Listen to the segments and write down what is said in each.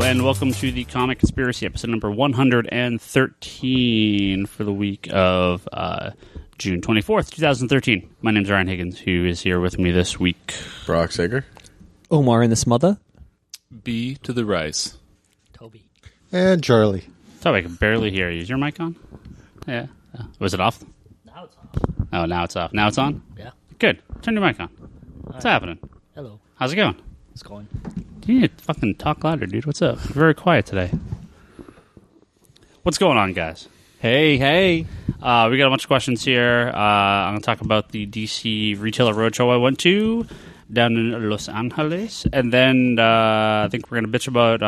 and welcome to the Comic Conspiracy, episode number 113 for the week of June 24th, 2013. My name's Ryan Higgins, who is here with me this week. Brock Sager. Omar in the smother. B to the rice. Toby. And Charlie. Toby, I can barely hear you. Is your mic on? Yeah. Was it off? Now it's on. Oh, now it's off. Now it's on? Yeah. Good. Turn your mic on. What's happening? Hello. How's it going? It's going. You need to fucking talk louder, dude. What's up? You're very quiet today. What's going on, guys? Hey. We got a bunch of questions here. I'm going to talk about the DC Retailer Roadshow I went to down in Los Angeles. And then I think we're going to bitch about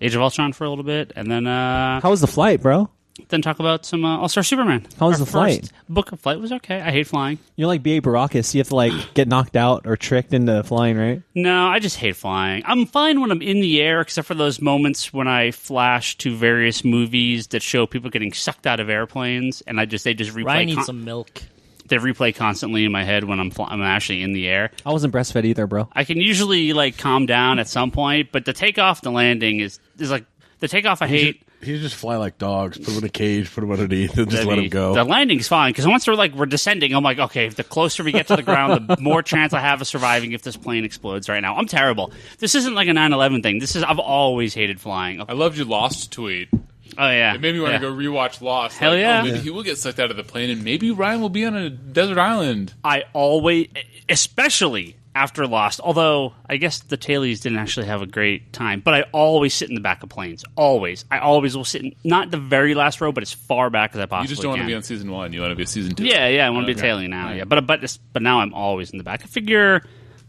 Age of Ultron for a little bit. And then How was the flight, bro? then talk about some All-Star Superman. How was Our the flight? first book of flight was okay. I hate flying. You're like B.A. Baracus. You have to get knocked out or tricked into flying, right? No, I just hate flying. I'm fine when I'm in the air, except for those moments when I flash to various movies that show people getting sucked out of airplanes, and they just replay. Ryan needs some milk. They replay constantly in my head when I'm actually in the air. I wasn't breastfed either, bro. I can usually calm down at some point, but the takeoff, the landing is like the takeoff. I hate. He just fly like dogs, put him in a cage, put him underneath, and just let him go. The landing's fine, because once we're descending, I'm like, okay, the closer we get to the ground, the more chance I have of surviving if this plane explodes right now. I'm terrible. This isn't like a 9/11 thing. I've always hated flying. I loved your Lost tweet. Oh, yeah. It made me want to go rewatch Lost. Hell yeah. Maybe he will get sucked out of the plane, and maybe Ryan will be on a desert island. I always, especially after Lost, although I guess the tailies didn't actually have a great time, but I always sit in the back of planes. Always. I always will sit in, not the very last row, but as far back as I possibly can. You just don't want to be on season 1. You want to be on season 2. Yeah, I want to be a tailie now. Yeah, but now I'm always in the back. I figure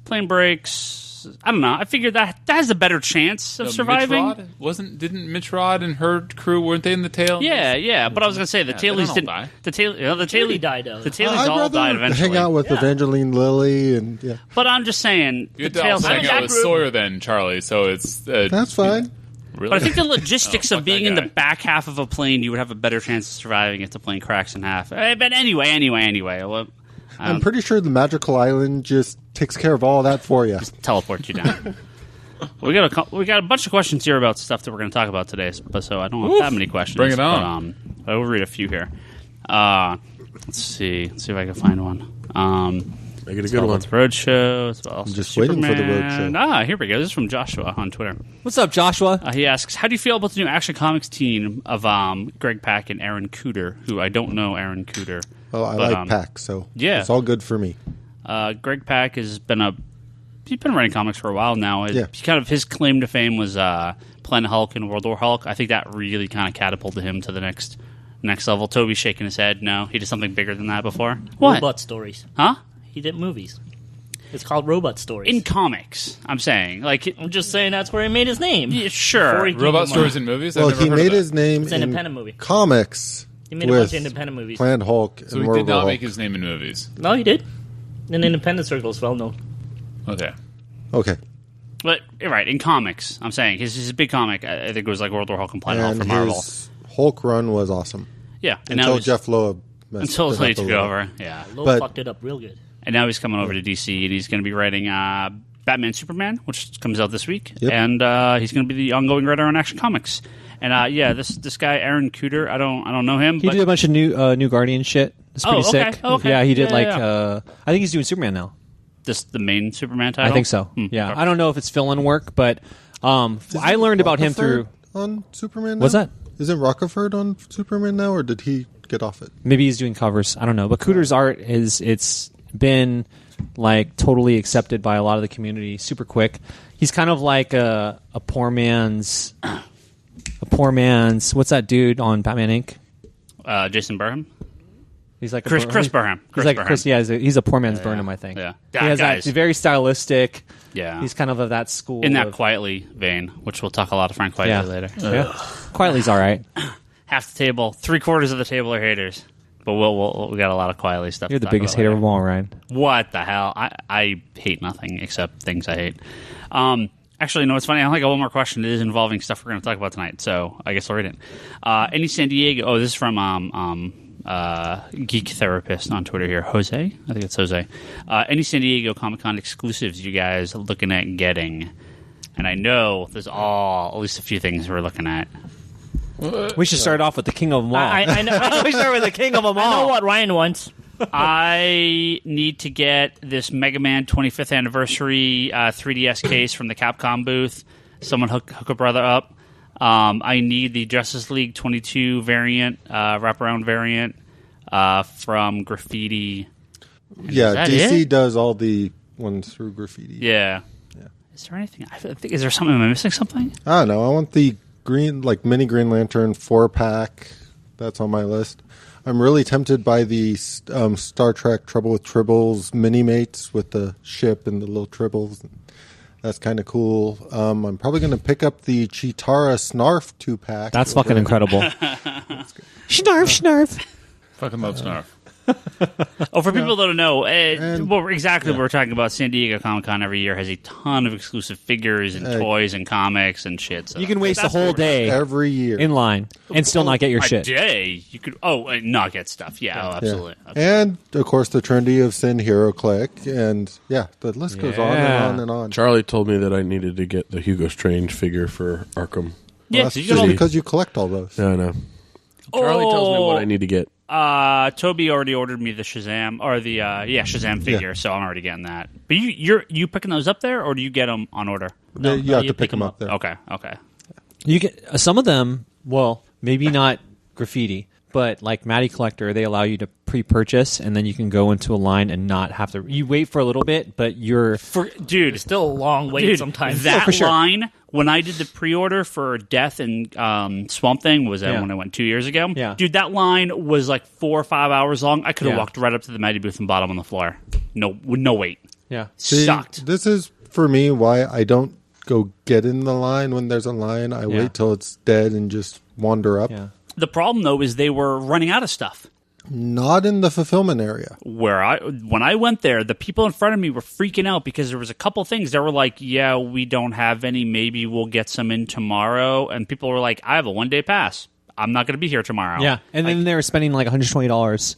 plane breaks. I don't know. I figured that has a better chance of surviving. Didn't Mitch Rod and her crew, weren't they in the tail? Yeah. But I was gonna say the tailies didn't die. The tailies died though. The tailies all died eventually. Hang out with Evangeline Lilly and yeah. But I'm just saying You the had to also tails. hang out with Sawyer then, Charlie. So it's That's fine. Really? But I think the logistics of being in the guy. back half of a plane, you would have a better chance of surviving if the plane cracks in half. But anyway. Well, I'm pretty sure the magical island just takes care of all that for you. teleport you down. We got a bunch of questions here about stuff that we're going to talk about today, so I don't have that many questions. Bring it on. But I will read a few here. Let's see if I can find one. Make it a good one. It's Roadshow. It's I'm just waiting for the Roadshow. Here we go. This is from Joshua on Twitter. What's up, Joshua? He asks, how do you feel about the new Action Comics team of Greg Pak and Aaron Cooter, who I don't know Aaron Cooter. Well, I like Pack, so yeah. It's all good for me. Greg Pak has been he's been writing comics for a while now. His claim to fame was Planet Hulk and World War Hulk. I think that really kind of catapulted him to the next level. Toby's shaking his head. No, he did something bigger than that before. What? Robot stories. Huh? He did movies. It's called Robot Stories. In comics, I'm saying. I'm just saying that's where he made his name. Yeah, sure. Robot stories in movies? Well, I've never he heard made of his name It's an in independent movie. comics. He made a bunch of independent movies. Planet Hulk So and he World did War not Hulk. make his name in movies. No, he did. In independent circles, well known. Okay. Okay. But, right, in comics, I'm saying. His big comic, I think it was like World War Hulk and Planet Hulk And for Marvel. his Hulk run was awesome. Yeah. And Until now Jeff Loeb messed Until it up he a took little. over, yeah. Lowe But- fucked it up real good. And now he's coming over to DC, and he's going to be writing Batman Superman, which comes out this week. Yep. And he's going to be the ongoing writer on Action Comics. And this guy Aaron Cooter, I don't know him. He but did a bunch of new Guardian shit. It's pretty okay. sick. Oh, okay. Yeah, he did Yeah. I think he's doing Superman now. this the main Superman title. I think so. Yeah, I don't know if it's fill-in work, but I learned about him through. on Superman. Now? What's that? Isn't Rockefeller on Superman now, or did he get off it? Maybe he's doing covers. I don't know. But Cooter's art it's been totally accepted by a lot of the community super quick. He's kind of like a poor man's what's that dude on Batman Inc? Jason Burnham. He's like Chris Burnham. He's like Chris. Yeah, he's a poor man's Burnham, I think. Yeah. He has Guys. that very stylistic. Yeah. He's kind of that school. In that of, Quietly vein, which we'll talk a lot of Frank Quietly later. Yeah. Quietly's all right. Half the table, 3/4 of the table are haters. But we got a lot of Quietly stuff. You're to the talk biggest about hater later. of them all, Ryan. What the hell? I hate nothing except things I hate. Actually, no, it's funny. I only got one more question. It is involving stuff we're going to talk about tonight, so I guess I'll read it. Any San Diego... Oh, this is from Geek Therapist on Twitter here. Jose? I think it's Jose. Any San Diego Comic-Con exclusives you guys looking at getting? and I know there's at least a few things we're looking at. We should start off with the king of them all. I know. We start with the king of them all. I know what Ryan wants. I need to get this Mega Man 25th anniversary 3DS case from the Capcom booth. Someone hook a brother up. I need the Justice League 22 variant, wraparound variant from Graffiti. Yeah, that DC it? does all the ones through Graffiti. Yeah. Is there anything? I think is there something? Am I missing something? I don't know. I want the green, like mini Green Lantern 4-pack. That's on my list. I'm really tempted by the Star Trek Trouble with Tribbles mini mates with the ship and the little tribbles. That's kind of cool. I'm probably going to pick up the Chitara Snarf 2-pack. That's fucking incredible. Snarf. Fucking love Snarf. Oh, for people that don't know, what we're talking about, San Diego Comic-Con every year has a ton of exclusive figures and toys and comics and shit. So You can waste a whole day every year in line and still not get your a shit. day. You could not get stuff. Yeah, oh, absolutely. And, of course, the trendy of Sin Hero Click. And, the list goes on and on and on. Charlie told me that I needed to get the Hugo Strange figure for Arkham. Yeah, That's so you just can because you collect all those. Yeah, I know. Charlie tells me what I need to get. Toby already ordered me the Shazam or the Shazam figure, so I'm already getting that. But you picking those up there, or do you get them on order? No, you have you to pick pick them up there. Okay. You get some of them. Well, maybe not Graffiti, but like Matty Collector, they allow you to pre-purchase, and then you can go into a line and not have to. You wait for a little bit, but you're It's still a long wait sometimes. That for sure. line, when I did the pre-order for Death and Swamp Thing, was that when I went 2 years ago? Yeah. Dude, that line was like 4 or 5 hours long. I could have Yeah. walked right up to the Mighty booth and bought them on the floor. No wait. yeah. See, Sucked. This is, for me, why I don't go get in the line when there's a line. I wait till it's dead and just wander up. Yeah. The problem, though, is they were running out of stuff. Not in the fulfillment area. When I went there, the people in front of me were freaking out because there was a couple things that were like, yeah, we don't have any. Maybe we'll get some in tomorrow. And people were like, I have a 1-day pass. I'm not going to be here tomorrow. Yeah, and then they were spending like $120,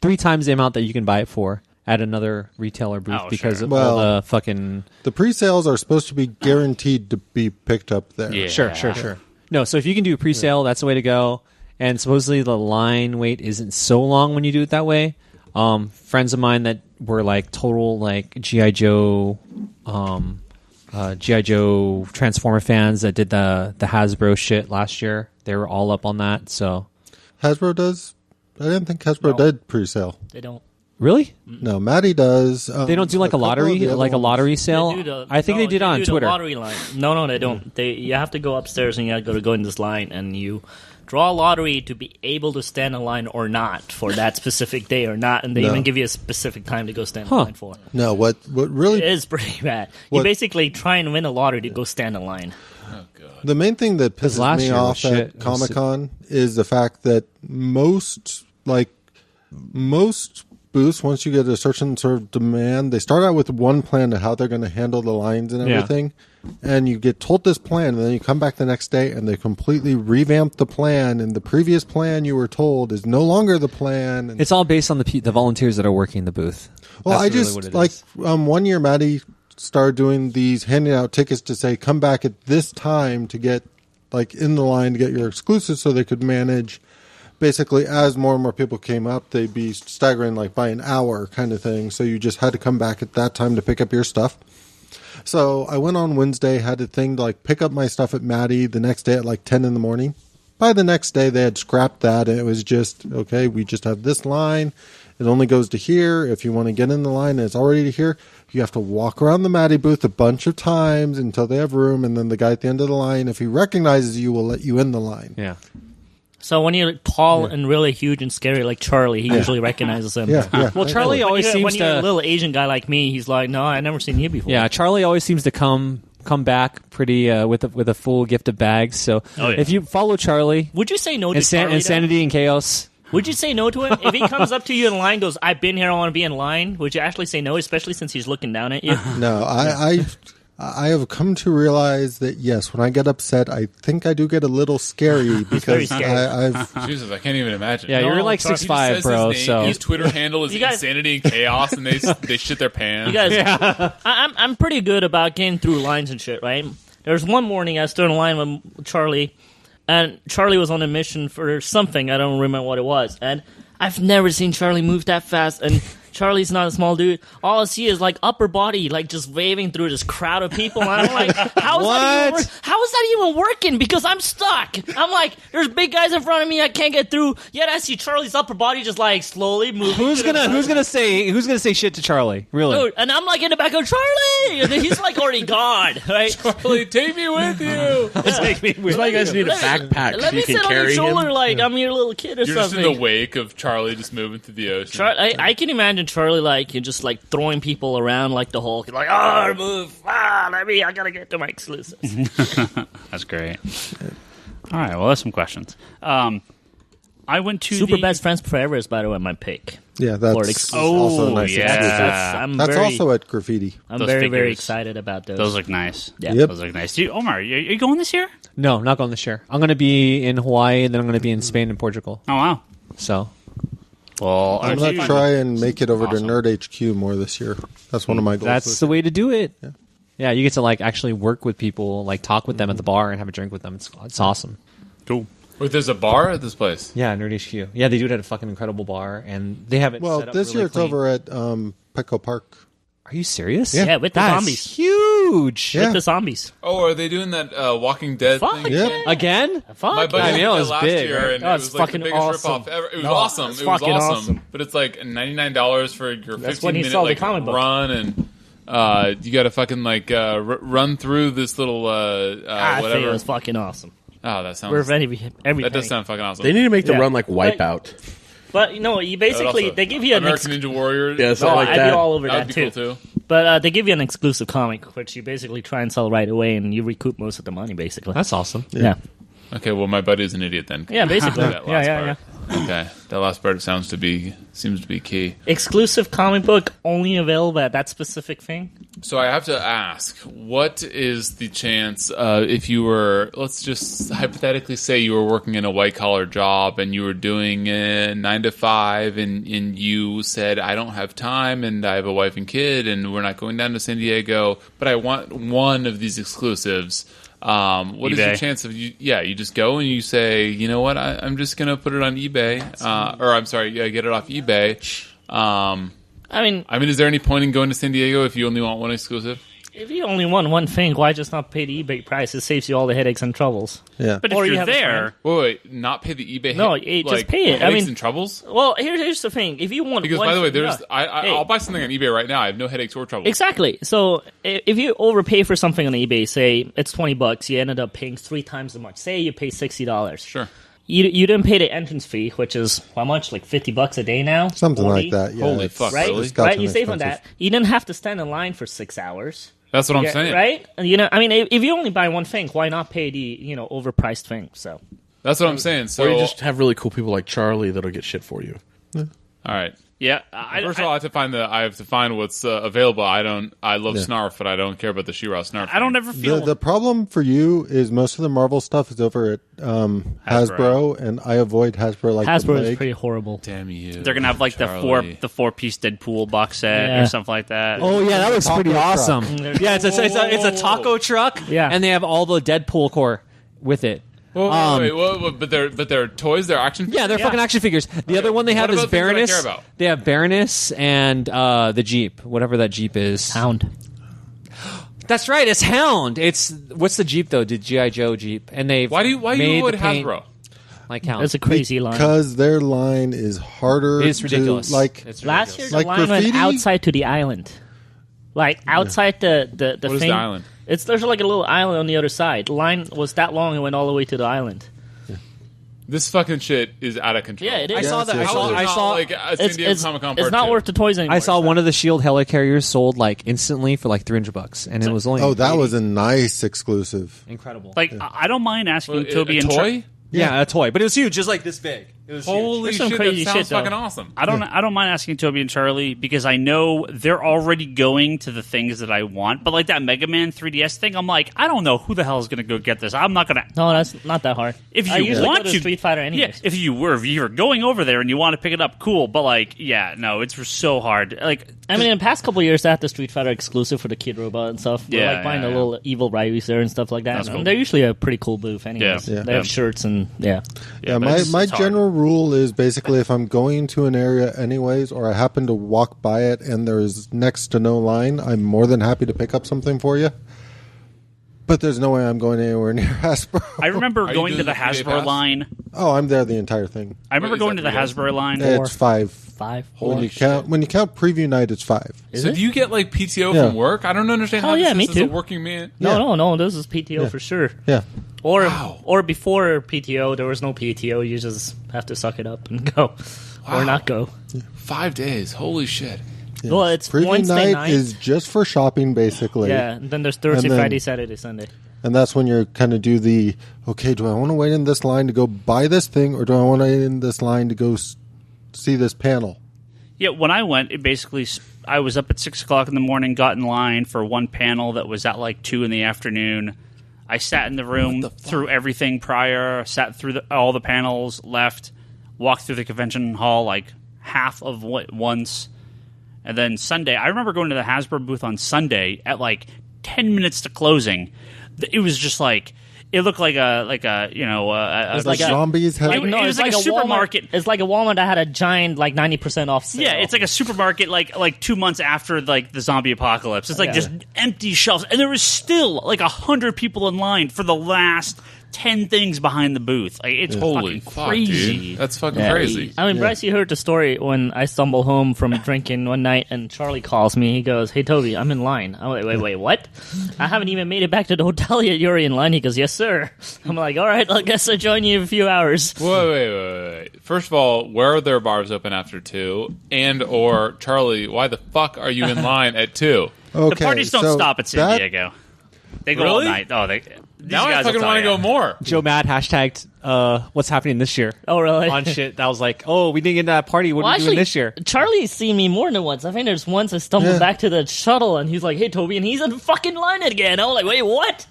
3 times the amount that you can buy it for at another retailer booth because sure. of all the fucking. The pre-sales are supposed to be guaranteed to be picked up there. Yeah. Sure. No, so if you can do a pre-sale, that's the way to go. And supposedly the line wait isn't so long when you do it that way. Friends of mine that were like total like G.I. Joe Transformer fans that did the Hasbro shit last year, they were all up on that. So Hasbro does? I didn't think Hasbro did pre-sale. They don't. really, No, Maddie does. they don't do like a couple of lottery, the other like a ones. lottery sale. I think they did on do Twitter. The lottery line. No, they don't. You have to go upstairs and you have to go in this line, and you draw a lottery to be able to stand in line or not for that specific day or not, and they even give you a specific time to go stand in line for. No, what really... It is pretty bad. You basically try and win a lottery to go stand in line. The main thing that pisses last me year was off shit. at Comic-Con is the fact that most booths, once you get a certain sort of demand, they start out with one plan of how they're going to handle the lines and everything. And you get told this plan, and then you come back the next day and they completely revamp the plan, and the previous plan you were told is no longer the plan. And It's all based on the volunteers that are working the booth. well, That's I really just what it like is. 1 year, Maddie started doing these, handing out tickets to say, come back at this time to get like in the line to get your exclusives, so they could manage. Basically, as more and more people came up, they'd be staggering like by an hour kind of thing. So you just had to come back at that time to pick up your stuff. So I went on Wednesday, had a thing to like pick up my stuff at Maddie the next day at like 10 in the morning. By the next day, they had scrapped that, and it was just, okay, we just have this line. It only goes to here. If you want to get in the line and it's already to here, you have to walk around the Maddie booth a bunch of times until they have room. And then the guy at the end of the line, if he recognizes you, will let you in the line. Yeah. So when you're tall and really huge and scary like Charlie, he usually recognizes him. Yeah. Well, Charlie always when seems you're a to. little Asian guy like me, he's like, no, I've never seen you before. Yeah, Charlie always seems to come back pretty with a full gift of bags. So if you follow Charlie, Would you say no to Charlie? Insanity and Chaos. Would you say no to him? If he comes up to you in line and goes, I've been here, I want to be in line, would you actually say no, especially since he's looking down at you? No, I have come to realize that, yes, when I get upset, I think I do get a little scary because scary. I've... Jesus, I can't even imagine. Yeah, you're like He just 6'5", says bro. His, name, So his Twitter handle is You guys- insanity and chaos, and they shit their pants. You guys, I'm pretty good about getting through lines and shit, right? There was one morning I stood in line with Charlie, and Charlie was on a mission for something. I don't remember what it was. And I've never seen Charlie move that fast, and Charlie's not a small dude. All I see is like upper body, like just waving through this crowd of people. And I'm like, how is that even working? Because I'm stuck. I'm like, there's big guys in front of me. I can't get through. Yet I see Charlie's upper body just like slowly moving. who's gonna say shit to Charlie? Really? Dude, and I'm like in the back of Charlie, and then he's like already gone, right? Charlie, take me with you. Take me with That's why you guys need a Let- backpack Let so me you can sit on your carry shoulder him. like I'm your little kid or You're just something. in the wake of Charlie just moving through the ocean. I can imagine Charlie like you're just like throwing people around like the Hulk, like move, I gotta get to my exclusives. That's great. All right, well, that's some questions. I went to Super the... Best Friends Forever is, by the way, my pick. Yeah, that's Oh, also a nice yeah. exclusive. That's also at Graffiti. I'm Those very figures. excited about those. Those look nice. Yeah. Yep. Those look nice. Omar, are you going this year? No, not going this year. I'm going to be in Hawaii, and then I'm going to be in Spain and Portugal. Oh, wow. So Well, I'm going to try and make it over to Nerd HQ more this year. That's one of my goals. that's the way to do it. Yeah, you get to like actually work with people, like talk with them at the bar and have a drink with them. It's awesome. Cool. Wait, there's a bar at this place. Yeah, Nerd HQ. Yeah, they do it at a fucking incredible bar, and they have it. Well, set up this really year it's clean. over at Petco Park. Are you serious? Yeah, with the That's zombies. huge. Yeah. With the zombies. Oh, are they doing that Walking Dead Fuck thing? Yep. yeah. Again? Fuck My buddy I mean, did it that was last big, year, right? and Oh, it it's was like the fucking biggest awesome. ripoff ever. It was No, awesome. it's It was fucking awesome. awesome. But it's like $99 for your 15 when he minute saw the like comic book. run, and you got to fucking like run through this little I think it whatever. was fucking awesome. Oh, that sounds. We're every That does sound fucking awesome. They need to make the Yeah. run like Wipeout. But you know, you basically Also, they give you an American Ninja Warrior. Yeah, Oh, something like I'd that. be all over That would that be too. cool too. But they give you an exclusive comic, which you basically try and sell right away, and you recoup most of the money, basically. That's awesome. yeah. Okay, well, my buddy's an idiot then. Yeah, basically. That last yeah. part. Okay, that last part seems to be key. Exclusive comic book only available at that specific thing. So I have to ask, what is the chance if you were, let's just hypothetically say you were working in a white-collar job and you were doing 9 to 5 and you said, I don't have time and I have a wife and kid and we're not going down to San Diego, but I want one of these exclusives. What is eBay. your chance of you? Yeah, you just go and you say, you know what? I'm just gonna put it on eBay, or I'm sorry, get it off eBay. I mean, Is there any point in going to San Diego if you only want one exclusive? if you only want one thing, why just not pay the eBay price? It saves you all the headaches and troubles. Yeah. But Or if you you're have a there, Wait, not pay the eBay? No, just pay it. I Headaches mean- and troubles. Well, here's the thing: if you want, Because one by the way, thing- there's yeah. Hey. I'll buy something on eBay right now. I have no headaches or troubles. Exactly. So if you overpay for something on eBay, say it's $20, you ended up paying 3 times as much. Say you pay $60. Sure. You didn't pay the entrance fee, which is how much? Like $50 a day now. Something 40? like that. Yeah, Holy it's- fuck, Right, really? it's gotten right. You save on expensive. that. You didn't have to stand in line for 6 hours. That's what I'm Yeah, saying. right? And, I mean, if you only buy one thing, why not pay the overpriced thing? So That's what I'm saying. So Or you just have really cool people like Charlie that'll get shit for you. all right. yeah. First of all, I have to find what's available. I love Snarf, but I don't care about the She-Ra Snarf. I don't thing. ever feel... The problem for you is most of the Marvel stuff is over at Hasbro, and I avoid Hasbro like the Hasbro is plague. pretty horrible. Damn you. They're going to have like Charlie. the 4-piece Deadpool box set Yeah. or something like that. Oh yeah, that looks Taco pretty truck. awesome. Yeah, it's a taco truck. Yeah. and they have all the Deadpool core with it. Wait, but they're toys. They're action. Yeah, they're fucking action figures. The other one they have What is about things that I Baroness. care about? They have Baroness and the Jeep, whatever that Jeep is. Hound. That's right, it's Hound. It's what's the Jeep though? The GI Joe Jeep, and they Why do you avoid Hasbro? like Hound? That's a crazy line. Because their line is harder. It's ridiculous. To, like, It's Last year, ridiculous. the Like line went graffiti? outside to the island. Like, outside the What is thing. the island? There's like a little island on the other side. The line was that long and went all the way to the island. This fucking shit is out of control. Yeah, it is. I saw that. yes, How is I it not saw. like a San Diego Comic-Con it's part not 2? worth the toys anymore. I saw one of the Shield helicarriers sold like instantly for like $300, and it was only oh, that $80. was a nice exclusive. incredible. Like, I don't mind asking Well, Toby a and toy? yeah, a toy, but it was huge, just like this big. Holy There's some shit, crazy that sounds shit, though. fucking awesome. I don't mind asking Toby and Charlie because I know they're already going to the things that I want. But like that Mega Man 3DS thing, I'm like, I don't know who the hell is going to go get this. I'm not going to. No, that's not that hard. If I you usually want go to Street Fighter anyways. yeah. If you're going over there and you want to pick it up, cool. But like, yeah, no, it's so hard. Like, I mean, in the past couple of years, they had the Street Fighter exclusive for the Kid Robot and stuff. We're Yeah, like buying yeah, the little evil Ryus there and stuff like that. That's And cool. they're usually a pretty cool booth anyways. Yeah. They have shirts and, Yeah, but my it's hard. general rule is basically if I'm going to an area anyways, or I happen to walk by it and there's next to no line, I'm more than happy to pick up something for you. But there's no way I'm going anywhere near Hasbro. I remember you going to doing the the 3-day Hasbro pass? line. Oh, I'm there the entire thing. I remember Wait, is going that to the 3 days? Hasbro line. It's 5. 5. When you count preview night, it's 5. Is So it? do you get like PTO Yeah. from work? I don't understand Hell how yeah, this me is as a too. working man. No, this is PTO Yeah. for sure. Yeah. Or before PTO, there was no PTO. You just have to suck it up and go. Or not go. 5 days. Holy shit. Yes. Well, it's preview Wednesday night night. is just for shopping, basically. Yeah, and then there's Thursday, And then- Friday, Saturday, Sunday. And that's when you're kind of do the, okay, do I want to wait in this line to go buy this thing, or do I want to wait in this line to go see this panel? Yeah, when I went, it basically I was up at 6 o'clock in the morning, got in line for one panel that was at like 2 in the afternoon. I sat in the room through everything prior, sat through all the panels, left, walked through the convention hall like half of once, and then Sunday. I remember going to the Hasbro booth on Sunday at like 10 minutes to closing. It was just like it looked like a It's like a- zombies have. It was like a supermarket. It's like a Walmart that had a giant, like 90% off sale. Yeah, it's like a supermarket like 2 months after like the zombie apocalypse. It's like Yeah. just empty shelves, and there was still like 100 people in line for the last 10 things behind the booth. Like it's Holy fucking fuck, crazy. dude. That's fucking Yeah. crazy. I mean, Bryce, you heard the story when I stumbled home from drinking one night, and Charlie calls me. He goes, "Hey, Toby, I'm in line." I'm like, wait, what? I haven't even made it back to the hotel yet. You're in line? He goes, "Yes, sir." I'm like, "All right, I guess I'll join you in a few hours." Wait. First of all, where are their bars open after 2? And or, Charlie, why the fuck are you in line at 2? Okay, The parties don't so stop at San that- Diego. They go Really? all night. Oh, Now I fucking want to go more. Joe Mad hashtagged what's happening this year Oh, really? on shit. That was like, oh, we didn't get to that party. What Well, are we doing this year? Charlie's seen me more than once. I think there's once I stumbled Yeah. back to the shuttle, and he's like, "Hey, Toby," and he's in fucking line again. I'm like, "Wait, what?"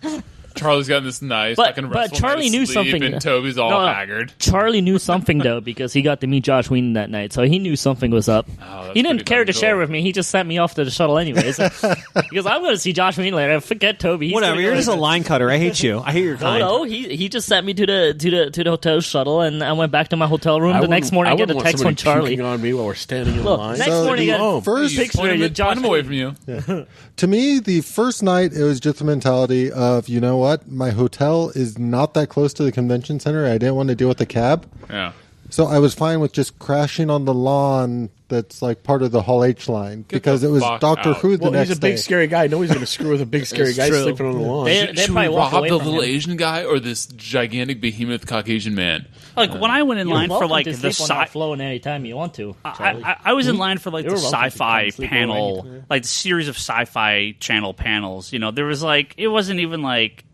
Charlie's got this nice But- fucking but restful Charlie night's knew sleep, something. and Toby's all No. haggard. Charlie knew something though because he got to meet Josh Whedon that night, so he knew something was up. that's He didn't pretty care to fucking share cool. with me. He just sent me off to the shuttle anyways because I'm going to see Josh Whedon later. Forget Toby. He's Whatever. gonna You're go just a later. line cutter. I hate you. I hate your No, kind. no, he just sent me to the hotel shuttle, and I went back to my hotel room. The next morning, I get a wouldn't want text from somebody Charlie. puking on me while we're standing in Look, line. next So morning, I got Oh, first- picture Point him, of Josh point him away from you. To me, the first night, it was just the mentality of, you know what, my hotel is not that close to the convention center. I didn't want to deal with the cab. Yeah. So I was fine with just crashing on the lawn that's like part of the Hall H line because the it was fuck Doctor out. Who the well, next he's a big, day. scary guy. Nobody's going to screw with a big, scary It's guy true. sleeping on the lawn. They Should probably we walk rob away the from little him. Asian guy or this gigantic behemoth Caucasian man? Like when I went in You're line for welcome like to the sleep on our sci. floor anytime you want to. Charlie. I was in line for like You're the welcome to sci-fi come sleep over panel, anytime. like the series of sci-fi channel panels. You know, there was like it wasn't even like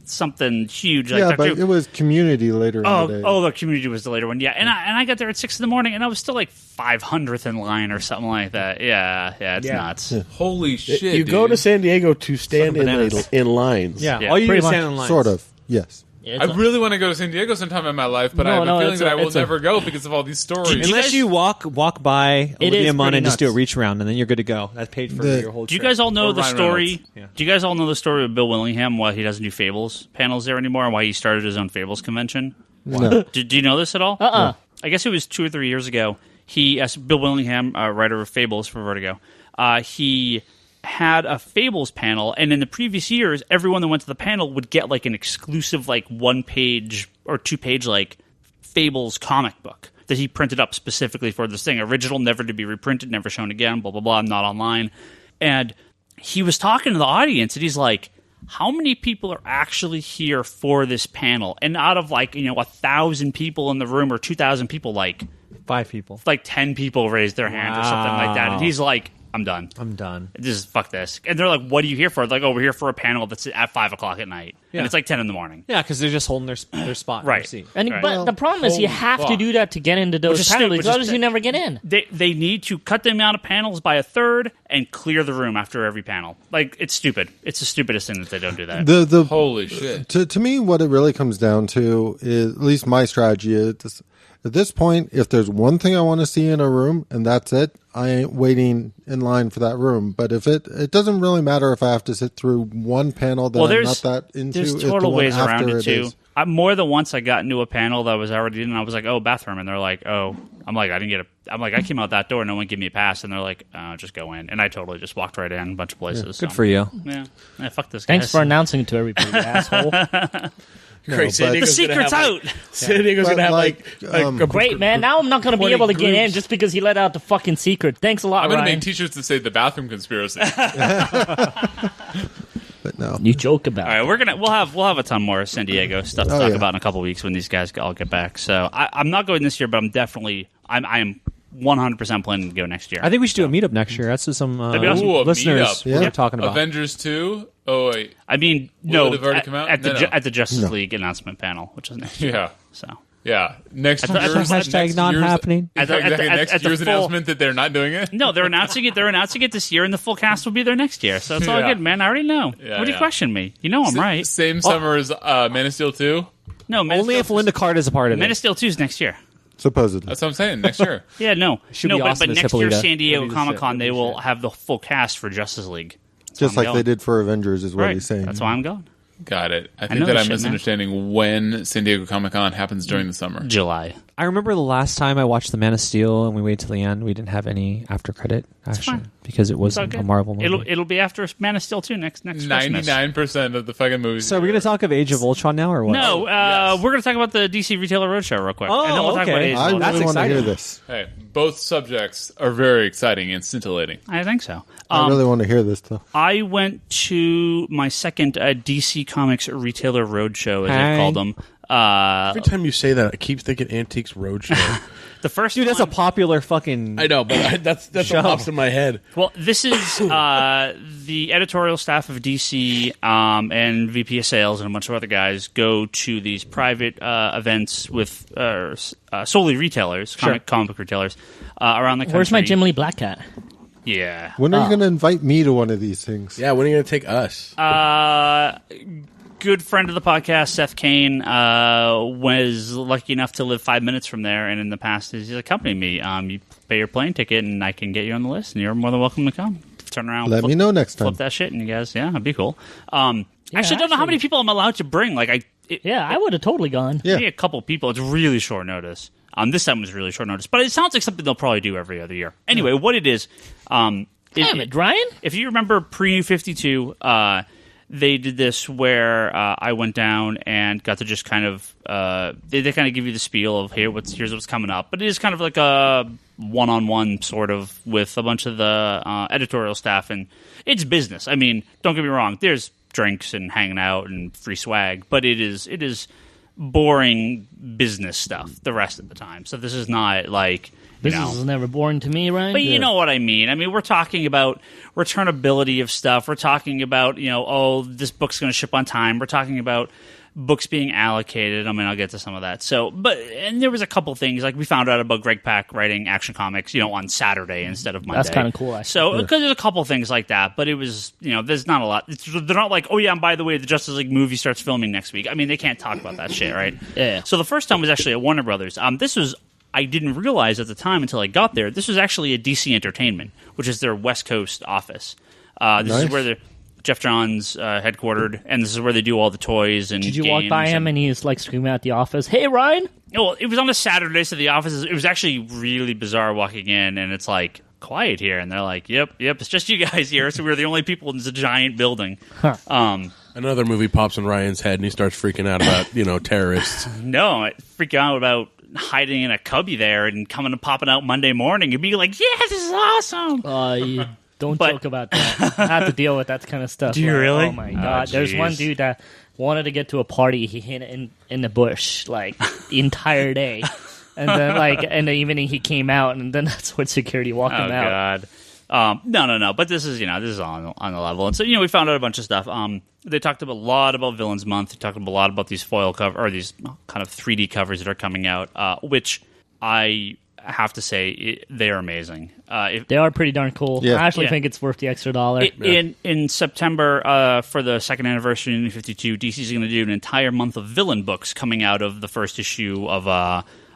something huge. Like Yeah, Doctor but Who. it was Community later in the day. Oh, the Community was the later one. Yeah, and I got there at 6 in the morning, and I was still like 500th in line or something like that. Yeah, it's Yeah. nuts. Holy shit! you go to San Diego to stand in, bananas. in lines. Yeah, Yeah, all you do pretty is stand much. in line. Sort of, yes. Yeah, I it's a- really want to go to San Diego sometime in my life, but I No, have a no, feeling it's that a- I will it's a- never go because of all these stories. Do you Unless guys- you walk by It is Olivia Munn pretty and just do a nuts. reach around, and then you're good to go. That's paid for The- your whole Do you trip. guys all know Or the Ryan story? Reynolds. Yeah. Do you guys all know the story of Bill Willingham? Why he doesn't do Fables panels there anymore, and why he started his own Fables convention? No. Do you know this at all? I guess it was 2 or 3 years ago. As Bill Willingham, writer of Fables for Vertigo, he had a Fables panel, and in the previous years, everyone that went to the panel would get like an exclusive, like 1-page or 2-page, like Fables comic book that he printed up specifically for this thing. Original, never to be reprinted, never shown again. Blah blah blah. Not online. And he was talking to the audience, and he's like, how many people are actually here for this panel? And out of 1,000 people in the room or 2,000 people, like 5 people. 10 people raised their hand or something like that. And he's like, I'm done. Just fuck this. And they're like, what are you here for? Like, oh, we're here for a panel that's at 5 o'clock at night. Yeah. And it's like 10 in the morning. Yeah, because they're just holding their spot in Right. their seat. But the problem is you have to do that to get into those panels. Otherwise, you never get in. They need to cut the amount of panels by a third and clear the room after every panel. Like, it's stupid. It's the stupidest thing that they don't do that. Holy shit. To me, what it really comes down to is, at least my strategy is, at this point, if there's one thing I want to see in a room and that's it, I ain't waiting in line for that room. But if it doesn't really matter if I have to sit through one panel that I'm not that into. There's it's the total one ways around after it too. More than once I got into a panel that was already in, and I was like, oh, bathroom. And they're like, oh. I'm like, I came out that door, no one gave me a pass. And they're like, just go in. And I totally just walked right in a bunch of places. Good for you. Yeah, fuck this guy. Thanks for announcing to everybody, asshole. Great, the secret's out. San Diego's going to have like Great, man. Now I'm not going to be able to get in just because he let out the fucking secret. Thanks a lot, I'm going to Ryan. make t-shirts that say the bathroom conspiracy. But no. You joke about All right, we'll have a ton more San Diego stuff to talk about in a couple weeks when these guys all get back. So I'm not going this year, but I am 100% planning to go next year. I think we should do a meetup next year. That's what some That'd be awesome. Ooh, a listeners meetup. were talking about. Avengers 2? Oh, wait. I mean, Will no, it have already come out? at the Justice League announcement panel, which is next year. Yeah. So Yeah. Next At the- year's... Hashtag next not year's- happening. Exactly. Next at the year's full- announcement that they're not doing it? no, they're announcing it. They're announcing it this year, and the full cast will be there next year. So it's all Yeah. good, man. I already know. Yeah, what do you yeah. question me? You know I'm right. Same summer as Man of Steel 2? No, Man Only of if Steel, Linda Card is a part of Man of it. Steel 2 is next year. Supposedly. That's what I'm saying. Next year. Yeah, no, Should no, be but, awesome but as next year Hippolyta. San Diego Ready to Comic Con sit. they will have the full cast for Justice League. That's Just why I'm like they going. did for Avengers is what Right. he's saying. That's why I'm going. Got it. I know think that this I'm shit, man. misunderstanding when San Diego Comic Con happens during the summer. July. I remember the last time I watched The Man of Steel and we waited till the end. We didn't have any after credit action fine. because it It's all wasn't good. a Marvel movie. It'll be after Man of Steel 2 next Christmas. 99% of the fucking movies. So are we going to talk of Age of Ultron now or what? No, yes. we're going to talk about the DC Retailer Roadshow real quick. Oh, and then we'll talk about okay. Age of I Ultron. That's really want to hear exciting. this. Hey, both subjects are very exciting and scintillating. I think so. I really want to hear this, though. I went to my second DC Comics Retailer Roadshow, as Hey. they called them. every time you say that, I keep thinking Antiques Roadshow. The first Dude, that's a one, popular fucking... I know, but that's Show. what pops in my head. well, this is the editorial staff of DC and VP of Sales and a bunch of other guys go to these private events with solely retailers, comic book retailers around the country. Where's my Jim Lee Black Cat? Yeah. When are you going to invite me to one of these things? Yeah, when are you going to take us? Good friend of the podcast, Seth Kane, was lucky enough to live 5 minutes from there, and in the past he's accompanied me. You pay your plane ticket, and I can get you on the list, and you're more than welcome to come. Turn around, Let me know next time. flip that shit, and you guys, yeah, that'd be cool. Actually, don't know how many people I'm allowed to bring. Like, Yeah, I would have totally gone. Yeah. maybe a couple people. It's really short notice. This time was really short notice, but it sounds like something they'll probably do every other year. Anyway, what it is, Damn it, Ryan. if you remember pre-New 52, they did this where I went down and got to just kind of they kind of give you the spiel of here's what's coming up, but it is kind of like a one-on-one sort of with a bunch of the editorial staff, and it's business. I mean, don't get me wrong, there's drinks and hanging out and free swag, but it is boring business stuff the rest of the time. So this is not like Business is never boring to me, Ryan. but you know what I mean. I mean, we're talking about returnability of stuff. We're talking about, this book's going to ship on time. We're talking about books being allocated. I mean, I'll get to some of that. And there was a couple things, like we found out about Greg Pak writing Action Comics, on Saturday instead of Monday. That's kind of cool, actually. So, because there's a couple things like that, but it was, there's not a lot. They're not like, oh yeah, and by the way, the Justice League movie starts filming next week. I mean, they can't talk about that shit, right? Yeah. So the first time was actually at Warner Brothers. I didn't realize at the time until I got there, this was actually a DC Entertainment, which is their West Coast office. This is where Jeff Johns headquartered, and this is where they do all the toys and Did you walk by him and he's like screaming at the office, "Hey, Ryan!" Well, it was on a Saturday, so the office it was actually really bizarre walking in, and it's like quiet here, and they're like, "Yep, it's just you guys here." So we're the only people in this giant building. Another movie pops in Ryan's head, and he starts freaking out about, terrorists. No, I freak out about hiding in a cubby there and popping out Monday morning and being like, "Yeah, this is awesome." You don't But- joke about that. I have to deal with that kind of stuff. Do you really? Oh my god! There's one jeez. dude that wanted to get to a party. He hid in the bush like the entire day, and then like in the evening he came out, and then that's when security walked him out. God. No. But this is on the level, and so we found out a bunch of stuff. They talked a lot about Villains Month. They talked a lot about these foil cover or these kind of 3D covers that are coming out, which I have to say they are amazing. They are pretty darn cool. Yeah. I actually think it's worth the extra $1. In September, for the second anniversary of New 52, DC's going to do an entire month of villain books coming out of the first issue of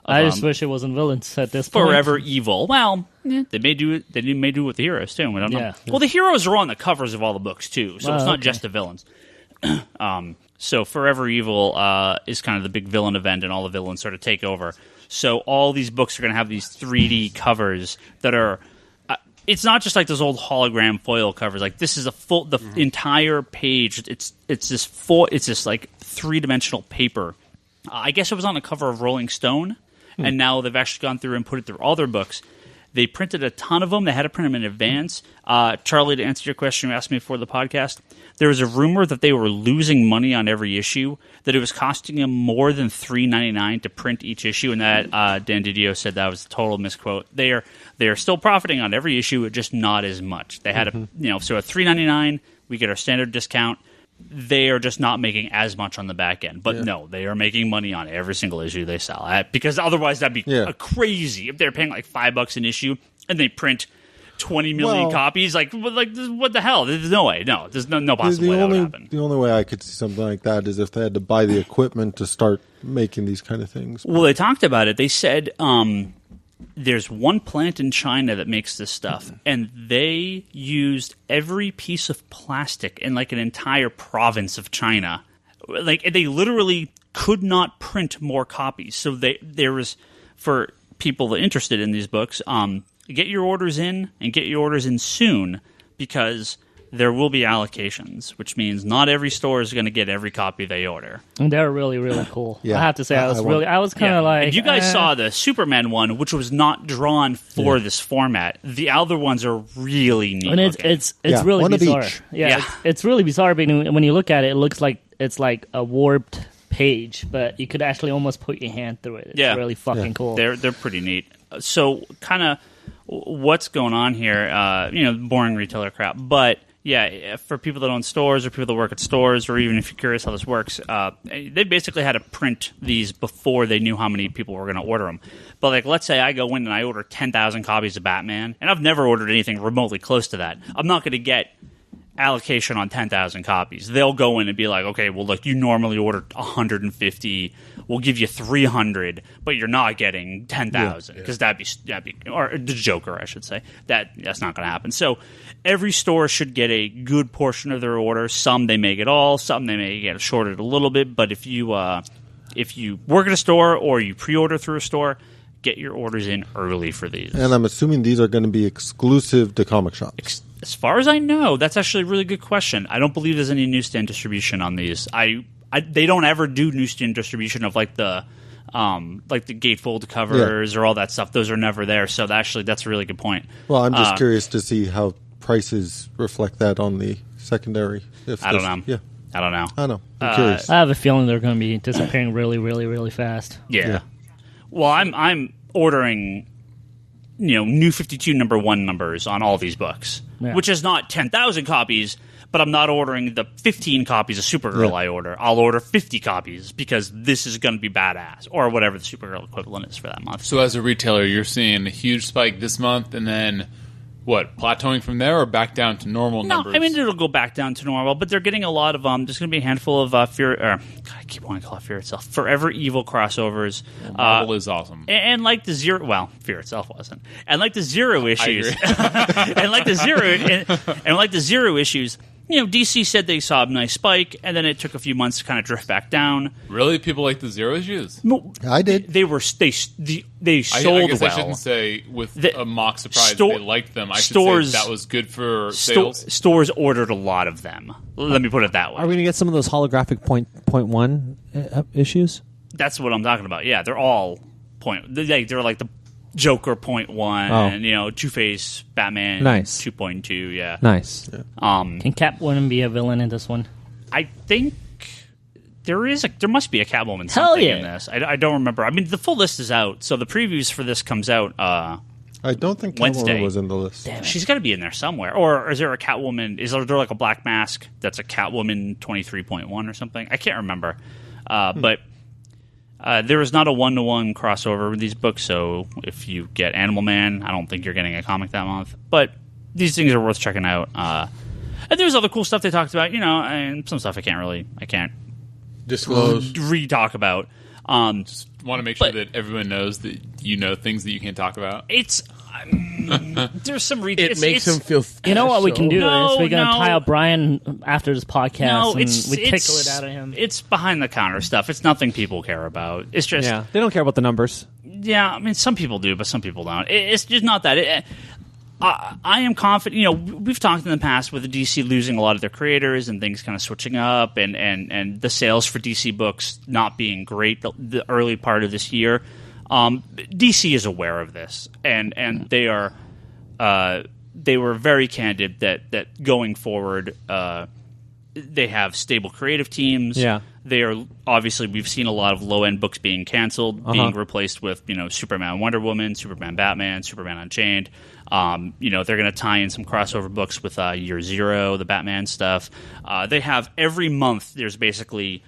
I just wish it wasn't villains at this point. Forever Evil. Well, they may do it. They may do it with the heroes too. We don't know. Yeah. Well, the heroes are on the covers of all the books too, so it's not okay. just the villains. So Forever Evil is kind of the big villain event, and all the villains sort of take over. So all these books are going to have these 3D covers that are. It's not just like those old hologram foil covers. Like this is the entire page. It's this like 3-dimensional paper. I guess it was on the cover of Rolling Stone. And now they've actually gone through and put it through all their books. They printed a ton of them. They had to print them in advance. Charlie, to answer your question you asked me before the podcast, there was a rumor that they were losing money on every issue, that it was costing them more than $3.99 to print each issue, and that Dan Didio said that was a total misquote. They are still profiting on every issue, just not as much. They had so at $3.99, we get our standard discount. They are just not making as much on the back end. But no, they are making money on every single issue they sell. Because otherwise that'd be crazy if they're paying like $5 an issue and they print 20 million copies. Like what the hell? There's no way. No, there's no possible way that would happen. The only way I could see something like that is if they had to buy the equipment to start making these kind of things. Well, they talked about it. They said there's one plant in China that makes this stuff, and they used every piece of plastic in like an entire province of China. Like they literally could not print more copies. So there was, for people interested in these books, get your orders in and get your orders in soon, because there will be allocations, which means not every store is going to get every copy they order. And they're really, really cool. Yeah. I have to say, I was kind of like... If you guys saw the Superman one, which was not drawn for this format, the other ones are really neat. And it's really one of bizarre. each. Yeah, it's really bizarre, but when you look at it, it looks like it's like a warped page, but you could actually almost put your hand through it. It's really fucking cool. They're pretty neat. So kind of what's going on here, boring retailer crap, but... Yeah, for people that own stores or people that work at stores, or even if you're curious how this works, they basically had to print these before they knew how many people were going to order them. But like, let's say I go in and I order 10,000 copies of Batman, and I've never ordered anything remotely close to that. I'm not going to get allocation on 10,000 copies. They'll go in and be like, okay, well, look, you normally order 150. We'll give you 300, but you're not getting 10,000 because that'd be, or the Joker, I should say. That's not going to happen. So every store should get a good portion of their order. Some they may get all, some they may get shorted a little bit. But if you work at a store or you pre-order through a store, get your orders in early for these. And I'm assuming these are going to be exclusive to comic shops. As far as I know, that's actually a really good question. I don't believe there's any newsstand distribution on these. They don't ever do newsstand distribution of like the gatefold covers or all that stuff. Those are never there. So that's a really good point. Well, I'm just curious to see how prices reflect that on the secondary. I don't know. Yeah. I don't know. I know. I'm curious. I have a feeling they're going to be disappearing really, really, really fast. Yeah. Well, I'm ordering, New 52 number 1 numbers on all these books, which is not 10,000 copies, but I'm not ordering the 15 copies of Supergirl I order. I'll order 50 copies because this is going to be badass, or whatever the Supergirl equivalent is for that month. So as a retailer, you're seeing a huge spike this month, and then what, plateauing from there or back down to normal numbers? No, I mean, it'll go back down to normal, but they're getting a lot of, there's going to be a handful of I keep wanting to call it Fear Itself, Forever Evil crossovers. Marvel is awesome. And like the Fear Itself wasn't. And like the Zero issues. and like the Zero issues, DC said they saw a nice spike, and then it took a few months to kind of drift back down. Really? People like the Zero issues? No, I did. They sold I guess well. I shouldn't say with a mock surprise they liked them. I should say that was good for sales. Stores ordered a lot of them. Let me put it that way. Are we going to get some of those holographic point 1 issues? That's what I'm talking about. Yeah, they're all they're like the Joker 0.1, Two-Face, Batman 2.2, yeah. Nice. Can Catwoman be a villain in this one? I think there must be a Catwoman Hell something yeah. in this. I don't remember. I mean, the full list is out, so the previews for this comes out, I don't think Wednesday. Catwoman was in the list. She's got to be in there somewhere. Or is there a Catwoman? Is there like a Black Mask that's a Catwoman 23.1 or something? I can't remember. But there is not a one-to-one crossover with these books, so if you get Animal Man, I don't think you're getting a comic that month. But these things are worth checking out. And there's other cool stuff they talked about, and some stuff I can't Disclose. re-talk about. Just want to make sure that everyone knows that you know things that you can't talk about. It's there's some It makes him feel. You know what we can do No, is we're going to no. tie up Brian after this podcast No, and it's we tickle it out of him. It's behind the counter stuff. It's nothing people care about. It's just Yeah, they don't care about the numbers. yeah. I mean, some people do, but some people don't. It's just not that. I am confident. We've talked in the past with DC losing a lot of their creators and things kind of switching up, and the sales for DC books not being great the early part of this year. DC is aware of this, and they are. They were very candid that going forward, they have stable creative teams. Yeah. They are obviously, we've seen a lot of low end books being canceled, being replaced with Superman, Wonder Woman, Superman, Batman, Superman Unchained. They're going to tie in some crossover books with Year Zero, the Batman stuff. They have every month. There's basically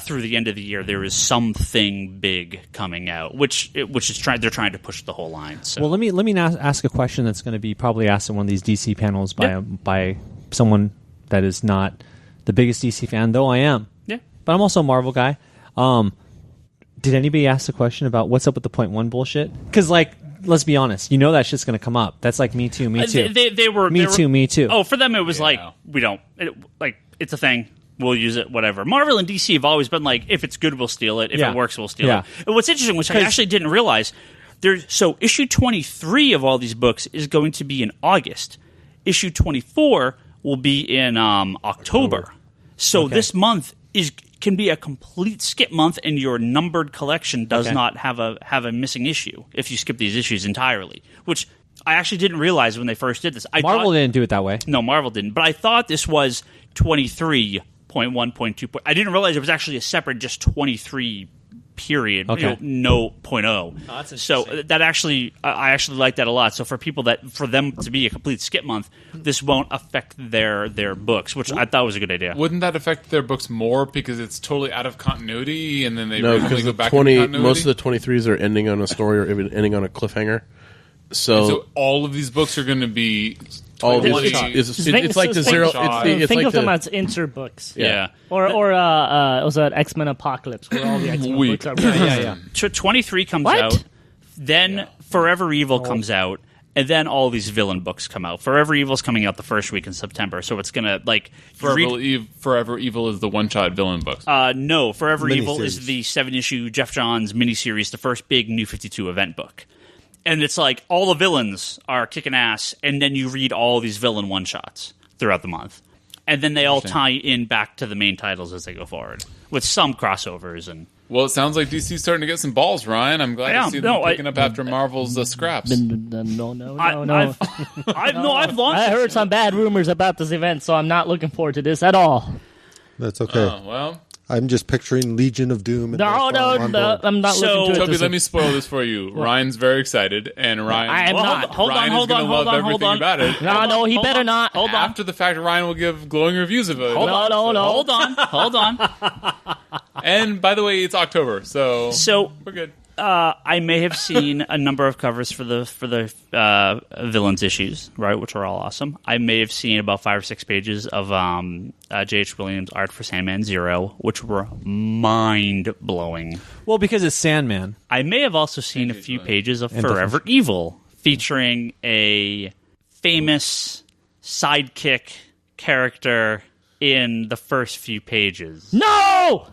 through the end of the year there is something big coming out, which is they're trying to push the whole line. So. Well, let me ask a question that's going to be probably asked in one of these DC panels by someone that is not the biggest DC fan, though I am. Yeah. But I'm also a Marvel guy. Did anybody ask the question about what's up with the .1 bullshit? Because, let's be honest, that shit's going to come up. That's like Me Too, Me Too. They were Me Too. Oh, for them it was we don't it's a thing. We'll use it, whatever. Marvel and DC have always been like, if it's good, we'll steal it. If it works, we'll steal it. And what's interesting, which I actually didn't realize, so issue 23 of all these books is going to be in August. Issue 24 will be in October. So this month can be a complete skip month, and your numbered collection does not have a missing issue if you skip these issues entirely, which I actually didn't realize when they first did this. Marvel didn't do it that way. No, Marvel didn't. But I thought this was 23.1.2. I didn't realize it was actually a separate just 23 period, no .0. Oh, that's interesting. So that actually, I actually like that a lot. So for them to be a complete skip month, this won't affect their books, which I thought was a good idea. Wouldn't that affect their books more because it's totally out of continuity, and then they No, randomly because go back into continuity? most of the 23s are ending on a story or even ending on a cliffhanger. So all of these books are going to be all totally- these it's like the zero. It's think like of them the, as insert books. Yeah. Or it was an X-Men Apocalypse where all the X-Men books are. Yeah. 23 comes What? out, then Forever Evil comes out, and then all these villain books come out. Forever Evil's coming out the first week in September, so it's going to, Forever Evil is the one-shot villain books. no, Forever Evil Miniseries. is the 7-issue Jeff Johns miniseries, the first big New 52 event book. And it's like all the villains are kicking ass, and then you read all these villain one-shots throughout the month. And then they all tie in back to the main titles as they go forward, with some crossovers. And Well, it sounds like DC's starting to get some balls, Ryan. I'm glad to see them picking up after Marvel's scraps. No. I've launched. I heard some bad rumors about this event, so I'm not looking forward to this at all. That's okay. Oh, well, I'm just picturing Legion of Doom. And No, I'm board. I'm not So, looking to it. Toby, let me spoil this for you. Ryan's very excited, and Ryan. I am not. Hold on, Ryan is gonna love everything about it. No, he better not. Hold on. After the fact, Ryan will give glowing reviews of it. No. Hold on. And by the way, it's October, so So we're good. I may have seen a number of covers for the villains issues, right, which are all awesome. I may have seen about 5 or 6 pages of J.H. Williams' art for Sandman Zero, which were mind-blowing. Well, because it's Sandman. I may have also seen a few pages of Forever Evil, featuring a famous sidekick character in the first few pages. No!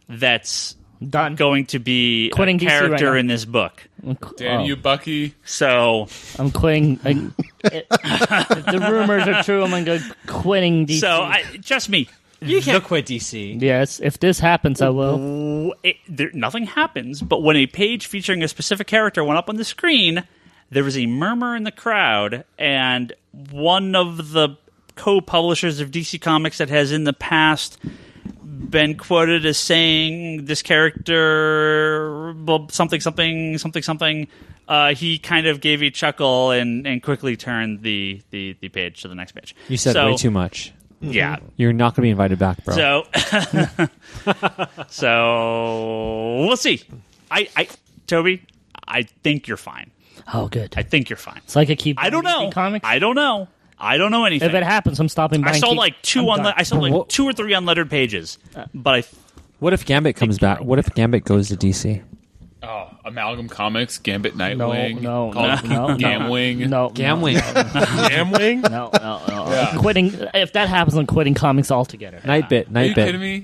That's Done. going to be Quitting a DC right character now. in this book. Damn you, Bucky. So I'm quitting. If the rumors are true, I'm going to go quitting DC. Trust me. You can't quit DC. Yes, if this happens, I will. Nothing happens, but when a page featuring a specific character went up on the screen, there was a murmur in the crowd, and one of the co-publishers of DC Comics that has in the past been quoted as saying this character, something, he kind of gave a chuckle and quickly turned the page to the next page. You said way too much. Yeah. You're not going to be invited back, bro. So we'll see. Toby, I think you're fine. Oh, good. I think you're fine. So I could keep. I don't know. Comics. I don't know anything. If it happens, I'm stopping by. I saw like two or three unlettered pages, but what if Gambit comes back? What if Gambit goes to DC? Oh, Amalgam Comics, Gambit No, Nightwing. no. Gamwing. No. Gamwing. Gamwing? No. Yeah. Quitting. If that happens, I'm quitting comics altogether. Nightbit. Are you kidding me?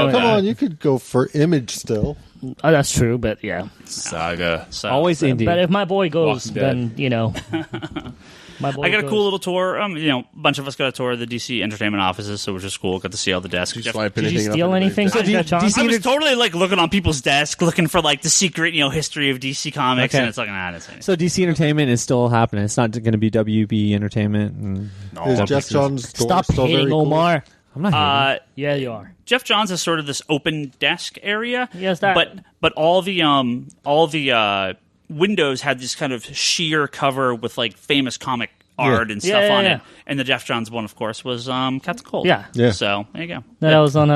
Come on, you could go for Image still. Oh, that's true, but yeah. Saga. so Always indie. But if my boy goes, Walking Dead. then my boy. I got a goes. cool little tour. A bunch of us got a tour of the DC Entertainment offices, so which was cool. Got to see all the desks. Did you Did you steal anything from Jeff Johns? I was totally like looking on people's desks, looking for like the secret, history of DC Comics, Okay. and it's like, nah, that's it. So DC Entertainment is still happening. It's not going to be WB Entertainment. And Is Jeff Johns' store Stop still very hating cool? Omar. I'm not hating. Yeah, you are. Jeff Johns has sort of this open desk area. Yes, that. But all the windows had this kind of sheer cover with like famous comic art and stuff on it. And the Jeff Johns one, of course, was Captain Cold. Yeah. So there you go. That was on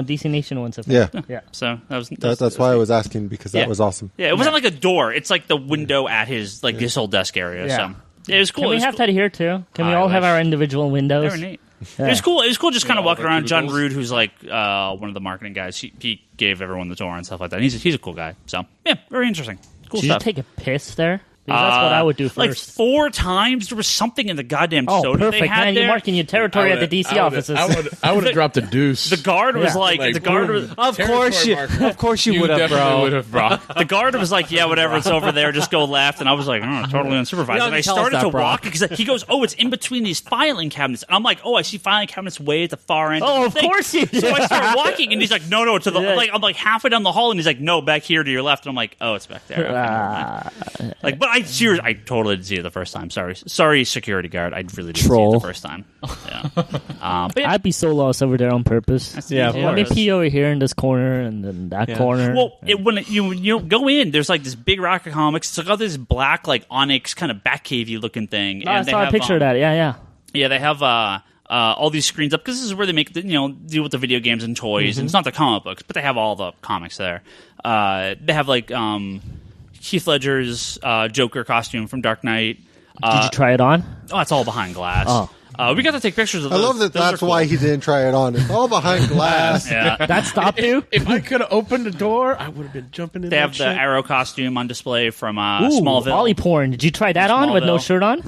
DC Nation once. Yeah. Yeah. So that That's why I was asking, because that was awesome. Yeah, it wasn't like a door. It's like the window at his this whole desk area. Yeah. So it was cool. Can we have that here too? Can we all have our individual windows? Very neat. Yeah. It was cool. It was cool just kind of walking around. John cubicles. Rude, who's like one of the marketing guys, he gave everyone the tour and stuff like that. He's a cool guy. So yeah, very interesting. Cool Did stuff. you take a piss there? Because that's what I would do first. Like 4 times, there was something in the goddamn Oh, soda perfect, they had man! there. You're marking your territory at the DC offices. I would have dropped a deuce. The guard was Yeah. like, the guard was. Of course you would have, definitely bro. would have, bro. The guard was like, yeah, whatever, it's over there, just go left. And I was like, totally unsupervised. You don't And I tell us started that, to Brock. walk because he goes, oh, it's in between these filing cabinets. And I'm like, oh, I see filing cabinets way at the far end. Oh, the of thing. course you do. So I start walking, and he's like, no, to the I'm like halfway down the hall, and he's like, no, back here to your left. And I'm like, oh, it's back there. Okay, never mind. Like, but I totally didn't see it the first time. Sorry, security guard. I really didn't see it the first time. Yeah. But yeah, I'd be so lost over there on purpose. Yeah, of Let me course. pee over here in this corner and then that corner. well, when you go in, there's like this big rack of comics. It's like got this black, like onyx kind of Batcavey looking thing. I and they saw a have, picture of that. Yeah. Yeah, they have all these screens up because this is where they make deal with the video games and toys. And it's not the comic books, but they have all the comics there. They have like Heath Ledger's Joker costume from Dark Knight. Did you try it on? Oh, it's all behind glass. Oh. We got to take pictures of I those. love that Those that's are why cool. he didn't try it on. It's all behind glass. Yeah. That stopped you? If I could have opened the door, I would have been jumping in. They that have the shit. Arrow costume on display from Ooh, Smallville. Ollie porn. Did you try that on with no Smallville. shirt on?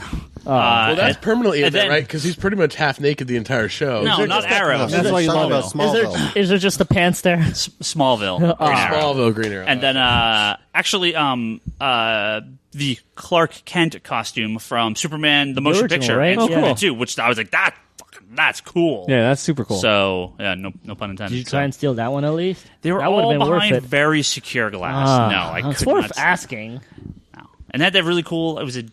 Well, that's permanently in and there, then- right? Because he's pretty much half naked the entire show. No, not Arrow. That's why you Smallville. love Smallville. Is there just the pants there? Smallville. Green Arrow. Smallville, Green Arrow. And then actually the Clark Kent costume from Superman the motion original, picture, right? and Oh, Superman cool. 2, which I was like, that's cool. Yeah, that's super cool. So yeah, no pun intended. Did you try and steal that one at least? They were that would all have been worth behind it. very secure glass. No, I it's could worth not see. asking. No. And they had that really cool. It was a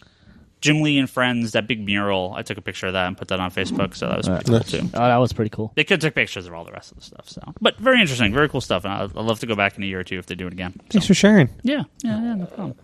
Jim Lee and Friends, that big mural. I took a picture of that and put that on Facebook. So that was pretty cool too. Oh, that was pretty cool. They could take pictures of all the rest of the stuff. So, but very interesting, very cool stuff. And I'd love to go back in a year or two if they do it again. So, Thanks for sharing. yeah, no problem.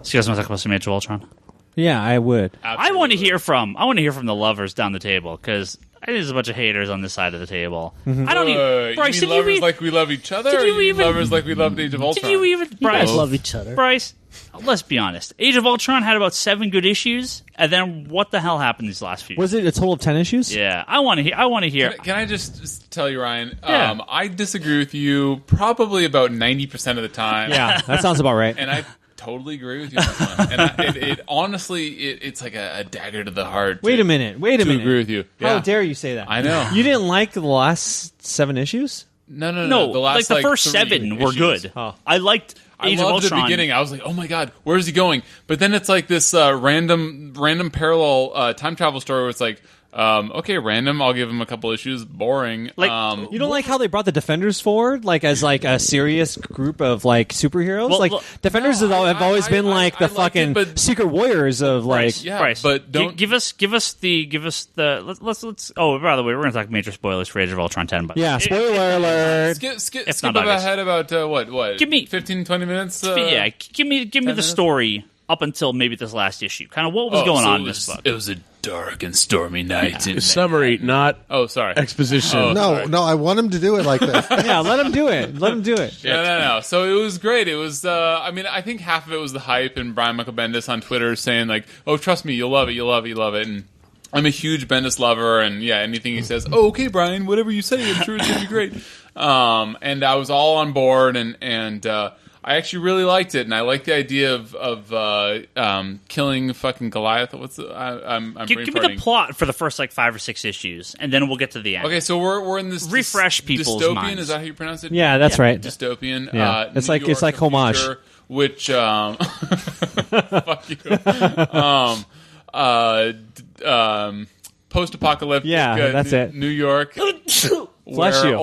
So you guys want to talk about some Age of Ultron? Yeah, I would. I want to hear from the lovers down the table because there's a bunch of haters on this side of the table. I don't even. Bryce, you did mean you lovers even? like we love each other? Did Or you you mean even- lovers like we loved Age of Ultron? Did you even? You Bryce, guys love each other. Bryce, let's be honest. Age of Ultron had about 7 good issues, and then what the hell happened these last few? Was it a total of 10 issues? Yeah, I want to hear. I want to hear. Can I just tell you, Ryan? Yeah. I disagree with you probably about 90% of the time. Yeah, that sounds about right. And I totally agree with you on this one. And it honestly, it's like a dagger to the heart. Wait a minute. To agree with you. How Yeah. dare you say that? I know. You didn't like the last 7 issues? No. No, The last, like the first 3 7 were issues. good. Oh. I liked I Age of loved Ultron. the beginning. I was like, "Oh my god, where's he going?" But then it's like this random parallel time travel story where it's like, Okay, random. I'll give him a couple issues. Boring. You don't like how they brought the Defenders forward, like as like a serious group of like superheroes. Defenders have always been like the fucking secret warriors of like. Yeah, Bryce, but don't give us the. Let's. Oh, by the way, we're going to talk major spoilers for Age of Ultron 10. But Yeah, spoiler alert. skip not obvious. ahead about what? Give me 15, 20 minutes. give me the minutes? story up until maybe this last issue. Kind of what was going on in this book. It was a dark and stormy night. Summary, not Sorry. exposition. No, I want him to do it like this. Yeah, let him do it. Let him do it. No. So it was great. It was. I think half of it was the hype and Brian Michael Bendis on Twitter saying like, "Oh, trust me, you'll love it. You'll love it. You'll love it." And I'm a huge Bendis lover, and anything he says, "Oh, okay, Brian, whatever you say, I'm sure it's gonna be great." And I was all on board, and I actually really liked it, and I like the idea of killing fucking Goliath. I'm Give me the plot for the first like 5 or 6 issues, and then we'll get to the end. Okay, so we're in this Refresh people's dystopian. minds. Is that how you pronounce it? Yeah, that's right. Dystopian. Yeah. It's New like- it's York, like the homage. future, which fuck you. Post-apocalyptic. Yeah, that's it. New York, Bless you.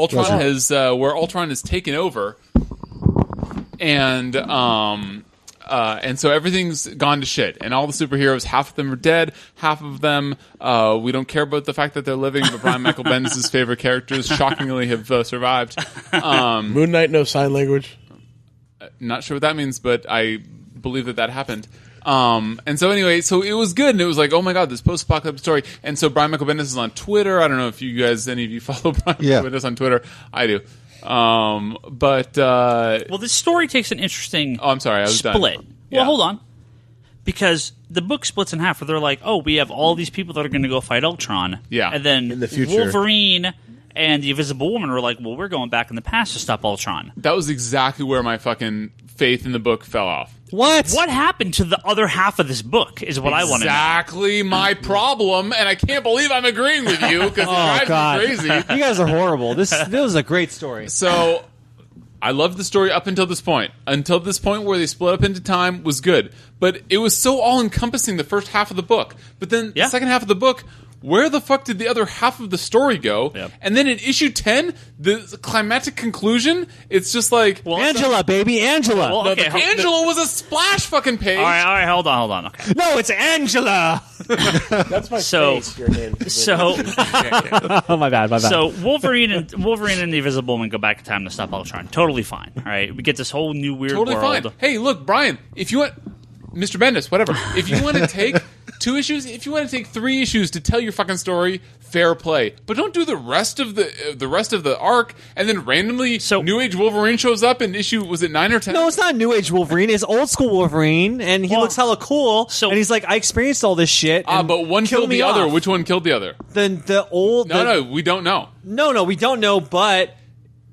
where Ultron has taken over, and so everything's gone to shit, and all the superheroes, half of them are dead, half of them we don't care about the fact that they're living, but Brian Michael Bendis' favorite characters shockingly have survived. Moon Knight, no sign language. Not sure what that means, but I believe that happened. And so anyway, so it was good, and it was like, oh my god, this post-apocalyptic story. And so Brian Michael Bendis is on Twitter. I don't know if any of you follow Brian Michael Bendis on Twitter. I do. Well, this story takes an interesting I'm sorry, I was split. done. Well, hold on. Because the book splits in half where they're like, oh, we have all these people that are going to go fight Ultron. Yeah. And then In the future. Wolverine and the Invisible Woman were like, well, we're going back in the past to stop Ultron. That was exactly where my fucking faith in the book fell off. What? What happened to the other half of this book is what I want to know. Exactly my problem, and I can't believe I'm agreeing with you because it Oh drives God! me crazy. You guys are horrible. This was a great story. So, I loved the story up until this point. Until this point where they split up into time was good. But it was so all-encompassing the first half of the book. But then the second half of the book, where the fuck did the other half of the story go? Yep. And then in issue 10, the climactic conclusion, it's just like... Angela, baby, Angela. Well, okay, Angela was a splash fucking page. all right, hold on. Okay. No, it's Angela. That's my So- face. Your name. So, Oh my bad. so Wolverine and the Invisible Woman go back in time to stop Ultron. Totally fine. All right, we get this whole new weird Totally world. fine. Hey, look, Brian, if you want... Mr. Bendis, whatever. If you want to take 2 issues, if you want to take 3 issues to tell your fucking story, fair play. But don't do the rest of the arc, and then randomly New Age Wolverine shows up in issue, was it 9 or 10? No, it's not New Age Wolverine. It's old school Wolverine, and he looks hella cool. So- and he's like, I experienced all this shit. And but one kill killed me the other. off. Which one killed the other? The old. No, we don't know. No, we don't know. But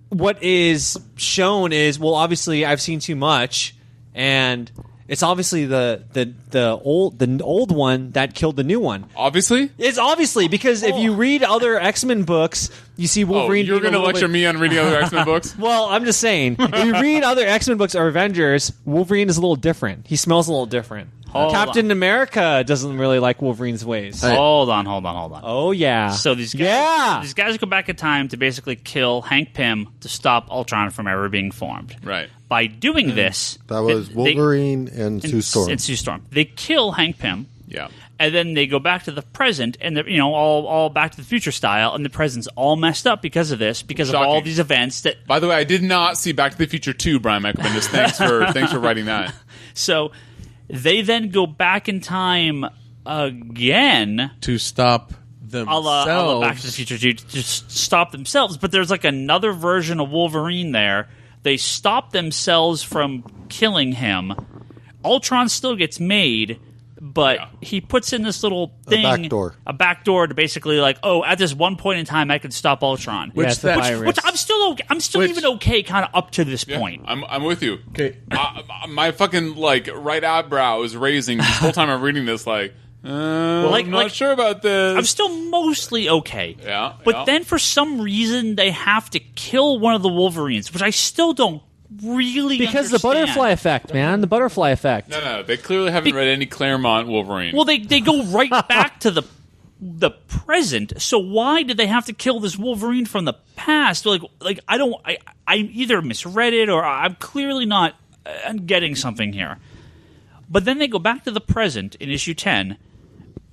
what is shown is, well, obviously, I've seen too much, and it's obviously the old one that killed the new one. Obviously? It's obviously because if you read other X-Men books, you see Wolverine. You're being going to a little lecture bit- me on reading other X-Men books? Well, I'm just saying, if you read other X-Men books or Avengers, Wolverine is a little different. He smells a little different. Hold Captain America doesn't really like Wolverine's ways. Hold on. Oh yeah. So these guys go back in time to basically kill Hank Pym to stop Ultron from ever being formed. Right. By doing this, That was Wolverine and Sue Storm. And Sue Storm. They kill Hank Pym. Yeah. And then they go back to the present, and all Back to the Future style, and the present's all messed up because of this, because of all Shocking. these events that. By the way, I did not see Back to the Future 2, Brian Michael Bendis. Thanks for writing that. So they then go back in time again. To stop A la themselves. Back to the Future 2 to just stop themselves. But there's like another version of Wolverine there. They stop themselves from killing him. Ultron still gets made, but he puts in this little thing, a back door to basically like, oh, at this one point in time, I can stop Ultron. Which I'm still okay. I'm still even okay, kind of up to this point. I'm with you. Okay. My fucking right eyebrow is raising the whole time I'm reading this. I'm not sure about this. I'm still mostly okay. Yeah. But then for some reason they have to kill one of the Wolverines, which I still don't really because the understand. butterfly effect, man. The butterfly effect. No, they clearly haven't read any Claremont Wolverine. Well, they go right back to the the present. So why did they have to kill this Wolverine from the past? Like I either misread it or I'm clearly not getting something here. But then they go back to the present in issue 10,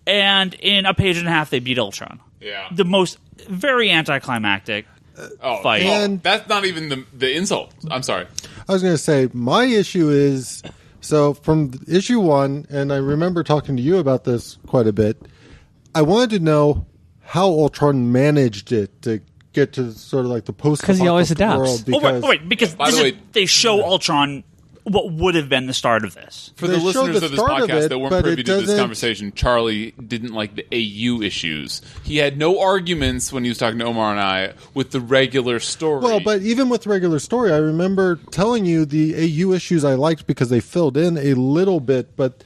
and in a page and a half they beat Ultron. Yeah. The most very anticlimactic fight. And that's not even the insult. I'm sorry. I was going to say, my issue is, so from issue 1, and I remember talking to you about this quite a bit, I wanted to know how Ultron managed it to get to sort of like the post-apocalyptic he always adapts. world. Because By the way, they show Ultron what would have been the start of this. For They the showed listeners the of this start of podcast it, that weren't but privy it to this doesn't- conversation, Charlie didn't like the AU issues. He had no arguments when he was talking to Omar and I with the regular story. Well, but even with the regular story, I remember telling you the AU issues I liked because they filled in a little bit, but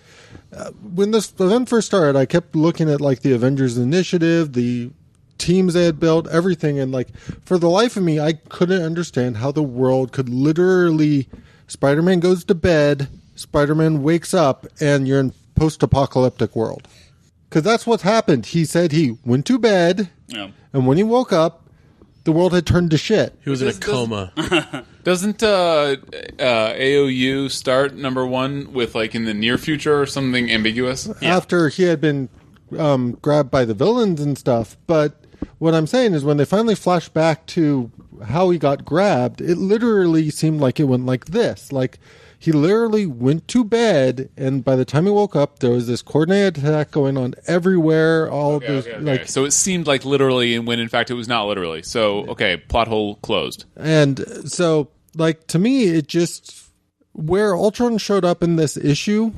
when this event first started, I kept looking at like the Avengers Initiative, the teams they had built, everything, and like for the life of me, I couldn't understand how the world could literally Spider-Man goes to bed, Spider-Man wakes up, and you're in post-apocalyptic world. Because that's what's happened. He said he went to bed, and when he woke up, the world had turned to shit. He was in a coma. Doesn't AOU start number 1 with like in the near future or something ambiguous? After he had been grabbed by the villains and stuff. But what I'm saying is when they finally flash back to how he got grabbed, it literally seemed like it went like this. Like he literally went to bed, and by the time he woke up, there was this coordinated attack going on everywhere. Okay. So it seemed like literally, and when in fact it was not literally. So, okay, plot hole closed. And so, like, to me, it just, where Ultron showed up in this issue,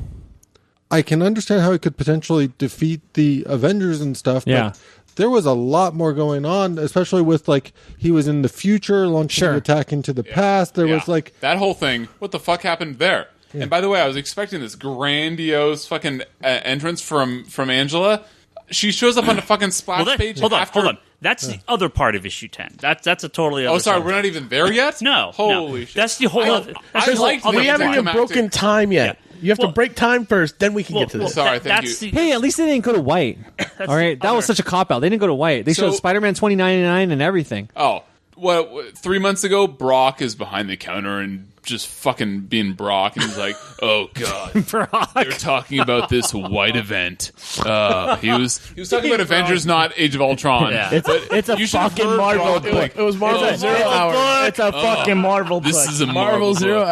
I can understand how he could potentially defeat the Avengers and stuff, Yeah. but there was a lot more going on, especially with, like, he was in the future, launching an attack into the past. There was, like... that whole thing, what the fuck happened there? Yeah. And by the way, I was expecting this grandiose fucking entrance from Angela. She shows up on a fucking splash page. Hold on. That's the other part of issue 10. That's a totally other. Oh, sorry, subject. we're not even there yet. No, holy no. shit. That's the whole. I liked We haven't even broken time yet. You have to break time first, then we can get to this. Sorry, thank you. Hey, at least they didn't go to white. All right, that was such a cop-out. They didn't go to white. They showed Spider-Man 2099 and everything. Oh, what 3 months ago, Brock is behind the counter and just fucking being Brock, and he's like, "Oh god, Brock. they're talking about this white event." He was talking about Avengers, not Age of Ultron. Yeah. It's a You should have fucking heard Marvel Brock, book. like, It was Marvel Zero Hour. It's a fucking Marvel book. This is a Marvel Zero book.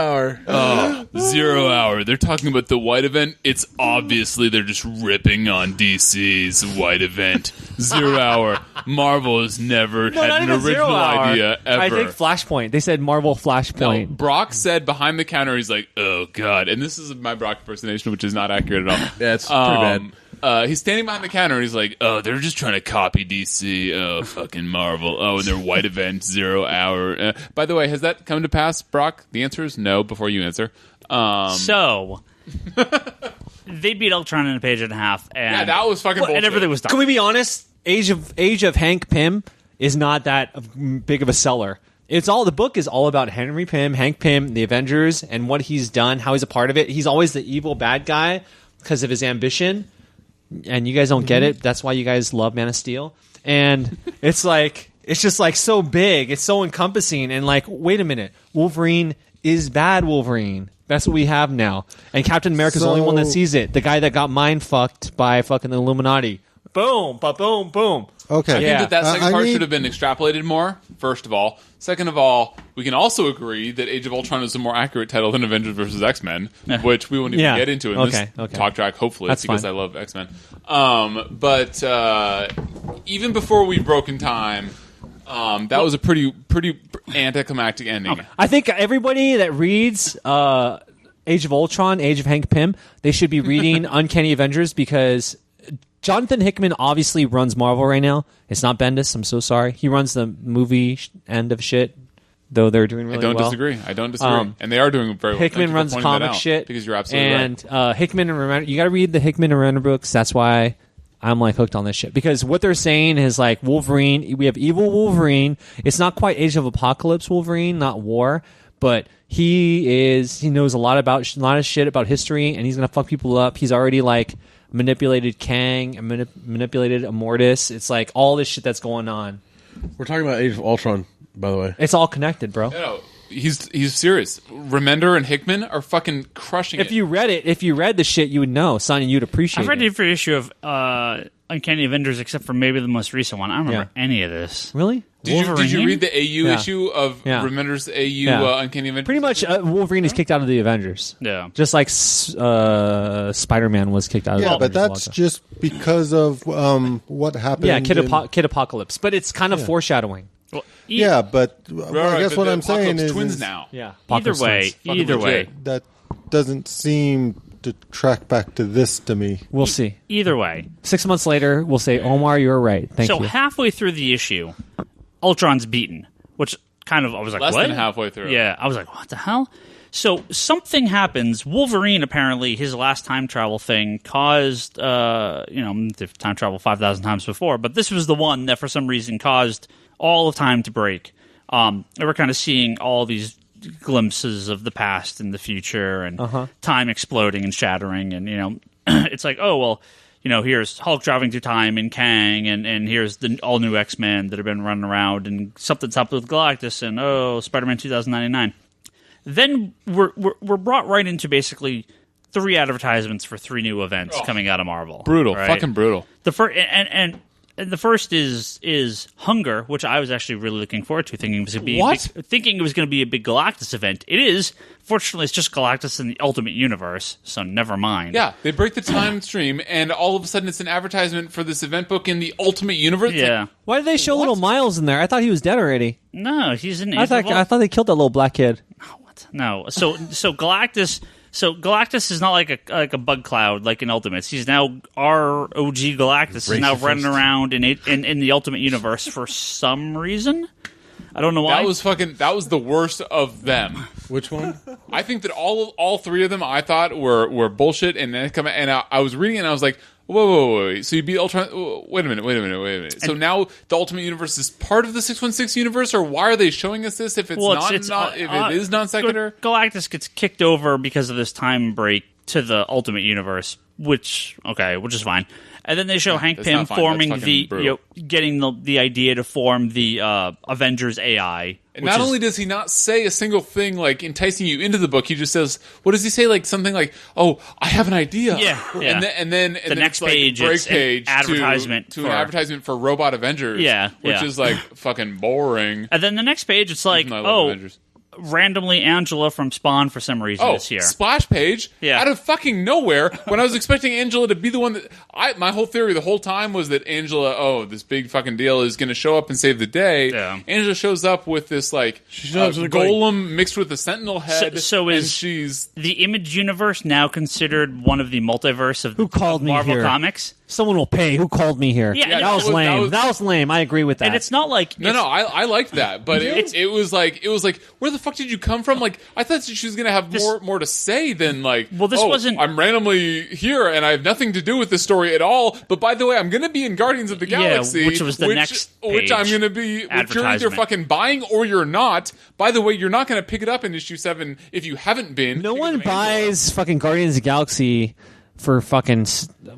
Hour. 0 hour. They're talking about the white event. It's obviously they're just ripping on DC's white event. 0 hour. Marvel has never No, had not an even 0 original hour. idea ever. I think Flashpoint. They said Marvel No, Flashpoint. Brock said behind the counter, he's like, "Oh god," and this is my Brock impersonation, which is not accurate at all. Yeah, it's pretty bad. He's standing behind the counter, and he's like, "Oh, they're just trying to copy DC. Oh, fucking Marvel. Oh, and their white event 0 hour." By the way, has that come to pass, Brock? The answer is no. Before you answer, So they beat Ultron in a page and a half, and yeah, that was fucking bullshit. and everything was done. Can we be honest? Age of Hank Pym is not that big of a seller. The book is all about Henry Pym, Hank Pym, the Avengers, and what he's done, how he's a part of it. He's always the evil bad guy because of his ambition, and you guys don't get it. That's why you guys love Man of Steel. And it's just like so big, it's so encompassing, and like, wait a minute, Wolverine is bad Wolverine. That's what we have now. And Captain America's the only one that sees it. The guy that got mind fucked by fucking the Illuminati. Boom, boom, boom. Okay. I Yeah. think that second I part need- should have been extrapolated more, first of all. Second of all, we can also agree that Age of Ultron is a more accurate title than Avengers vs. X-Men, which we won't even Yeah. get into in Okay. this talk track, hopefully, That's because fine. I love X-Men. But even before we broke in time, that was a pretty anticlimactic ending. I think everybody that reads Age of Ultron, Age of Hank Pym, they should be reading Uncanny Avengers because Jonathan Hickman obviously runs Marvel right now. It's not Bendis. I'm so sorry. He runs the movie end of shit, though they're doing really I don't well. disagree. And they are doing very well. Thank you Hickman for runs pointing that comic out, shit. because you're absolutely right. And Hickman and Remender, you got to read the Hickman and Remender books. That's why I'm like hooked on this shit, because what they're saying is like Wolverine. We have evil Wolverine. It's not quite Age of Apocalypse Wolverine, not war, But he knows a lot of shit about history, and he's gonna fuck people up. He's already like manipulated Kang and manipulated Immortus. It's like all this shit that's going on. We're talking about Age of Ultron, by the way. It's all connected, bro. No, he's serious. Remender and Hickman are fucking crushing If you read the shit, you would know, son, and you'd appreciate I've read it. every issue of Uncanny Avengers except for maybe the most recent one. I don't remember any of this. Really? Did you read the AU Yeah. issue of Yeah. Remender's AU Yeah. Uncanny Avengers? Pretty much, Wolverine is kicked out of the Avengers. Yeah. Just like Spider-Man was kicked out of the Yeah, but Avengers. a while that's ago. just because of what happened. Yeah, in- Kid Apocalypse. But it's kind of foreshadowing. Well, Yeah, but I Right, guess but what the I'm saying Apocalypse is twins now. Yeah. Either Apocalypse way, Twins. Fucking either way, legit. that doesn't seem to track back to this to me. We'll see. either way. 6 months later, we'll say, Omar, you're right. Thank So you. halfway through the issue, Ultron's beaten, which kind of I was like, Less what? than halfway through. Yeah, I was like, what the hell? So something happens. Wolverine apparently his last time travel thing caused, they've time traveled 5,000 times before, but this was the one that for some reason caused all of time to break. And we're kind of seeing all these glimpses of the past and the future, and time exploding and shattering, and it's like, oh well. Here's Hulk driving through time and Kang, and here's the all new X-Men that have been running around, and something's happened with Galactus, and Spider-Man 2099. Then we're brought right into basically 3 advertisements for 3 new events coming out of Marvel. Brutal, right? fucking brutal. The first and the first is Hunger, which I was actually really looking forward to, thinking it was going to be a big Galactus event. It is. Fortunately, it's just Galactus in the Ultimate Universe, so never mind. Yeah, they break the time stream, and all of a sudden it's an advertisement for this event book in the Ultimate Universe. It's Yeah. like, Why did they show little Miles in there? I thought he was dead already. No, he's in. I thought they killed that little black kid. What? No. So Galactus. So Galactus is not like a bug cloud like in Ultimates. He's now our OG Galactus is now running around in the Ultimate Universe for some reason. I don't know why. that was the worst of them. Which one? I think that all 3 of them I thought were bullshit, and then I was reading it and I was like, whoa. So you beat Ultron? Wait a minute. So now the Ultimate Universe is part of the 616 universe, or why are they showing us this if it's if it is non sequitur? Galactus gets kicked over because of this time break to the Ultimate Universe, which is fine. And then they show Hank that's Pym not fine. forming That's fucking brutal. getting the idea to form the Avengers AI. And not only does he not say a single thing like enticing you into the book, he just says, what does he say? Like something like, "Oh, I have an idea." Yeah. And then the next it's page, break it's an page advertisement to for- an advertisement for Robot Avengers. Yeah, which yeah. is like fucking boring. And then the next page, it's like, Even though I love oh, Avengers. randomly Angela from Spawn for some reason is here. Splash page Yeah. out of fucking nowhere when I was expecting Angela to be the one that my whole theory the whole time was that Angela, this big fucking deal is going to show up and save the day. Yeah. Angela shows up with this like shows up with, golem mixed with a sentinel head. So and is she's the Image universe now considered one of the multiverse of Who called me Marvel here? Comics? Someone will pay. Who called me here? Yeah, that was that lame. was- That was lame. I agree with that. And it's not like No, I liked that, but it was like where the fuck did you come from? Like I thought she was gonna have more to say than like. Well, this wasn't- I'm randomly here and I have nothing to do with this story at all. But by the way, I'm gonna be in Guardians of the Galaxy, which was the next which I'm page gonna be, which you're either advertisement. fucking buying or you're not. By the way, you're not gonna pick it up in issue 7 if you haven't been. No because one of Angela. buys fucking Guardians of the Galaxy for fucking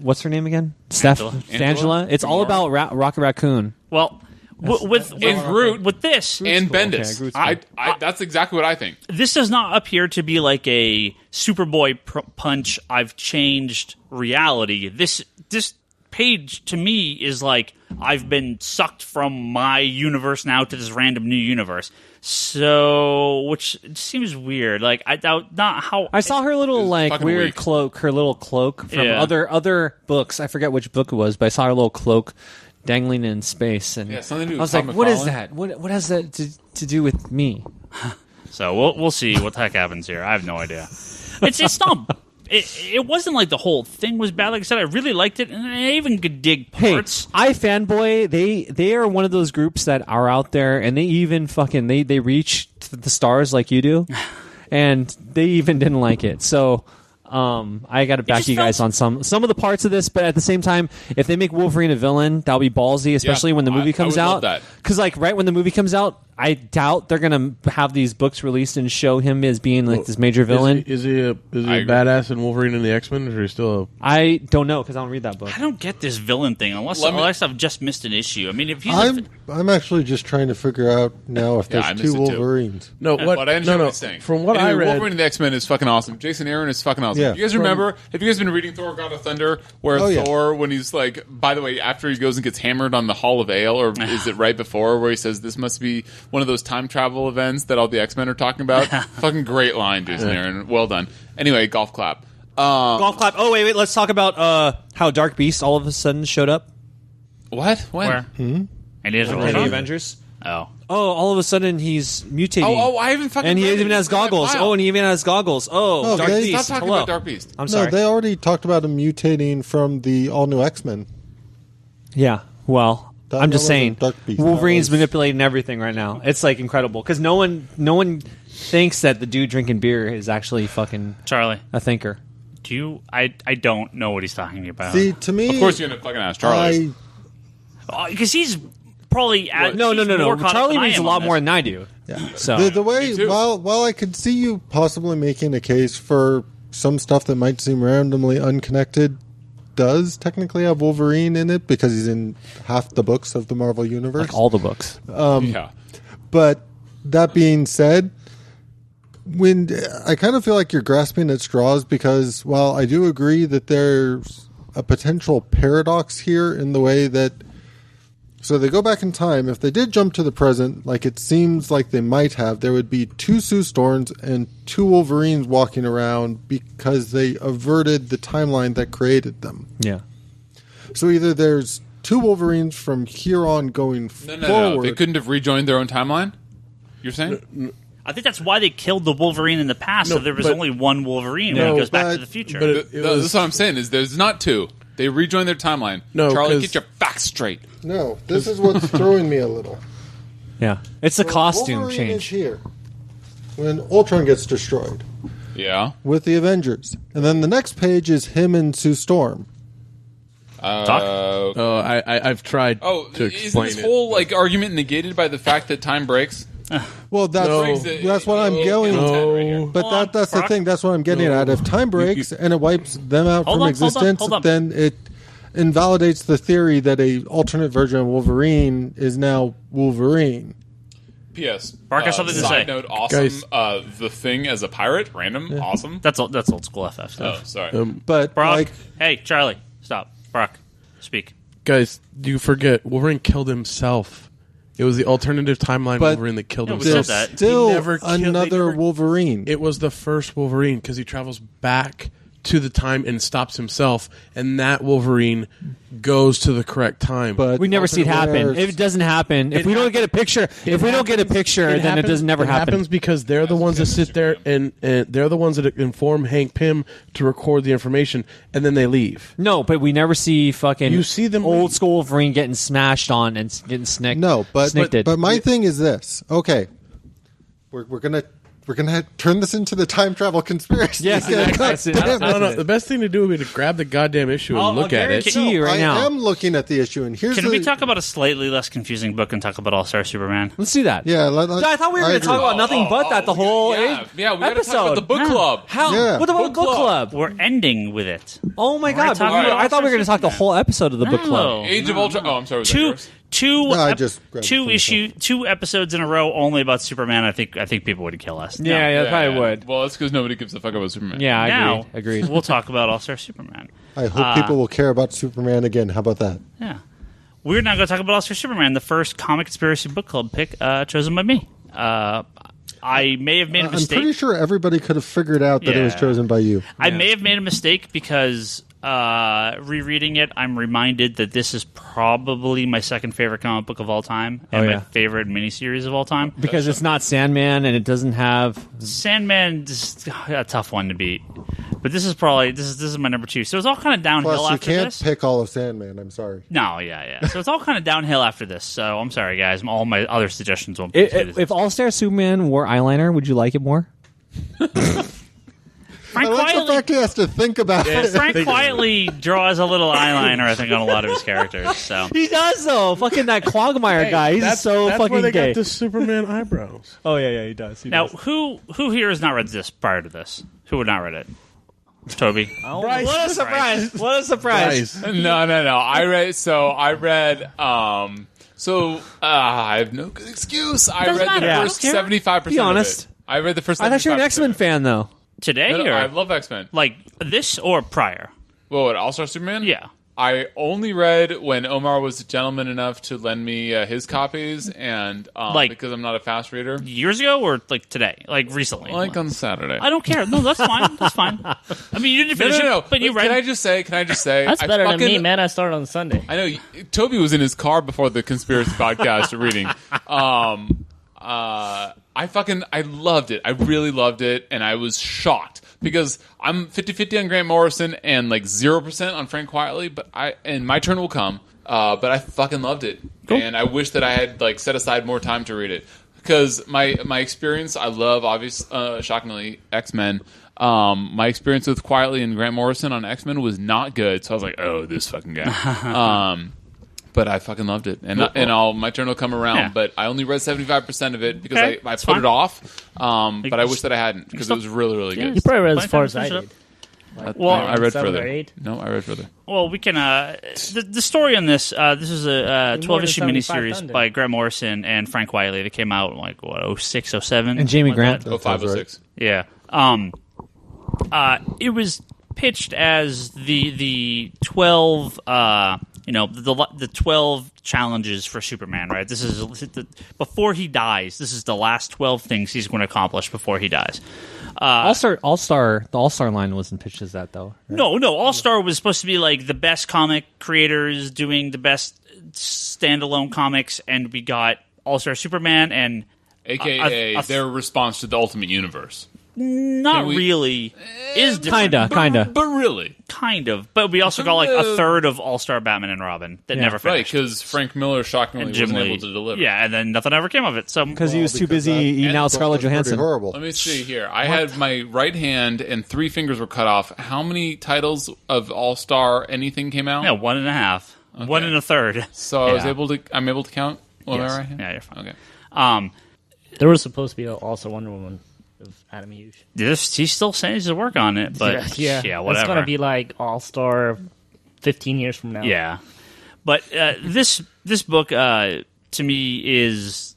what's her name again? Steph Angela. It's all about Rocket Raccoon. well, with And Groot with this, and cool. Bendis. Okay, Groot's I that's exactly what I think. this does not appear to be like a Superboy punch. I've changed reality. This page to me is like I've been sucked from my universe now to this random new universe. So, which seems weird. Like I doubt not how I saw her little like fucking weird weak. cloak, her little cloak from Yeah. other books. I forget which book it was, but I saw her little cloak dangling in space, and Yeah, something to do I with was like, Tom "What is McFarlane? that? What has that to do with me?" So we'll see what the heck happens here. I have no idea. It's not. It wasn't like the whole thing was bad. Like I said, I really liked it, and I even could dig Hey, parts. I fanboy. They are one of those groups that are out there, and they even fucking they reach to the stars like you do, and they even didn't like it. So. I got to back just you guys felt- on some of the parts of this, but at the same time, if they make Wolverine a villain, that'll be ballsy, especially when the movie I comes would love out. that. Because like right when the movie comes out, I doubt they're gonna have these books released and show him as being like this major villain. Is he a badass in Wolverine and the X-Men, or is he still I don't know because I don't read that book. I don't get this villain thing unless I've just missed an issue. I mean, if he's I'm actually just trying to figure out now if there's two Wolverines. No, but I understand what he's saying. From what I read, Wolverine and the X-Men is fucking awesome. Jason Aaron is fucking awesome. Yeah. You guys remember? Have you guys been reading Thor: God of Thunder, where Thor, when he's like, by the way, after he goes and gets hammered on the Hall of Ale, or is it right before, where he says this must be one of those time travel events that all the X-Men are talking about? Fucking great line, Jason Aaron. Well done. Anyway, golf clap. Golf clap. Oh wait. Let's talk about how Dark Beast all of a sudden showed up. What? When? where? And he has In the Avengers. Oh, all of a sudden he's mutating. I haven't fucking. And he read even it. has It's been a goggles. while. And he even has goggles. Dark they- Beast. Stop talking Hello. about Dark Beast. I'm No, sorry. they already talked about him mutating from the all-new X-Men. Yeah. Well, That- I'm just that saying, wasn't Dark Beast. Wolverine's That was- manipulating everything right now. It's like incredible because no one thinks that the dude drinking beer is actually fucking Charlie, a thinker. do you? I don't know what he's talking about. See, to me, Of course, you're gonna fucking ask Charlie. Because he's probably No. more caught up Charlie than I reads a am lot on more this. than I do. Yeah. So The way, Me too. while I could see you possibly making a case for some stuff that might seem randomly unconnected, does technically have Wolverine in it because he's in half the books of the Marvel Universe. like all the books. Yeah. But that being said, when I kind of feel like you're grasping at straws because while I do agree that there's a potential paradox here in the way that so they go back in time. If they did jump to the present, like it seems like they might have, there would be 2 Sue Storms and 2 Wolverines walking around because they averted the timeline that created them. Yeah. So either there's 2 Wolverines from here on going No. forward. They couldn't have rejoined their own timeline. You're saying? I think that's why they killed the Wolverine in the past. So there was but- only one Wolverine when No, he goes back to but- the future. but it This is what I'm saying. Is there's not 2. They rejoined their timeline. No, Charlie, 'cause- get your facts straight. No, this is what's throwing me a little. Yeah. It's a costume Wolverine is change. here when Ultron gets destroyed Yeah. with the Avengers, and then the next page is him and Sue Storm. I've tried to Isn't explain this it. whole like argument negated by the fact that time breaks? Well, that's No. that's what I'm going. No. But Hold on, that's the Brock. thing. That's what I'm getting at. If time breaks and it wipes them out Hold from on, existence, hold on. then it invalidates the theory that a alternate version of Wolverine is now Wolverine. P.S. Brock has something to side say. note, awesome. Guys. The Thing as a pirate, random, awesome. That's old school FF Oh, stuff. sorry. But Brock, like, hey Charlie, stop. Brock, speak. Guys, you forget Wolverine killed himself. It was the alternative timeline But- Wolverine that killed Yeah, we himself. said that. He still never killed- they another never- Wolverine. It was the first Wolverine because he travels back to the time and stops himself, and that Wolverine goes to the correct time. But We never see it happen. alternate If it doesn't happen, if It we don't get a picture, if we don't get a picture, then it happens- doesn't never it happen. happens because they're the ones that sit there and they're the ones that inform Hank Pym to record the information, and then they leave. No, but we never see fucking You see them old leave. school Wolverine getting smashed on and getting snicked. No, but snicked. my thing is this. Okay, we're gonna turn this into the time travel conspiracy. Yes, again. that's it. God damn I don't know. it. The best thing to do would be to grab the goddamn issue and look at it. guarantee you right I now. am looking at the issue, and here's Can the, we talk about a slightly less confusing book and talk about All Star Superman? Let's do that. Yeah, I thought we were going to talk about nothing but that the whole yeah, we got to episode. talk about the book club. How? Yeah. What about Book book club. club? We're ending with it. Oh my god! talking But about I thought we were going to talk the Superman. whole episode of the book club. No. Age of Ultron. Oh, I'm sorry. Was that Two, yours? two, No, I ep- just grabbed it two for issue, 2 episodes in a row only about Superman. I think people would kill us. No. Yeah, probably would. Well, that's because nobody gives a fuck about Superman. Yeah, I Now, agreed. we'll talk about All Star Superman. I hope people will care about Superman again. How about that? Yeah. We're now going to talk about All Star Superman, the first Comic Conspiracy book club pick chosen by me. I may have made a I'm mistake. pretty sure everybody could have figured out that it was Yeah. chosen by you. I may have made a mistake because rereading it, I'm reminded that this is probably my second favorite comic book of all time and Oh, yeah. my favorite miniseries of all time. Because it's not Sandman and it doesn't have. Sandman is a tough one to beat, but this is probably this is my number 2. So it's all kind of downhill Plus, you after can't this. pick all of Sandman. I'm sorry. No, yeah. So it's all kind of downhill after this. So I'm sorry, guys. All my other suggestions won't be. If All Star Superman wore eyeliner, would you like it more? Frank I like the quietly, fact he has to think about it. Frank quietly draws a little eyeliner, I think, on a lot of his characters. So He does though. Fucking that Quagmire guy. He's that's fucking where they gay. got the Superman eyebrows. Oh yeah, he does. He now, does. who here has not read this prior to this? Who would not read it? Toby. Bryce. What a surprise! What a surprise! Bryce. No. I read. I have no good excuse. I Doesn't read the matter. first Yeah. 75%. Be honest. Of it. I read the first. 75% I thought you were an X-Men of it. fan though. Today No, or I love X-Men. like this or prior? Well, what, All-Star Superman? Yeah. I only read when Omar was gentleman enough to lend me his copies, and because I'm not a fast reader. Years ago or like today? Like recently? Like on Saturday. I don't care. No, that's fine. That's fine. I mean, you didn't finish No. it, but you read. Can I just say? That's better than me, man. I started on Sunday. I know Toby was in his car before the conspiracy podcast reading. I loved it. I really loved it, and I was shocked because I'm 50-50 on Grant Morrison and like 0% on Frank Quietly, and my turn will come. But I fucking loved it, and I wish that I had like set aside more time to read it because my experience. I love shockingly X-Men. My experience with Quietly and Grant Morrison on X-Men was not good, so I was like, oh, this fucking guy. But I fucking loved it, and my turn will come around. Yeah. But I only read 75% of it because Okay, I that's put fine. it off. But I wish that I hadn't because it was really, really You good. probably read Fine, as far as finish I it did. Well, I read 7 further. or 8. No, I read further. Well, we can. The story on this. This is a 12-issue than 75 miniseries Thunder. by Grant Morrison and Frank Quietly. They came out in like what 06, 07? And Jamie Like Grant. that. Oh, 5 or sounds 6. Yeah. It was pitched as the 12. The 12 challenges for Superman. Right. This is before he dies. This is the last 12 things he's going to accomplish before he dies. The All-Star line wasn't pitched as that though. Right? No. All-Star was supposed to be like the best comic creators doing the best standalone comics, and we got All-Star Superman and AKA their response to the Ultimate Universe. not really is different. Kinda. But really. Kind of. But we also got like a third of All-Star Batman and Robin that never Right, finished. because Frank Miller shockingly And Jim wasn't Lee. able to deliver. Yeah, and then nothing ever came of it. So Because he was too busy that- eating out Scarlett Pretty Johansson. horrible. Let me see here. I had my right hand and 3 fingers were cut off. How many titles of All-Star anything came out? yeah, 1.5. 1 1/3. So I'm able to count? Well, Yes. am I right? Yeah, you're fine. Okay. There was supposed to be also Wonder Woman of Adam Hughes. He's still saying he's to work on it, but yeah, whatever. It's going to be like All-Star 15 years from now. Yeah, but this book to me is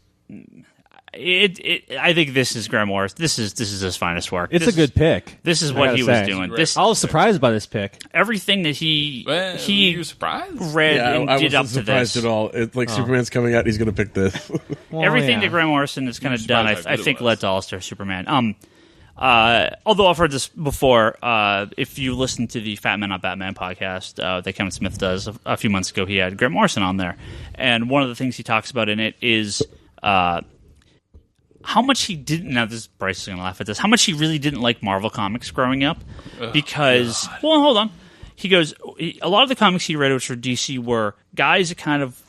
I think this is Grant Morrison. This is his finest work. It's This a good pick. This is I what gotta he was say. doing. Great. This I was surprised by this pick. everything that he Well, you surprised? read Yeah, and I did up wasn't to surprised this. at all. It's like Superman's coming out, he's going to pick this. Well, Everything yeah. that Grant Morrison has kind of done, surprised how I good it think, was. led to All-Star Superman. Although I've heard this before, if you listen to the Fat Man Not Batman podcast that Kevin Smith does a few months ago, he had Grant Morrison on there, and one of the things he talks about in it is how much he didn't. Now, this Bryce is going to laugh at this. How much he really didn't like Marvel comics growing up, because well, hold on. He goes, a lot of the comics he read, which were DC, were guys that kind of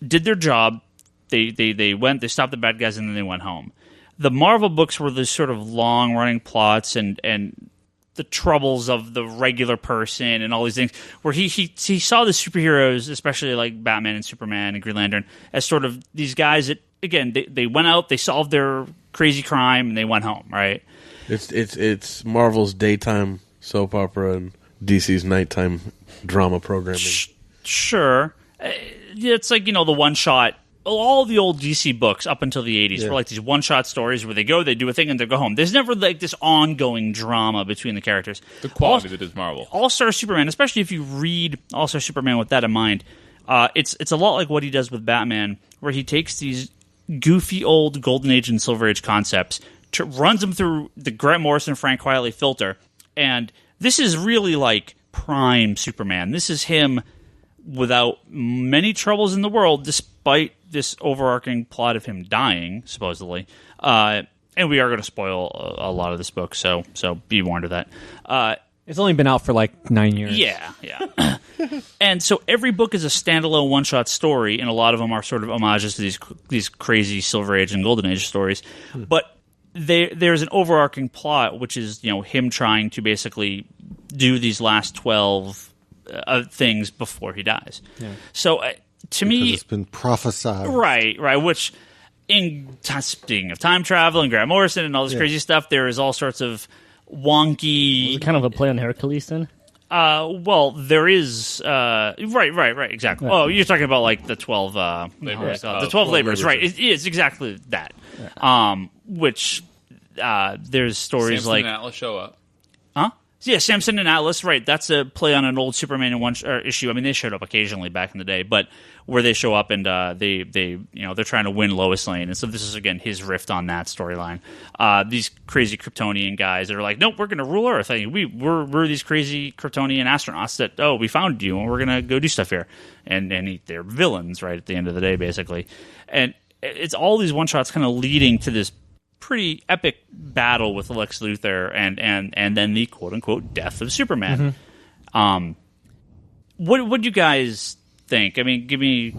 did their job. They went, they stopped the bad guys, and then they went home. The Marvel books were this sort of long running plots and the troubles of the regular person and all these things, where he saw the superheroes, especially like Batman and Superman and Green Lantern, as sort of these guys that, again, they went out, they solved their crazy crime, and they went home, right? It's Marvel's daytime soap opera and DC's nighttime drama programming. Sure. It's like, the one-shot. All the old DC books up until the 80s were like these one-shot stories where they go, they do a thing, and they go home. There's never like this ongoing drama between the characters. The quality that is Marvel. All-Star Superman, especially if you read All-Star Superman with that in mind, it's a lot like what he does with Batman, where he takes these goofy old Golden Age and Silver Age concepts, runs them through the Grant Morrison, Frank Quietly filter, and this is really like prime Superman. This is him without many troubles in the world, despite this overarching plot of him dying, supposedly. And we are going to spoil a lot of this book, so be warned of that. It's only been out for like 9 years. Yeah. And so every book is a standalone one-shot story, and a lot of them are sort of homages to these crazy Silver Age and Golden Age stories. But there's an overarching plot, which is him trying to basically do these last 12 things before he dies. Yeah. So to me, it's been prophesied, right? Which, speaking of time travel and Grant Morrison and all this crazy stuff, there is all sorts of wonky. Was it kind of a play on Hercules then? Well, there is right, exactly. Oh, you're talking about like the 12 labors. The 12 labors, right? It is exactly that. Yeah. Which there's stories Samson like and Atlas show up. Huh? Yeah, Samson and Atlas, right? That's a play on an old Superman in one issue. I mean, they showed up occasionally back in the day, but where they show up and they they're trying to win Lois Lane, and so this is again his riff on that storyline. These crazy Kryptonian guys that are like, nope, we're going to rule Earth. I mean, we're these crazy Kryptonian astronauts that we found you and we're going to go do stuff here, and they're villains, right? At the end of the day, basically, and it's all these one shots kind of leading to this pretty epic battle with Lex Luthor and then the quote unquote death of Superman. Mm-hmm. What do you guys think? I mean, give me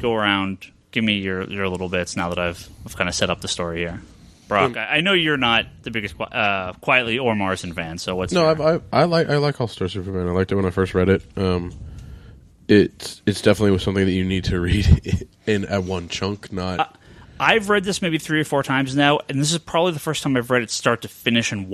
your little bits now that I've kind of set up the story here. Brock, I know you're not the biggest Quietly or Morrison fan, so what's I like All Star Superman. I liked it when I first read it. It's definitely something that you need to read in at one chunk, not. I've read this maybe 3 or 4 times now, and this is probably the first time I've read it start to finish in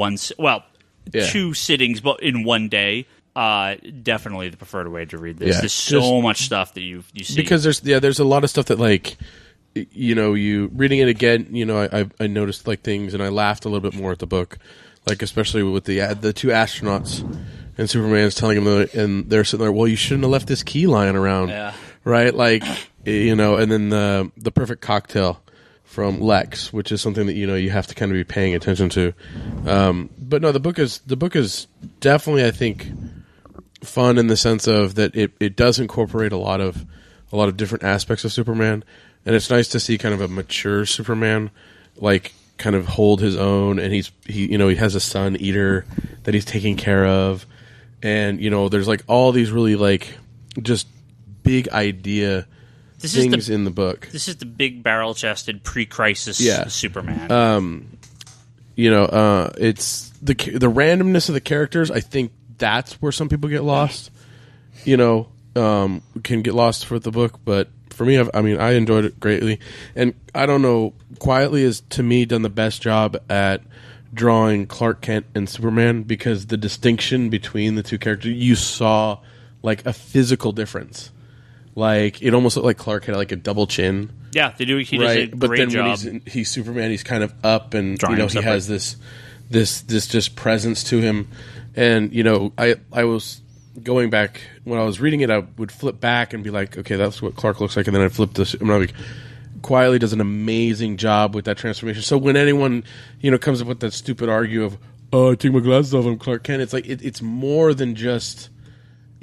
two sittings, but in one day. Definitely the preferred way to read this. Yeah, there's so much stuff that you see. Because there's a lot of stuff that like you reading it again. I noticed like things, and I laughed a little bit more at the book, like especially with the 2 astronauts and Superman's telling him, and they're sitting there. Well, you shouldn't have left this key lying around, right? Like and then the perfect cocktail from Lex, which is something that you have to kind of be paying attention to. But no, the book is definitely, I think, fun in the sense of that it does incorporate a lot of different aspects of Superman, and it's nice to see kind of a mature Superman like kind of hold his own, and he has a son Eater that he's taking care of, and there's like all these really like just big idea things in the book. This is the big barrel-chested pre-crisis Superman. It's the randomness of the characters. I think that's where some people get lost. Can get lost for the book, but for me, I enjoyed it greatly. And I don't know, Quietly has to me done the best job at drawing Clark Kent and Superman, because the distinction between the two characters, you saw like a physical difference. Like it almost looked like Clark had like a double chin. Yeah, they do. He does a great but then job. when he's Superman, he's kind of up, and he has this just presence to him. And I was going back when I was reading it, I would flip back and be like, okay, that's what Clark looks like, and then I'd flip this. I'm like, Quietly does an amazing job with that transformation. So when anyone comes up with that stupid argue of, oh, I take my glasses off, I'm Clark Kent, it's like it's more than just.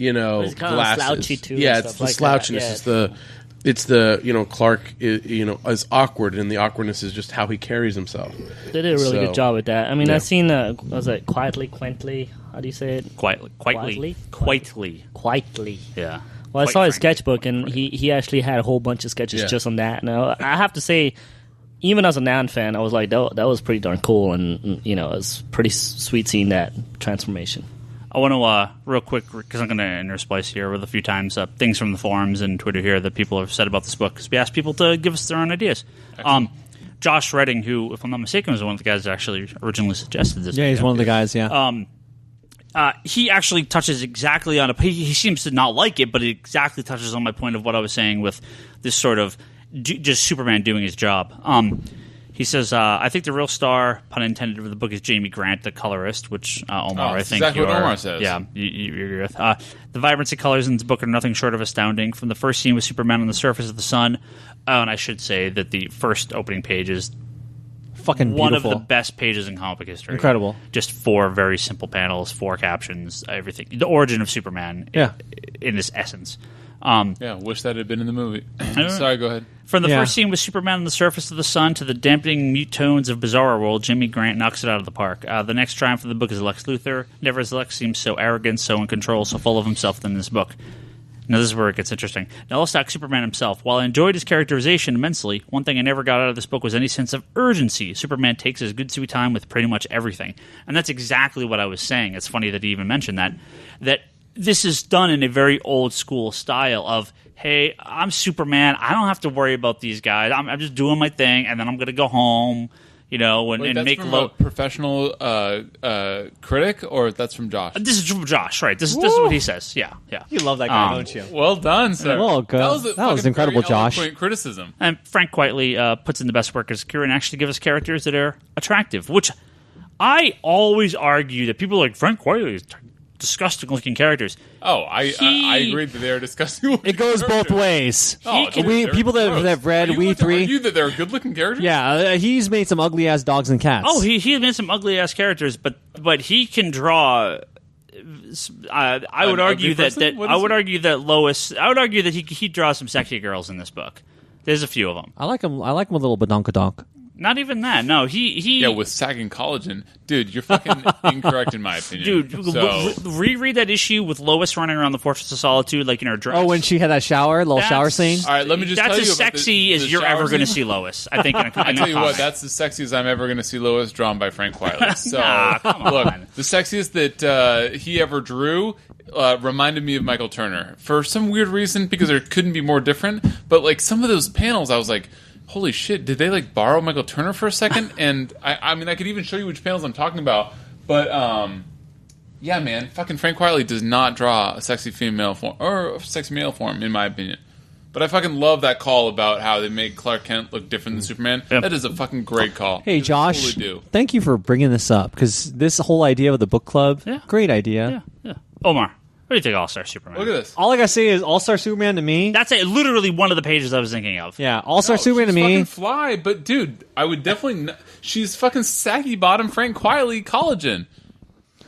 It's kind glasses. of slouchy too. Yeah, it's the like slouchiness. Yeah. It's the Clark is awkward, and the awkwardness is just how he carries himself. They did a really good job with that. I mean, I've seen was it Quitely? How do you say it? Quietly. Yeah. Well, I saw his sketchbook, and he actually had a whole bunch of sketches just on that. Now, I have to say, even as a Nan fan, I was like, that was pretty darn cool, and it was pretty sweet seeing that transformation. I want to, real quick, because I'm going to intersplice here with a few times things from the forums and Twitter here that people have said about this book, because we asked people to give us their own ideas. Josh Redding, who, if I'm not mistaken, was one of the guys that actually originally suggested this. Yeah, he's one of the guys, he actually touches exactly on he seems to not like it, but it exactly touches on my point of what I was saying with this sort of just Superman doing his job. He says, I think the real star, pun intended, of the book is Jamie Grant, the colorist, which Omar, I think exactly what Omar says. Yeah, you agree with. The vibrancy colors in this book are nothing short of astounding. From the first scene with Superman on the surface of the sun, and I should say that the first opening page is fucking one beautiful. of the best pages in comic history. Incredible. Just 4 very simple panels, 4 captions, everything. The origin of Superman in its essence. Wish that had been in the movie. Sorry, go ahead. From the first scene with Superman on the surface of the sun to the dampening mute tones of Bizarro World, Jimmy Grant knocks it out of the park. The next triumph of the book is Lex Luthor. Never has Lex seemed so arrogant, so in control, so full of himself than in this book. Now, this is where it gets interesting. Now, let's talk Superman himself. While I enjoyed his characterization immensely, one thing I never got out of this book was any sense of urgency. Superman takes his good sweet time with pretty much everything. And that's exactly what I was saying. It's funny that he even mentioned that this is done in a very old school style of, hey, I'm Superman. I don't have to worry about these guys. I'm just doing my thing, and then I'm going to go home. And that's make from a professional critic, or that's from Josh? This is from Josh, right? This is what he says. Yeah. You love that guy, don't you? Well done, sir. Well, good. That was incredible, Josh. Criticism. And Frank Quitely puts in the best work as Kieran and actually gives us characters that are attractive, which I always argue that people are like, Frank Quitely is disgusting-looking characters. Oh, I agree that they are disgusting. It goes both ways. People that have read We Three, argue that they're good-looking characters. Yeah, he's made some ugly-ass dogs and cats. Oh, he made some ugly-ass characters, but he can draw. I would argue that Lois. I would argue that he draws some sexy girls in this book. There's a few of them. I like him. I like him a little badonkadonk. Not even that. No, he. Yeah, with sagging collagen, dude. You're fucking incorrect in my opinion. Dude, reread that issue with Lois running around the Fortress of Solitude like in her dress. Oh, when she had that little shower scene. All right, let me just tell you. That's as sexy as you're ever going to see Lois. I think. I tell you what, that's the sexiest I'm ever going to see Lois drawn by Frank Quitely. So come on. Look, the sexiest that he ever drew. Reminded me of Michael Turner for some weird reason because there couldn't be more different. But like some of those panels, I was like, holy shit, did they like borrow Michael Turner for a second? And I mean, I could even show you which panels I'm talking about. But yeah, man, fucking Frank Quitely does not draw a sexy female form or a sexy male form, in my opinion. But I fucking love that call about how they make Clark Kent look different than Superman. Yep. That is a fucking great call. Hey, Josh, thank you for bringing this up because this whole idea of the book club, great idea. Yeah. Omar, what do you think of All-Star Superman? Look at this. All I gotta say is All-Star Superman to me. That's literally one of the pages I was thinking of. Yeah, All-Star Superman to me. Fucking fly, but dude, I would definitely. She's fucking saggy bottom Frank Quitely collagen.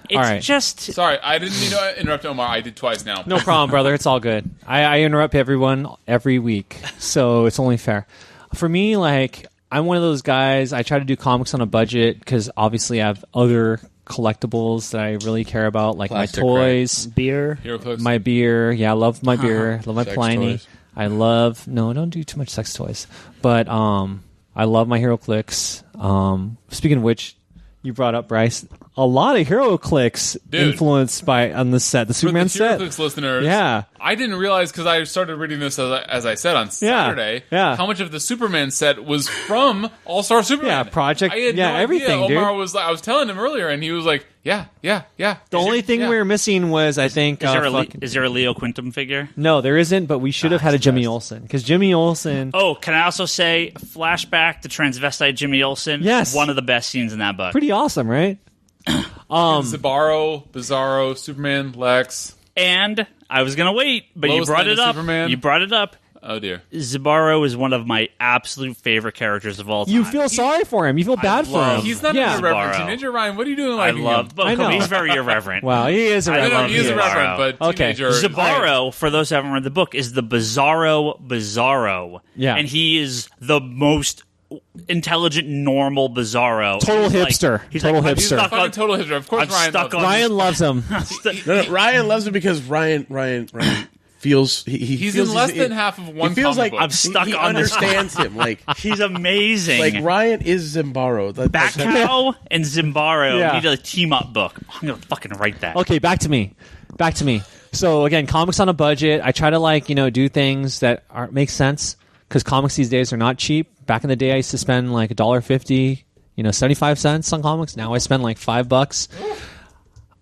It's just. Sorry, I didn't mean to interrupt Omar. I did twice now. No problem, brother. It's all good. I interrupt everyone every week, so it's only fair. For me, like, I'm one of those guys. I try to do comics on a budget because obviously I have other collectibles that I really care about, like plastic, my toys, beer, my beer. Yeah, I love my beer. Love my Pliny. Toys. I love don't do too much sex toys, but I love my HeroClix. Speaking of which, you brought up Bryce. A lot of HeroClix influenced on the set, the Superman set. HeroClix listeners, yeah, I didn't realize because I started reading this as I said on Saturday. Yeah. How much of the Superman set was from All-Star Superman? Yeah, Project. I had no everything. idea. Omar dude. was. I was telling him earlier, and he was like, "Yeah." The only thing we were missing was, I think, is there a Leo Quintum figure? No, there isn't. But we should have had a Jimmy Olsen because Jimmy Olsen. Oh, can I also say flashback to transvestite Jimmy Olsen? Yes, one of the best scenes in that book. Pretty awesome, right? Zabaro, Bizarro, Superman, Lex. And I was going to wait, but Lois you brought it up. Superman. You brought it up. Oh, dear. Zabaro is one of my absolute favorite characters of all time. You feel sorry for him. You feel bad for him. He's not irreverent. Teenager Ryan, what are you doing like him? I know. He's very irreverent. Wow, he is irreverent. He is irreverent, but teenager. Zabaro, for those who haven't read the book, is the Bizarro. Yeah. And he is the most intelligent, normal Bizarro. Total hipster. Total hipster. Total hipster. Of course, Ryan loves him. Ryan loves him because Ryan feels he's in less than half of one. He feels like I'm stuck he on understands him. Like he's amazing. Like Ryan is Zimbaro. Backcow and Zimbaro need a team up book. I'm gonna fucking write that. Okay, back to me. So again, comics on a budget. I try to do things that make sense because comics these days are not cheap. Back in the day, I used to spend like $1.50, 75 cents on comics. Now I spend like $5.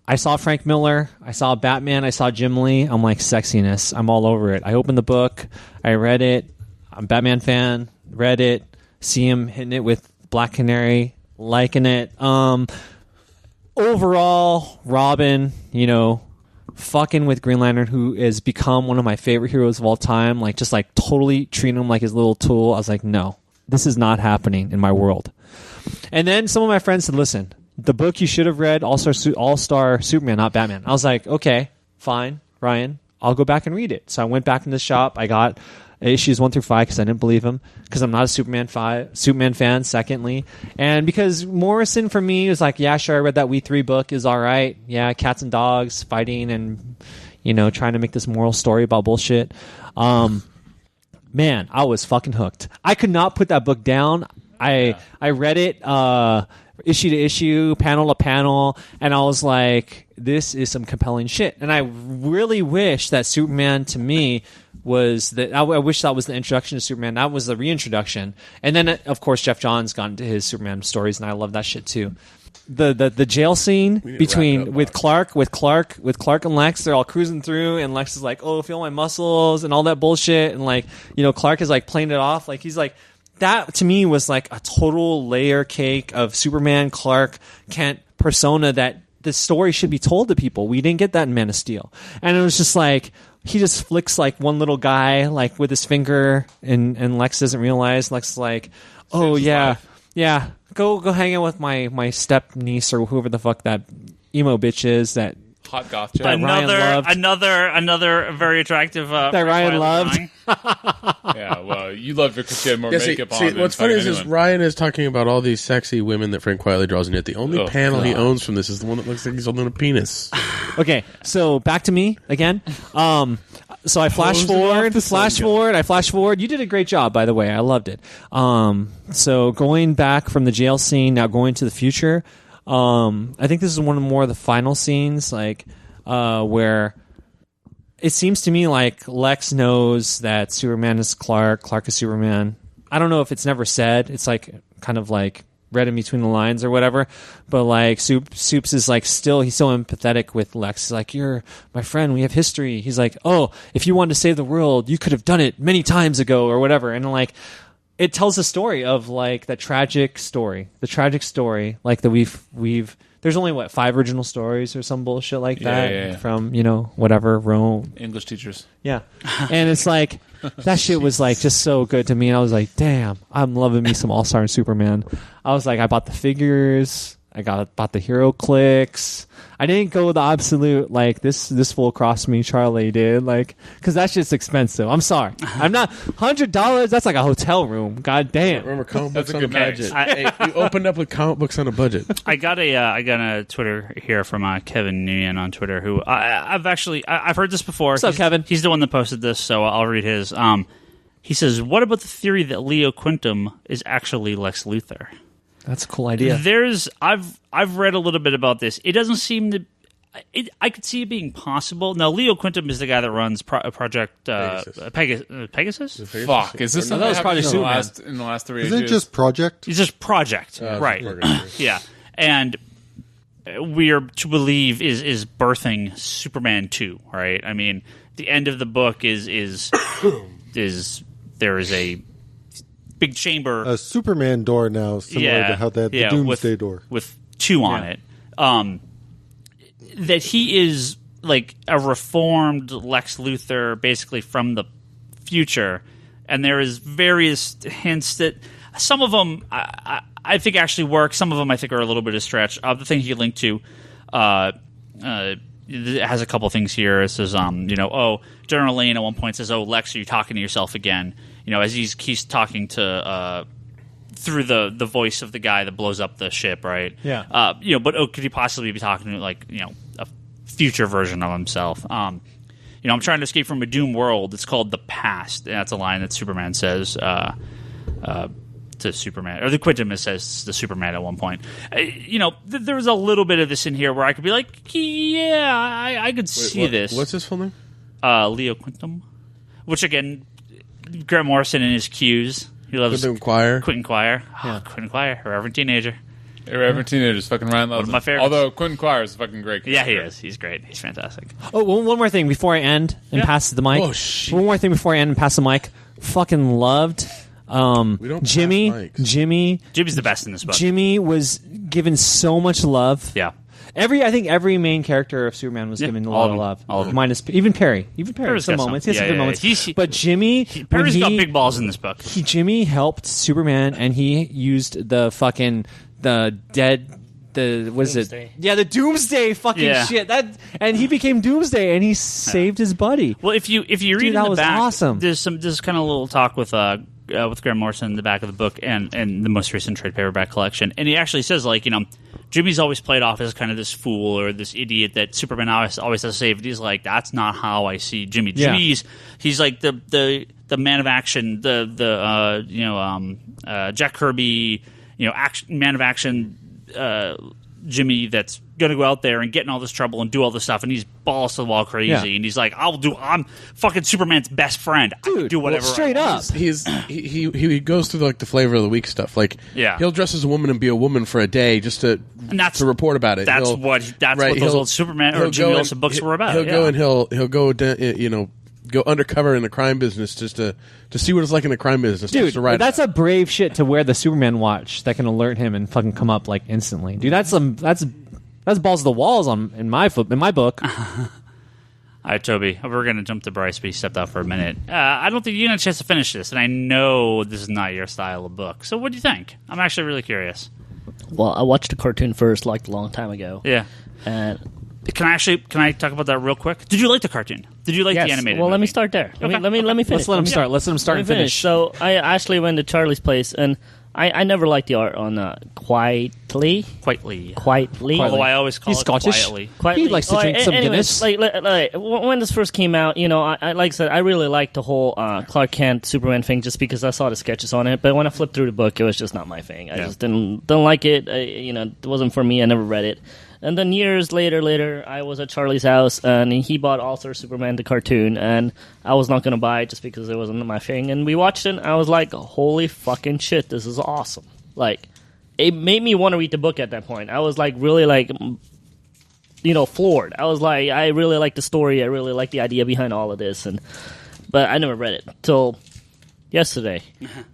I saw Frank Miller. I saw Batman. I saw Jim Lee. I'm like, sexiness. I'm all over it. I opened the book. I read it. I'm a Batman fan. Read it. See him hitting it with Black Canary. Liking it. Overall, Robin, fucking with Green Lantern, who has become one of my favorite heroes of all time. Like, just like totally treating him like his little tool. I was like, no, this is not happening in my world. And then some of my friends said, listen, the book you should have read, All-Star Superman, not Batman. I was like, okay, fine, Ryan, I'll go back and read it. So I went back in the shop. I got issues 1 through 5 because I didn't believe him because I'm not a Superman fan, secondly. And because Morrison, for me, was like, yeah, sure, I read that We 3 book, is all right. Yeah, cats and dogs fighting and, trying to make this moral story about bullshit. Man, I was fucking hooked. I could not put that book down. I read it issue to issue, panel to panel, and I was like, this is some compelling shit. And I really wish that Superman to me was I wish that was the introduction to Superman. That was the reintroduction. And then, of course, Jeff Johns got into his Superman stories, and I love that shit too. The jail scene with Clark and Lex, they're all cruising through, and Lex is like, "Oh, feel my muscles," and all that bullshit, and like, Clark is like playing it off, like he's like, that to me was like a total layer cake of Superman, Clark Kent persona that the story should be told to people. We didn't get that in Man of Steel, and it was just like he just flicks like one little guy like with his finger, and Lex doesn't realize. Lex is like, "Oh yeah, yeah." Go hang out with my step niece or whoever the fuck that emo bitch is that hot goth chick. Another very attractive that Ryan loved. Yeah, well, you loved her because she had more Yeah, makeup on. see, than what's funny fucking is anyone. Ryan is talking about all these sexy women that Frank quietly draws, and yet the only panel he owns from this is the one that looks like he's holding a penis. Okay, so back to me again. So I flash forward. You did a great job, by the way. I loved it. So going back from the jail scene, now going to the future. I think this is one of more of the final scenes, like where it seems to me like Lex knows that Superman is Clark, Clark is Superman. I don't know if it's never said. It's like kind of like read in between the lines or whatever, but like Soups is like he's so empathetic with Lex. He's like, "You're my friend, we have history." He's like, "Oh, if you wanted to save the world, you could have done it many times ago," or whatever. And like it tells the story of like the tragic story like that we've there's only 5 original stories or some bullshit like that from whatever Rome English teachers. Yeah. And it's like that shit was like just so good to me, and I was like, damn, I'm loving me some All-Star and Superman. I was like, I bought the figures, bought the hero clicks. I didn't go the absolute like this fool crossed me Charlie did, like, because that shit's expensive. I'm sorry, I'm not $100. That's like a hotel room. God damn. Remember, comic books a on a good budget. Hey, you opened up with comic books on a budget. I got a Twitter here from Kevin Nguyen on Twitter, who I've heard this before. What's up, Kevin? He's the one that posted this, so I'll read his. He says, "What about the theory that Leo Quintum is actually Lex Luthor?" That's a cool idea. I've read a little bit about this. It doesn't seem to. I could see it being possible. Now, Leo Quintum is the guy that runs Project Pegasus. Fuck, is this something that was probably in the last 3 Isn't issues? it just Project? It's just Project, right? Yeah, and we are to believe is birthing Superman 2, right? I mean, the end of the book is there is a big chamber, A Superman door now, similar to how they had the Doomsday door. with 2 on it. That he is like a reformed Lex Luthor, basically from the future, and there is various hints that some of them I think actually work. Some of them I think are a little bit of a stretch. The thing he linked to it has a couple things here. It says, General Lane at one point says, "Oh, Lex, are you talking to yourself again?" As he's talking to through the voice of the guy that blows up the ship, right? Yeah. But could he possibly be talking to like a future version of himself? I'm trying to escape from a doomed world. It's called the past, and that's a line that Superman says to Superman, or the Quintum says to Superman at one point. There was a little bit of this in here where I could be like, yeah, I could see this. What's his full name? Leo Quintum, which again, Grant Morrison in his cues. He loves Quentin Quire. Quentin Quire. Quentin Quire, Irreverent Teenager. Irreverent Teenagers, fucking Ryan loves One of my him. favorites. Although Quentin Quire is a fucking great character. Yeah, he is. He's great. He's fantastic. Oh, one more thing before I end and pass the mic. Oh, shit. One more thing before I end and pass the mic. Fucking loved Jimmy. pass mics. Jimmy's the best in this book. Jimmy was given so much love. Yeah. I think every main character of Superman was given a all lot of of them. love. All of them. Minus even Perry. Even Perry. Perry's Some got moments. some. He has some Yeah, good yeah, moments. yeah. But Jimmy, Perry's got big balls in this book. Jimmy helped Superman, and he used the Doomsday. the Doomsday fucking shit. And he became Doomsday, and he saved his buddy. Well, if you read in that the was back, awesome. there's kind of a little talk with Graham Morrison in the back of the book and the most recent trade paperback collection, and he actually says Jimmy's always played off as kind of this fool or this idiot that Superman always has to save. He's like, that's not how I see Jimmy. Yeah. He's like the man of action, Jack Kirby, man of action, Jimmy that's gonna go out there and get in all this trouble and do all this stuff, and he's balls to the wall crazy, Yeah. and he's like, I'm fucking Superman's best friend. I can do whatever. straight I up. want. He goes through like the flavor of the week stuff. Like he'll dress as a woman and be a woman for a day just to report about it. That's what those old Superman or Jimmy Olsen books were about. He'll go and he'll go go undercover in the crime business just to see what it's like in the crime business. Dude, just to write that's a brave shit to wear the Superman watch that can alert him and fucking come up like instantly. Dude, that's balls to the walls in my book. All right, Toby, we're going to jump to Bryce, but he stepped out for a minute. I don't think you got a chance to finish this, and I know this is not your style of book. So what do you think? I'm actually really curious. Well, I watched the cartoon first, like a long time ago. Yeah. And Can I talk about that real quick? Did you like the cartoon? Did you like Yes. the animated well, movie? let me start there. Okay. Let me finish. Let's let him start. Let's let him start Let and me finish. So I actually went to Charlie's place, and I never liked the art on Quietly. Quietly. Although I always call He's it Scottish. Quietly. He likes to drink some anyways, Guinness. When this first came out, I like I said, I really liked the whole Clark Kent Superman thing just because I saw the sketches on it. But when I flipped through the book, it was just not my thing. I just didn't like it. It wasn't for me. I never read it. And then years later, I was at Charlie's house, and he bought All-Star Superman, the cartoon, and I was not going to buy it just because it wasn't my thing. And we watched it, and I was like, holy fucking shit, this is awesome. Like, it made me want to read the book at that point. I was like, really like, floored. I was like, I really like the story. I really like the idea behind all of this. But I never read it till yesterday.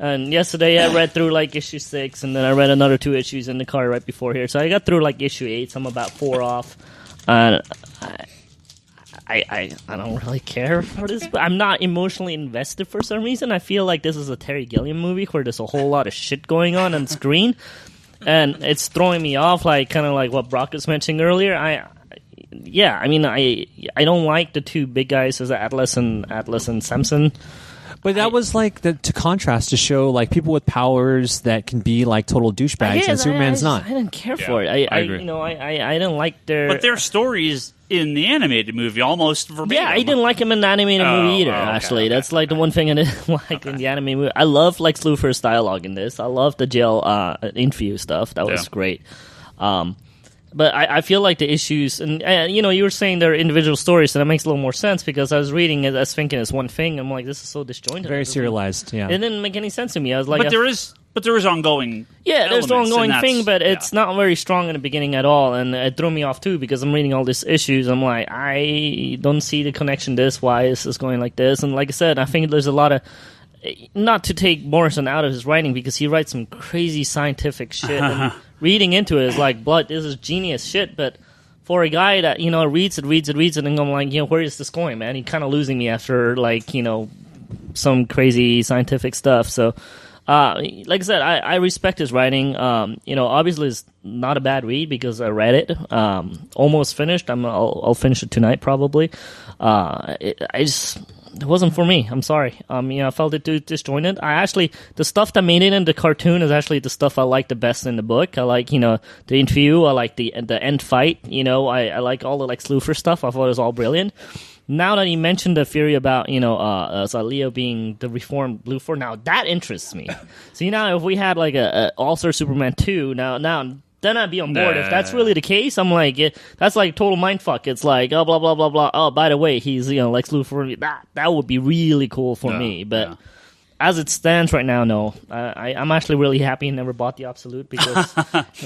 And yesterday I read through like issue 6, and then I read another 2 issues in the car right before here. So I got through like issue 8, so I'm about 4 off. And I don't really care for this, but I'm not emotionally invested for some reason. I feel like this is a Terry Gilliam movie where there's a whole lot of shit going on screen, and it's throwing me off, like kind of like what Brock was mentioning earlier. I don't like the 2 big guys as Atlas and Samson. But that was like to contrast to show like people with powers that can be like total douchebags, and Superman's not. I didn't care for it. I agree. I didn't like their. But their stories in the animated movie almost verbatim. Yeah, I didn't like him in the animated movie either. Actually, that's like the one thing I didn't like in the animated movie. I love Lex Luthor's dialogue in this. I love the jail interview stuff. That was great. But I feel like the issues, and you were saying they're individual stories, so that makes a little more sense because I was reading it, I was thinking it's one thing. I'm like, this is so disjointed. Very serialized, yeah. It didn't make any sense to me. I was like, but there is ongoing. Yeah, there's the elements, ongoing and thing, but it's not very strong in the beginning at all, and it threw me off too because I'm reading all these issues. I'm like, I don't see the connection. Why is this going like this? And like I said, I think there's a lot of. Not to take Morrison out of his writing because he writes some crazy scientific shit. And reading into it is like, blood, this is genius shit. But for a guy that, reads it, and I'm like, where is this going, man? He's kind of losing me after, like, some crazy scientific stuff. So, like I said, I respect his writing. Obviously it's not a bad read because I read it. Almost finished. I'll finish it tonight probably. It wasn't for me. I'm sorry. I felt it too disjointed. The stuff that made it in the cartoon is actually the stuff I like the best in the book. I like, the interview. I like the end fight. I like all the Lex Luthor stuff. I thought it was all brilliant. Now that you mentioned the theory about, Leo being the reformed Luthor, now that interests me. See, now if we had like a All-Star Superman 2, then I'd be on board. If that's really the case, I'm like, that's like total mindfuck. It's like, oh, blah, blah, blah, blah. Oh, by the way, he's, Lex Luthor. That would be really cool for me. But as it stands right now, no. I'm actually really happy he never bought the Absolute because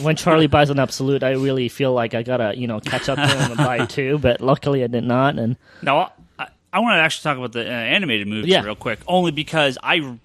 when Charlie buys an Absolute, I really feel like I gotta, catch up to him and buy it too. But luckily I did not. And no, I want to actually talk about the animated movie real quick, only because I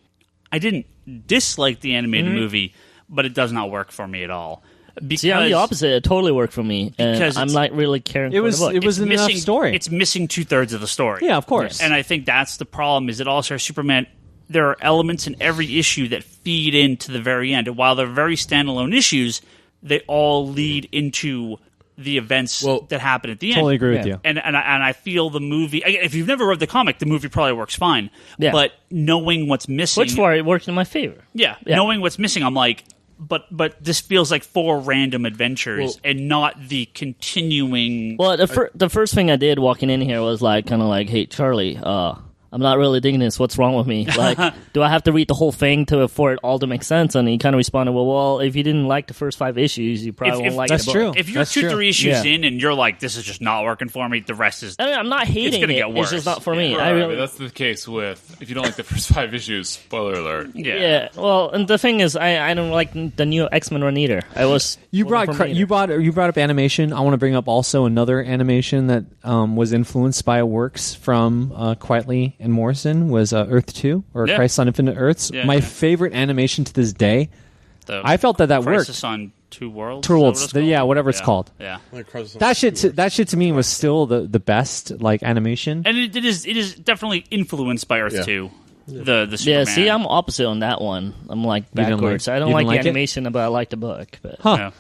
didn't dislike the animated movie, but it does not work for me at all. Because, see, I'm the opposite. It totally worked for me. And I'm not really caring for the book. It was enough story. It's missing 2/3 of the story. Yeah, of course. And I think that's the problem, is that All-Star Superman, there are elements in every issue that feed into the very end. And while they're very standalone issues, they all lead into the events that happen at the end. Totally agree with you. And I feel the movie, if you've never read the comic, the movie probably works fine. Yeah. But knowing what's missing... Which part it worked in my favor. Yeah. Knowing what's missing, I'm like, but this feels like 4 random adventures and not the continuing. Well, the first thing I did walking in here was like kind of like, hey Charlie, I'm not really digging this. What's wrong with me? Like, do I have to read the whole thing for it all to make sense? And he kind of responded, well, if you didn't like the first 5 issues, you probably won't like the book. That's true. If you're 2-3 issues in and you're like, this is just not working for me, the rest is. I mean, I'm not hating it's gonna it. get worse. It's just not for me. Right, I really. that's the case with if you don't like the first 5 issues. Spoiler alert. Yeah. Well, and the thing is, I don't like the new X-Men run either. You brought up animation. I want to bring up also another animation that was influenced by works from Quietly and Morrison was Earth 2 or Crisis on Infinite Earths. My favorite animation to this day. I felt that worked. Crisis on Two Worlds. Whatever it's called. Yeah. That shit to me was still the best like animation. And it is definitely influenced by Earth 2. The Superman. See, I'm opposite on that one. I'm like backwards. I don't like the animation, but I like the book. But.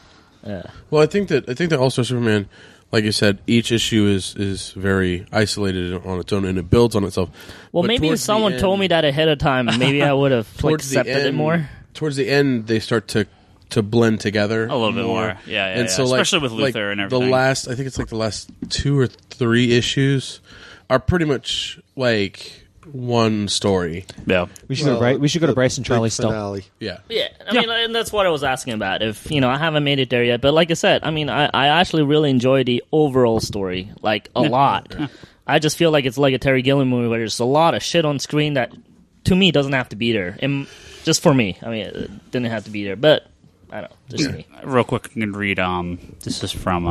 Well, I think that also Superman, like you said, each issue is very isolated on its own, and it builds on itself. Well, but maybe if someone told me that ahead of time, maybe I would have accepted it more. Towards the end, they start to blend together a little bit more. Yeah. And so, especially with Luther and everything. I think it's like the last 2 or 3 issues are pretty much like one story. Yeah, we should go to Bryce and Charlie still. Yeah. I mean, and that's what I was asking about. If I haven't made it there yet, but like I said, I mean, I actually really enjoy the overall story, like a lot. I just feel like it's like a Terry Gilliam movie where there's a lot of shit on screen that, to me, doesn't have to be there. And just for me, I mean, it didn't have to be there, but I don't know, just me. Real quick, I can read. This is from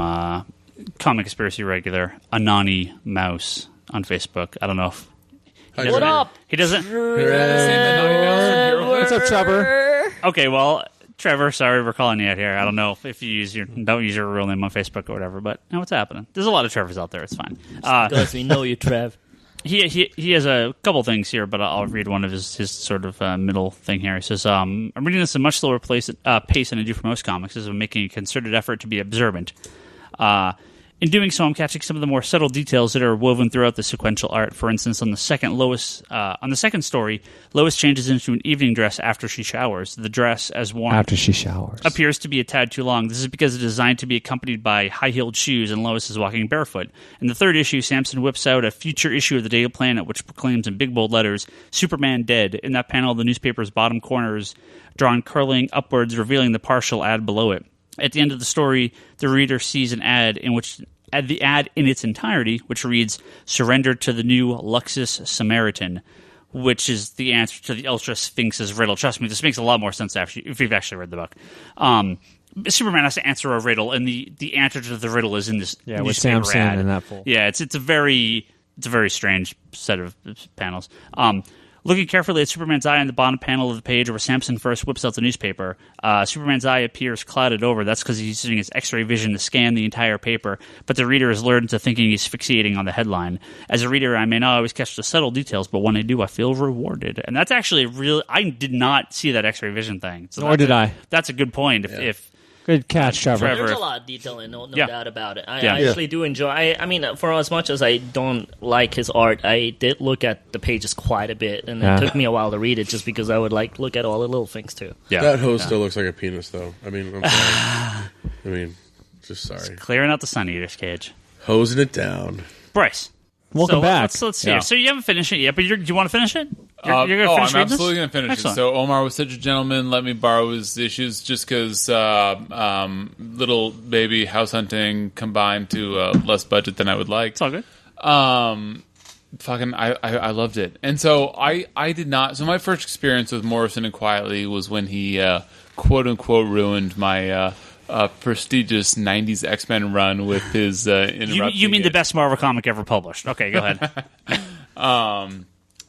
Comic Conspiracy regular Anani Mouse on Facebook. I don't know if. What up? He doesn't. What's up, Trevor? Okay, well, Trevor, sorry we're calling you out here. I don't know if you don't use your real name on Facebook or whatever, but what's happening? There's a lot of Trevors out there. It's fine. Because we know you, Trev. He has a couple things here, but I'll read one of his sort of middle thing here. He says, I'm reading this at a much slower pace than I do for most comics, as I'm making a concerted effort to be observant. In doing so, I'm catching some of the more subtle details that are woven throughout the sequential art. For instance, on the second story, Lois changes into an evening dress after she showers. The dress, as worn after she showers, appears to be a tad too long. This is because it's designed to be accompanied by high-heeled shoes, and Lois is walking barefoot. In the third issue, Samson whips out a future issue of the Daily Planet, which proclaims in big bold letters, "Superman dead." In that panel, the newspaper's bottom corner is drawn curling upwards, revealing the partial ad below it. At the end of the story, the reader sees an ad in its entirety, which reads, "Surrender to the new Luxus Samaritan," which is the answer to the Ultra Sphinx's riddle. Trust me, this makes a lot more sense if you've actually read the book. Superman has to answer a riddle, and the answer to the riddle is in this with Samson ad. and that fool. Yeah, it's a very strange set of panels. Looking carefully at Superman's eye on the bottom panel of the page where Samson first whips out the newspaper, Superman's eye appears clouded over. That's because he's using his X-ray vision to scan the entire paper, but the reader has lured into thinking he's fixating on the headline. As a reader, I may not always catch the subtle details, but when I do, I feel rewarded. And that's actually I did not see that X-ray vision thing. So Nor did I. That's a good point. If Good catch, Trevor. There's a lot of detail and no doubt about it. I actually do enjoy. I mean, for as much as I don't like his art, I did look at the pages quite a bit, and it took me a while to read it just because I would look at all the little things too. Yeah, that hose still looks like a penis, though. I mean, I'm sorry. Just sorry. Clearing out the Sun Eater's cage, hosing it down. Bryce, welcome back. Let's see. So you haven't finished it yet, but do you want to finish it? You're going to finish I'm absolutely going to finish it. So Omar was such a gentleman, let me borrow his issues just because little baby house hunting combined to less budget than I would like. It's all good. I loved it. And so I did not. So my first experience with Morrison and Quietly was when he quote unquote ruined my prestigious 90s X-Men run with his interrupting. You mean the best Marvel comic ever published. Okay, go ahead.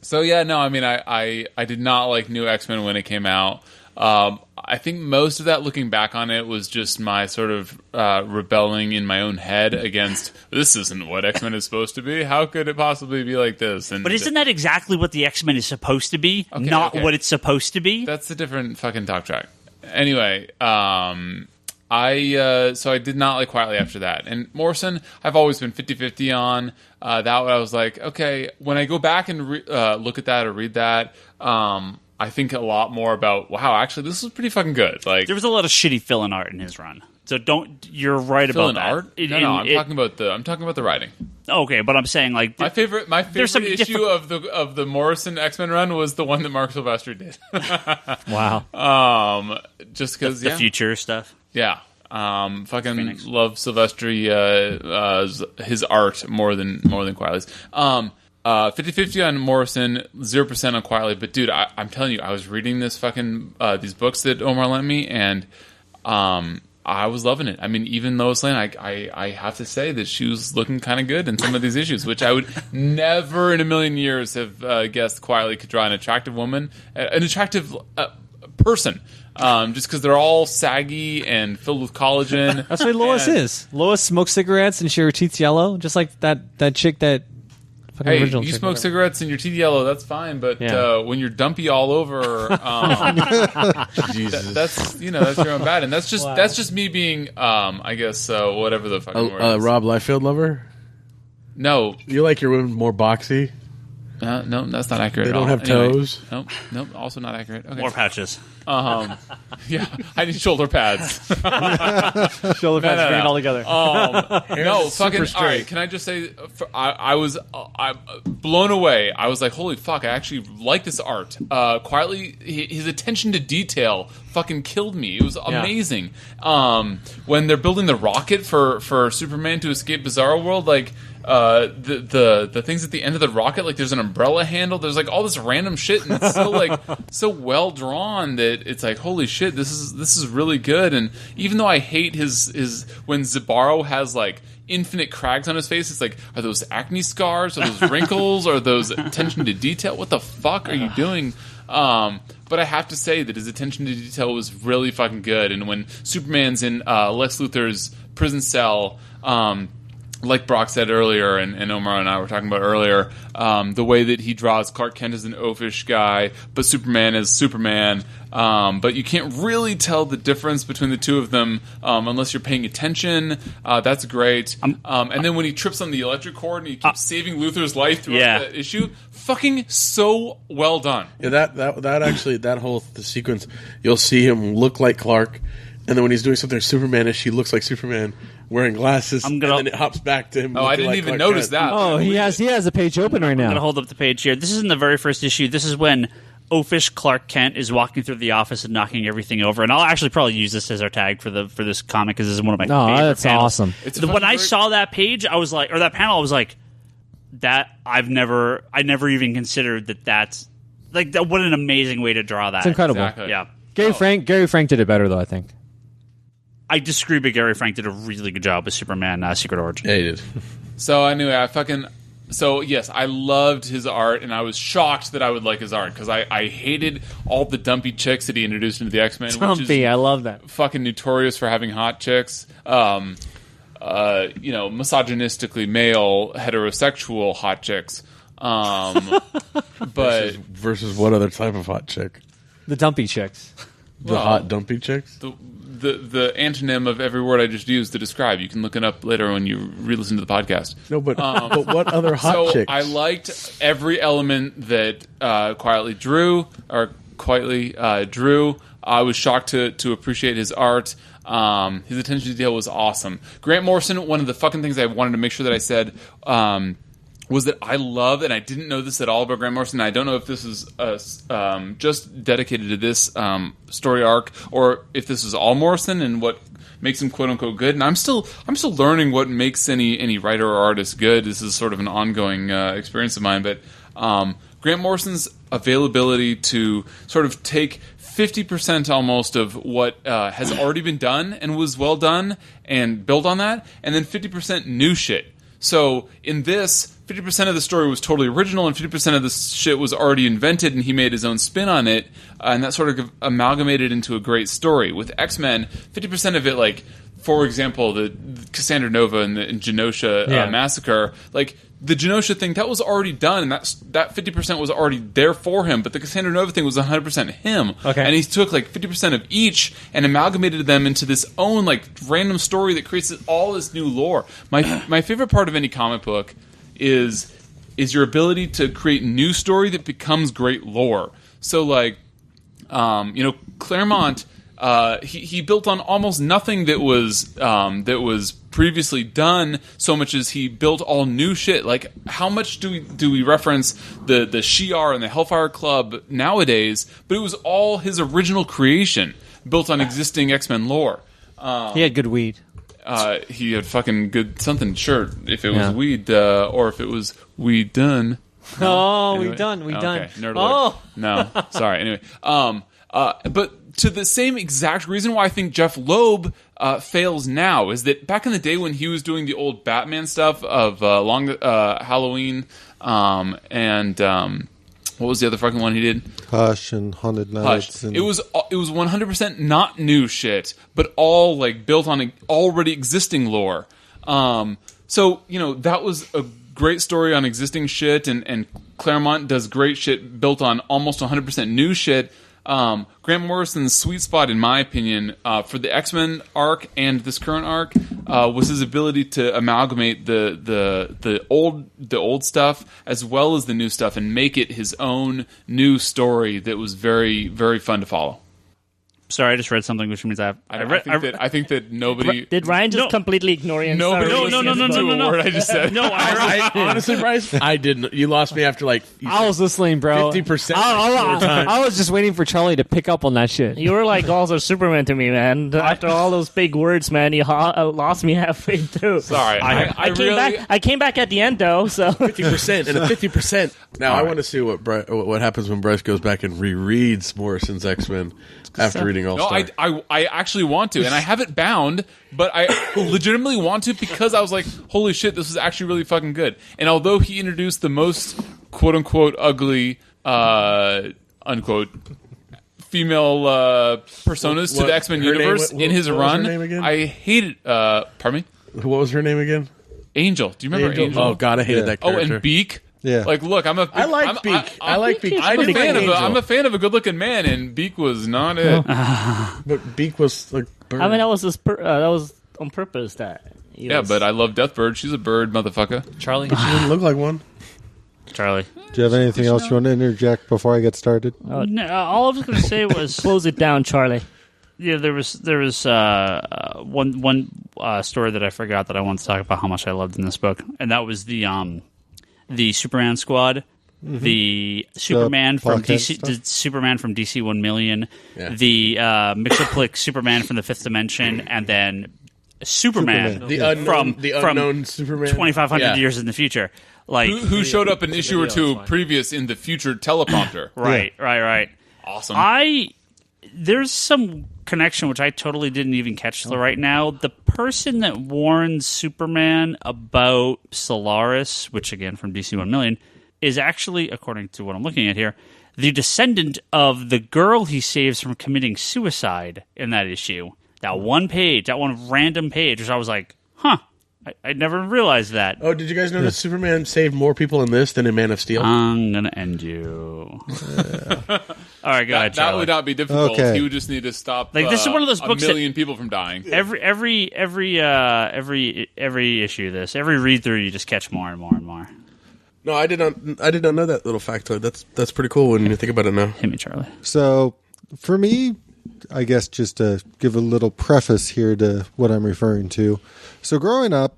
So yeah, no, I mean, I did not like New X-Men when it came out. I think most of that, looking back on it, was just my sort of rebelling in my own head against, this isn't what X-Men is supposed to be. How could it possibly be like this? But isn't that exactly what the X-Men is supposed to be? Okay. What it's supposed to be? That's a different fucking talk track. Anyway, I did not like Quietly after that. And Morrison, I've always been 50-50 on. That I was like, okay, when I go back and look at that or read that, I think a lot more about, wow, actually, this is pretty fucking good. Like, There was a lot of shitty fill-in art in his run. So you're right about fill in that. art? I'm talking about the writing. Okay, but I'm saying like My favorite some issue of the Morrison X-Men run was the one that Mark Silvestri did. Wow. Just because the future stuff. Yeah. Fucking Phoenix. love Silvestri, his art more than Quietly's. 50-50 on Morrison, 0% on Quietly. But dude, I'm telling you, I was reading this fucking these books that Omar lent me, and I was loving it. I mean, even Lois Lane, I have to say that she was looking kind of good in some of these issues, which I would never in a million years have guessed Quietly could draw an attractive woman, an attractive person. Just because they're all saggy and filled with collagen. That's what Lois is. Lois smokes cigarettes and her teeth's yellow, just like that chick that. Hey, original you chick, smoke whatever. cigarettes and your teeth yellow, that's fine. But Yeah. when you're dumpy all over, Jesus. that's your own bad. And that's just me being, I guess, whatever the fucking word is. Rob Liefeld lover? No, You like your women more boxy? no, that's not accurate. They at don't all. have Anyway, toes? Nope, also not accurate. Okay. More patches. Yeah, I need shoulder pads. Shoulder pads, bring it all together. No, fucking. straight. All right, can I just say, I was blown away. I was like, holy fuck! I actually like this art. Quietly, his attention to detail fucking killed me. It was amazing. When they're building the rocket for Superman to escape Bizarro World, like. The things at the end of the rocket, like there's an umbrella handle, there's like all this random shit, and it's so like so well drawn that it's like, holy shit, this is really good. And even though I hate his when Zibaro has like infinite cracks on his face, it's like, are those acne scars, are those wrinkles, are those attention to detail? What the fuck are you doing? But I have to say that his attention to detail was really fucking good. And when Superman's in Lex Luthor's prison cell, like Brock said earlier, and Omar and I were talking about earlier, the way that he draws Clark Kent as an oafish guy, but Superman as Superman. But you can't really tell the difference between the two of them unless you're paying attention. That's great. And then when he trips on the electric cord and he keeps saving Luthor's life throughout the issue, fucking so well done. Yeah, that actually, that whole sequence, you'll see him look like Clark, and then when he's doing something Superman-ish, he looks like Superman wearing glasses, and then it hops back to him. Oh, I looking didn't like even Clark notice Kent. that. Oh, he has a page open right I'm going to now. hold up the page here. This is in the very first issue. This is when oafish Clark Kent is walking through the office and knocking everything over. And I'll actually probably use this as our tag for this comic because this is one of my favorite that's panels. awesome. When I saw that page, I was like, or that panel, I was like, I never even considered that's like that. What an amazing way to draw that. It's incredible. Exactly. Yeah. Gary Frank did it better though, I think. I disagree, but Gary Frank did a really good job with Superman Secret Origin. Yeah, he did. So anyway, So yes, I loved his art, and I was shocked that I would like his art because I hated all the dumpy chicks that he introduced into the X-Men. Dumpy, I love that. Fucking notorious for having hot chicks. Misogynistically male, heterosexual hot chicks. But Versus what other type of hot chick? The dumpy chicks. The hot dumpy chicks? the antonym of every word I just used to describe. You can look it up later when you re-listen to the podcast. No, but what other hot chicks? I liked every element that Quietly drew. I was shocked to appreciate his art. His attention to detail was awesome. Grant Morrison, one of the fucking things I wanted to make sure that I said was that I love, and I didn't know this at all about Grant Morrison. I don't know if this is just dedicated to this story arc, or if this is all Morrison and what makes him quote unquote good. And I'm still learning what makes any writer or artist good. This is sort of an ongoing experience of mine. But Grant Morrison's availability to sort of take 50% almost of what has already been done and was well done and build on that, and then 50% new shit. So in this, 50% of the story was totally original and 50% of the shit was already invented and he made his own spin on it, and that sort of amalgamated into a great story. With X-Men, 50% of it, like, for example, the Cassandra Nova and the Genosha massacre, like, the Genosha thing, that was already done, and that 50% was already there for him, but the Cassandra Nova thing was 100% him. Okay. And he took, like, 50% of each and amalgamated them into this own, like, random story that creates all this new lore. My favorite part of any comic book is your ability to create new story that becomes great lore. So, like, Claremont, he built on almost nothing that was previously done, so much as he built all new shit. Like, how much do we reference the Shi'ar and the Hellfire Club nowadays? But it was all his original creation, built on existing X-Men lore. He had good weed. He had fucking good something. Sure, if it was weed, or if it was weed done. We done. Okay, nerd alert. No, sorry. Anyway, but to the same exact reason why I think Jeff Loeb fails now is that back in the day when he was doing the old Batman stuff of Halloween, and what was the other fucking one he did? Hush and Haunted Nights. Hush. It was 100% not new shit, but all like built on already existing lore. So that was a great story on existing shit, and Claremont does great shit built on almost 100% new shit. Grant Morrison's sweet spot, in my opinion, for the X-Men arc and this current arc, was his ability to amalgamate the old stuff as well as the new stuff and make it his own new story that was very, very fun to follow. Sorry, I just read something, which means I think that nobody did Ryan just completely ignore you? No. Word I just said. No, I honestly, Bryce, I didn't. You lost me after I was listening, bro. 50%. I was just waiting for Charlie to pick up on that shit. You were like also Superman to me, man. After all those big words, man, you lost me halfway through. Sorry, I came back at the end though. So 50% and a 50%. Now I want to see what happens when Bryce goes back and rereads Morrison's X-Men after reading All-Star. No, I actually want to, and I have it bound, but I legitimately want to because I was like, holy shit, this was actually really fucking good. And although he introduced the most quote-unquote ugly, unquote, female personas to the X-Men universe in his run, I hated... pardon me? What was her name again? Angel. Do you remember Angel? Oh, God, I hated that character. Oh, and Beak? Yeah. Like, look, I like Beak. I'm a fan of a good-looking man, and Beak was not it. But Beak was like bird. I mean, that was on purpose. But I love Deathbird. She's a bird, motherfucker. Charlie, she didn't look like one. Charlie, do you have anything else you want to interject before I get started? No, all I was going to say was close it down, Charlie. Yeah, there was one story that I forgot that I wanted to talk about how much I loved in this book, and that was the Superman squad, the Superman from DC, the Superman from DC 1 Million, the Mixoplic Superman from the Fifth Dimension, and then Superman. The unknown Superman 2,500 years in the future. Like who showed up an issue or two previous in the future teleprompter. Right. Awesome. There's some connection which I totally didn't even catch till right now. The person that warns Superman about Solaris, which again from DC 1 Million, is actually, according to what I'm looking at here, the descendant of the girl he saves from committing suicide in that issue. That one random page, which I was like, huh. I never realized that. Oh, did you guys know that Superman saved more people in this than in Man of Steel? I'm going to end you. All right, go ahead, Charlie. That would not be difficult. Okay. He would just need to stop this is one of those books a million people from dying. Every issue of this, every read-through, you just catch more and more and more. No, I did not know that little factoid. That's pretty cool when you think about it now. Hit me, Charlie. So, for me, I guess just to give a little preface here to what I'm referring to. So growing up,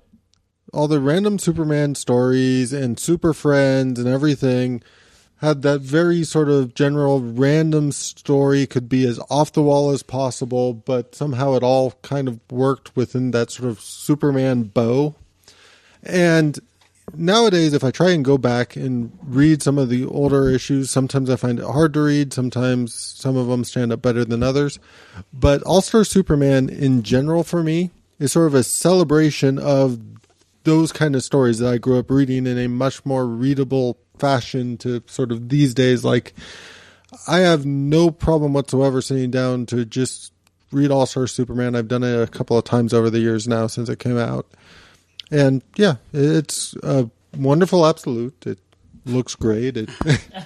all the random Superman stories and Super Friends and everything had that very sort of general random story, could be as off the wall as possible, but somehow it all kind of worked within that sort of Superman bow. And nowadays, if I try and go back and read some of the older issues, sometimes I find it hard to read. Sometimes some of them stand up better than others. But All-Star Superman in general for me is sort of a celebration of those kind of stories that I grew up reading in a much more readable fashion to sort of these days. Like, I have no problem whatsoever sitting down to just read All-Star Superman. I've done it a couple of times over the years now since it came out. And yeah, it's a wonderful absolute. It looks great. It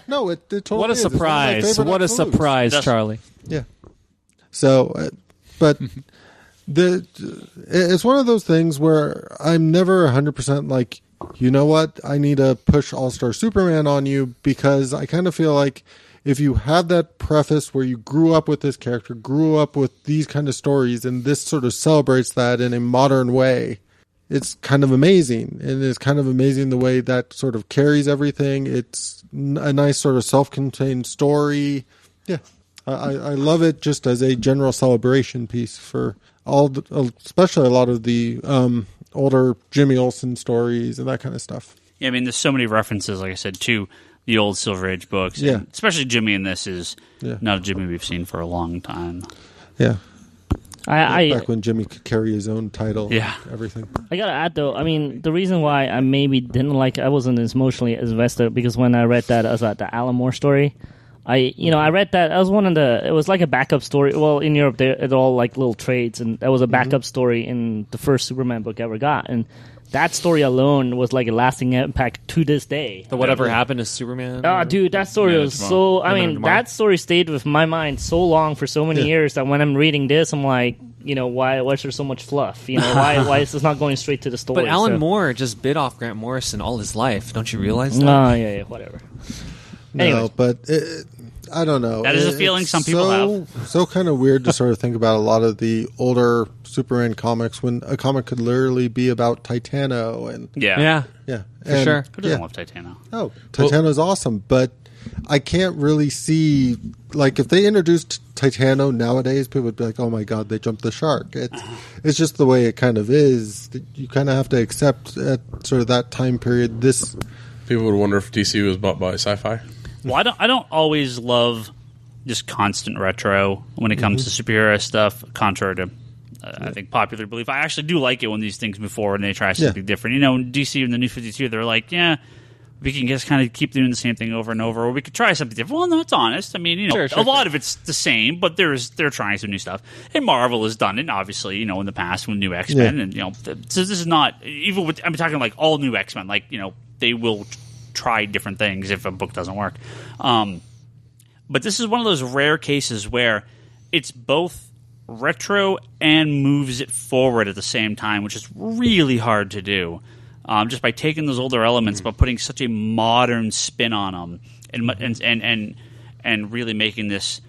totally what a is. surprise! What a surprise, Charlie. Yeah. So, but it's one of those things where I'm never 100% like you know what? I need to push All-Star Superman on you, because I kind of feel like if you have that preface where you grew up with this character, grew up with these kind of stories, and this sort of celebrates that in a modern way, it's kind of amazing. And it's kind of amazing the way that sort of carries everything. It's a nice sort of self-contained story. Yeah. I love it just as a general celebration piece for especially a lot of the older Jimmy Olsen stories and that kind of stuff. Yeah, I mean, there's so many references, like I said, to the old Silver Age books. Yeah. And especially Jimmy in this is not a Jimmy we've seen for a long time. Yeah. I Back when Jimmy could carry his own title and everything. I gotta add though, I mean, the reason why I maybe didn't like it, I wasn't as emotionally invested, because when I read that, I was at the Alan Moore story. I read that. That was it was like a backup story. Well, in Europe, they're all like little trades, and that was a backup story in the first Superman book I ever got. And that story alone was like a lasting impact to this day. The Whatever Happened to Superman? Oh, dude, that story was so... I mean, that story stayed with my mind so long for so many years that when I'm reading this, I'm like, why is there so much fluff? Why is this not going straight to the story? But Alan Moore just bit off Grant Morrison all his life. Don't you realize that? Yeah, whatever. No, Anyways. but I don't know. That is a feeling some people have. So kind of weird to sort of think about a lot of the older Superman comics when a comic could literally be about Titano and Yeah. for sure. Who doesn't love Titano? Oh, Titano's awesome, but I can't really see, like, if they introduced Titano nowadays, people would be like, "Oh my God, they jumped the shark." It's just the way it kind of is. You kind of have to accept at sort of that time period. This People would wonder if DC was bought by Sci-Fi. Well, I don't always love just constant retro when it comes to superhero stuff, contrary to I think popular belief. I actually do like it when these things move forward and they try something different. In DC in the New 52, they're like, we can just kind of keep doing the same thing over and over, or we could try something different. Well, no, it's honest. I mean, a lot of it's the same, but they're trying some new stuff. And Marvel has done it, obviously, in the past with new X-Men. And, so this is not, even with, I'm talking like all new X-Men, like, they will try different things if a book doesn't work. But this is one of those rare cases where it's both retro and moves it forward at the same time, which is really hard to do. Just by taking those older elements, but putting such a modern spin on them, and really making this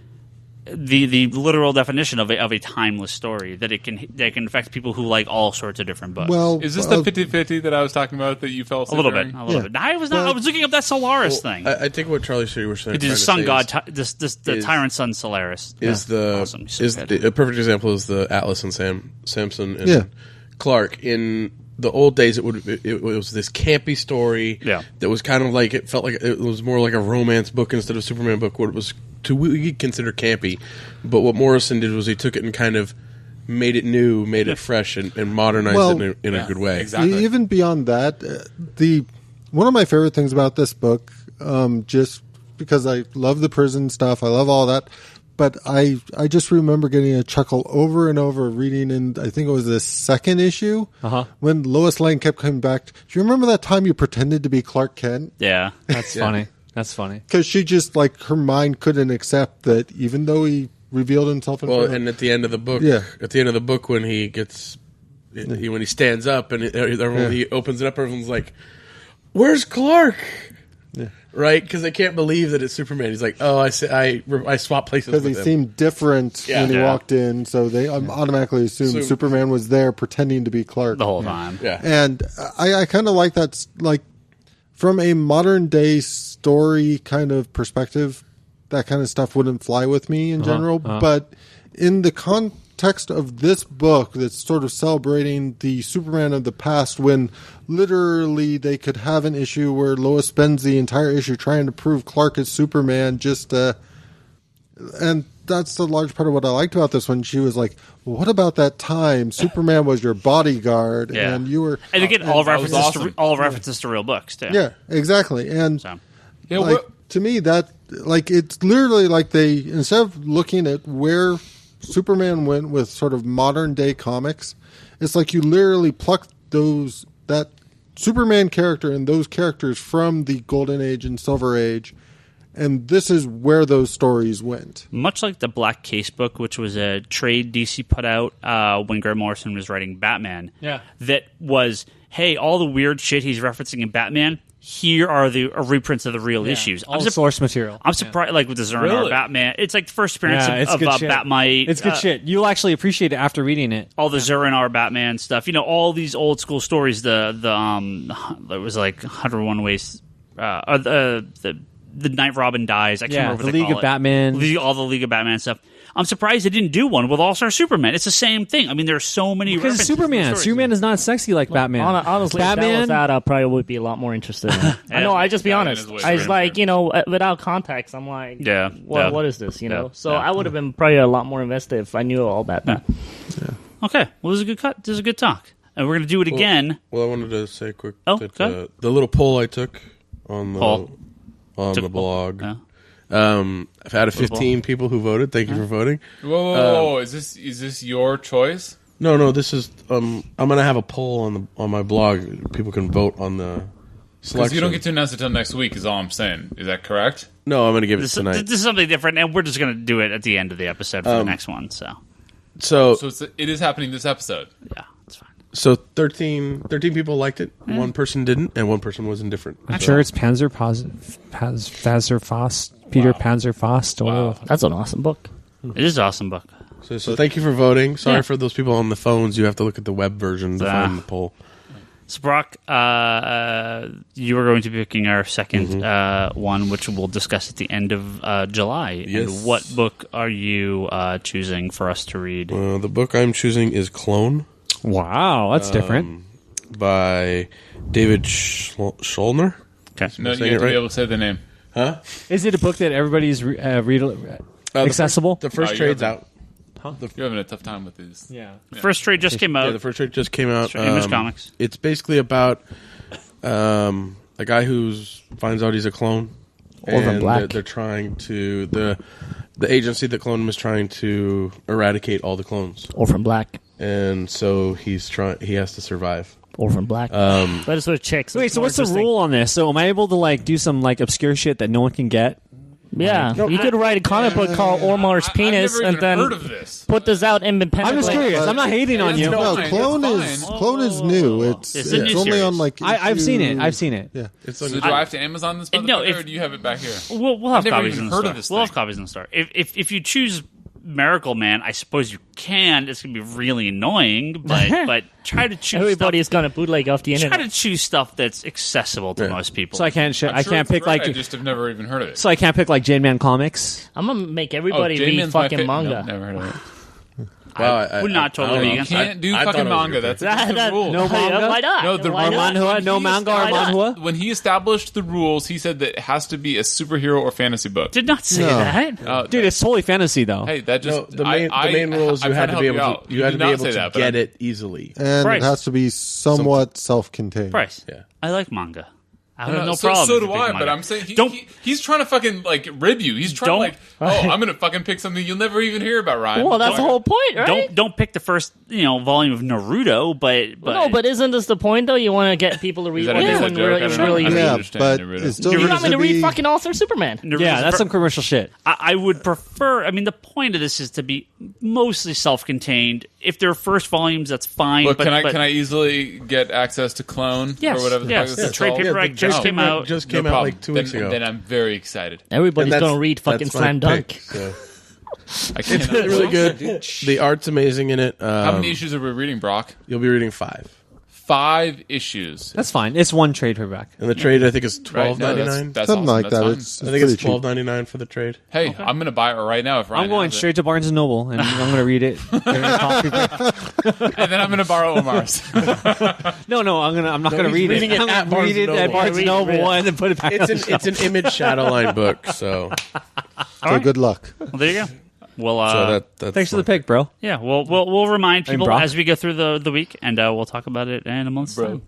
the literal definition of a timeless story that can affect people who like all sorts of different books. Well, Is this the 50-50 that I was talking about that you fell asleep a little during? bit. I was looking up that Solaris thing. I think what Charlie City was saying. The sun god, the tyrant sun Solaris is awesome. a perfect example is the Atlas and Samson and Clark. In the old days, it was this campy story that was kind of like, it felt like it was more like a romance book instead of a Superman book, what it was we could consider campy. But what Morrison did was he took it and kind of made it new, made it fresh, and modernized it in a good way. Exactly. Even beyond that, one of my favorite things about this book, just because I love the prison stuff, I love all that, but I just remember getting a chuckle over and over reading in, I think it was the second issue, when Lois Lane kept coming back. Do you remember that time you pretended to be Clark Kent? Yeah. That's funny. That's funny. Because she just, like, her mind couldn't accept that even though he revealed himself in front of and at the end of the book, when he gets, when he stands up and he opens it up, everyone's like, "Where's Clark?" Yeah. Right? Because they can't believe that it's Superman. He's like, "Oh, I swapped places with him." Because he seemed different when he walked in, so they automatically assumed Superman was there pretending to be Clark The whole time. Yeah. And I kind of like that, like, from a modern day story kind of perspective, that kind of stuff wouldn't fly with me in general. But in the context of this book that's sort of celebrating the Superman of the past, when literally they could have an issue where Lois spends the entire issue trying to prove Clark is Superman, and that's the large part of what I liked about this one. She was like, well, what about that time Superman was your bodyguard and you were... And again, all references to real books, too. Yeah, exactly. And So. to me, that, like, it's literally like they, instead of looking at where Superman went with sort of modern day comics, it's like you literally plucked that Superman character and those characters from the Golden Age and Silver Age, and this is where those stories went. Much like the Black Case book, which was a trade DC put out when Grant Morrison was writing Batman. Yeah. That was hey, all the weird shit he's referencing in Batman, here are the reprints of the real issues. All source material. I'm surprised, like with the Zernar Batman, it's like the first appearance of Batmite. It's good shit. You'll actually appreciate it after reading it. All the Zernar Batman stuff, all these old school stories. It was like 101 Ways, the Night Robin dies. I can't remember what the League of Batman, all the League of Batman stuff. I'm surprised they didn't do one with All-Star Superman. It's the same thing. I mean, there's so many because references. Superman is not sexy like Batman. Honestly, Batman, if that was that, I probably would be a lot more interested in it. I know, I just be honest. I was like, without context, I'm like, what is this, So I would have been probably a lot more invested if I knew all about that. Yeah. Okay, well, this is a good cut. This is a good talk. And we're going to do it again. Well, I wanted to say quick that the little poll I took on the blog. Yeah. I've had 15 people who voted. Thank you for voting. Whoa. Is this your choice? No. This is I'm gonna have a poll on my blog. People can vote on the selection. Because you don't get to announce it until next week. Is all I'm saying. Is that correct? No, I'm gonna give it tonight. This is something different, and we're just gonna do it at the end of the episode for the next one. So it is happening this episode. Yeah, it's fine. So 13 people liked it. One person didn't, and one person was indifferent. I'm sure it's Panzer Faust. Peter Panzer Faust. Wow. That's an awesome book. It is an awesome book. So thank you for voting. Sorry for those people on the phones. You have to look at the web version to find the poll. So, Brock, you are going to be picking our second one, which we'll discuss at the end of July. Yes. And what book are you choosing for us to read? The book I'm choosing is Clone. Wow, that's different. By David Scholner. Okay. No, you have to be able to say the name. Huh? Is it a book that everybody's accessible? The first trade's out. You're having a tough time with these. Yeah. The first trade just came out. Yeah, the first trade just came out. Image Comics. It's basically about a guy who finds out he's a clone. Orphan Black. They're trying to the agency that cloned him is trying to eradicate all the clones. Orphan Black. And so he has to survive. Orphan Black. But it's sort of chicks. Wait, so what's the rule on this? So am I able to do some obscure shit that no one can get? Yeah, you could write a comic book called Omar's Penis and then put this out independently. I'm just curious. I'm not hating on you. No, Clone is new. It's a new only series. on I've seen it. I've seen it. Yeah. So do I have to Amazon this motherfucker, or do you have it back here? We'll have I've never copies even in the heard store. of this We'll have thing. copies in the store. If you choose Miracle Man, I suppose you can. It's going to be really annoying, but try to choose. Everybody's going to bootleg off the Try internet. to choose stuff that's accessible to most people. So I can't. I'm I sure can't it's pick great, I just have never even heard of it. So I can't pick Jane Man Comics. I'm going to make everybody read J-Man's my fucking manga. Nope, never heard of it. I would not totally be You against can't do I thought fucking it was manga. good. That's against the rules. No manga? Why not? No, the Why not? Manhua? No manga or manhua? When he established the rules, he said that it has to be a superhero or fantasy book. Did not say that. Dude, it's totally fantasy though. Hey, that just the main rule is you had to be able to get it easily, and Bryce. it has to be somewhat self-contained. Bryce, Yeah. I like manga. I have no so, problem. So if do you pick I, manga. but I'm saying Don't- he's trying to fucking rib you. He's trying to I'm gonna fucking pick something you'll never even hear about, Ryan. Well, that's the whole point, right? Don't pick the first volume of Naruto, but No, but isn't this the point, though? You want to get people to read that a one basic joke? I don't know. Yeah, understand but Naruto. it still You needs want me to to read be fucking All-Star Superman? Naruto's Yeah, that's the some commercial shit. I would prefer. I mean, the point of this is to be mostly self-contained. If there are first volumes, that's fine. Look, but can I easily get access to Clone Yes, or whatever the yes. fuck The this is trade called? paperback just came out. Just No came out problem. 2 weeks ago. Then I'm very excited. Everybody's And going to read fucking that's my Slam Dunk. pick, so. I can't. It's really good. The art's amazing in it. How many issues are we reading, Brock? You'll be reading 5. 5 issues. That's fine. It's one trade paperback. And the trade, I think, is Right? No, $12.99. that's something awesome. like That's that. fine. It's I think pretty it's cheap. $12.99 for the trade. Hey, I'm going to buy it right now if Ryan I'm going has it. straight to Barnes and Noble and I'm going to read it. And then I'm going to borrow Omar's. No, I'm not going to he's read reading it. it I'm at gonna read it Barnes and at Noble. Barnes and Noble and then put it back. It's an Image Shadowline book, so So good luck. Well, there you go. Well, that's Thanks for the pick, bro. yeah, we'll remind people Brock. as we go through the week, and we'll talk about it in a month's time.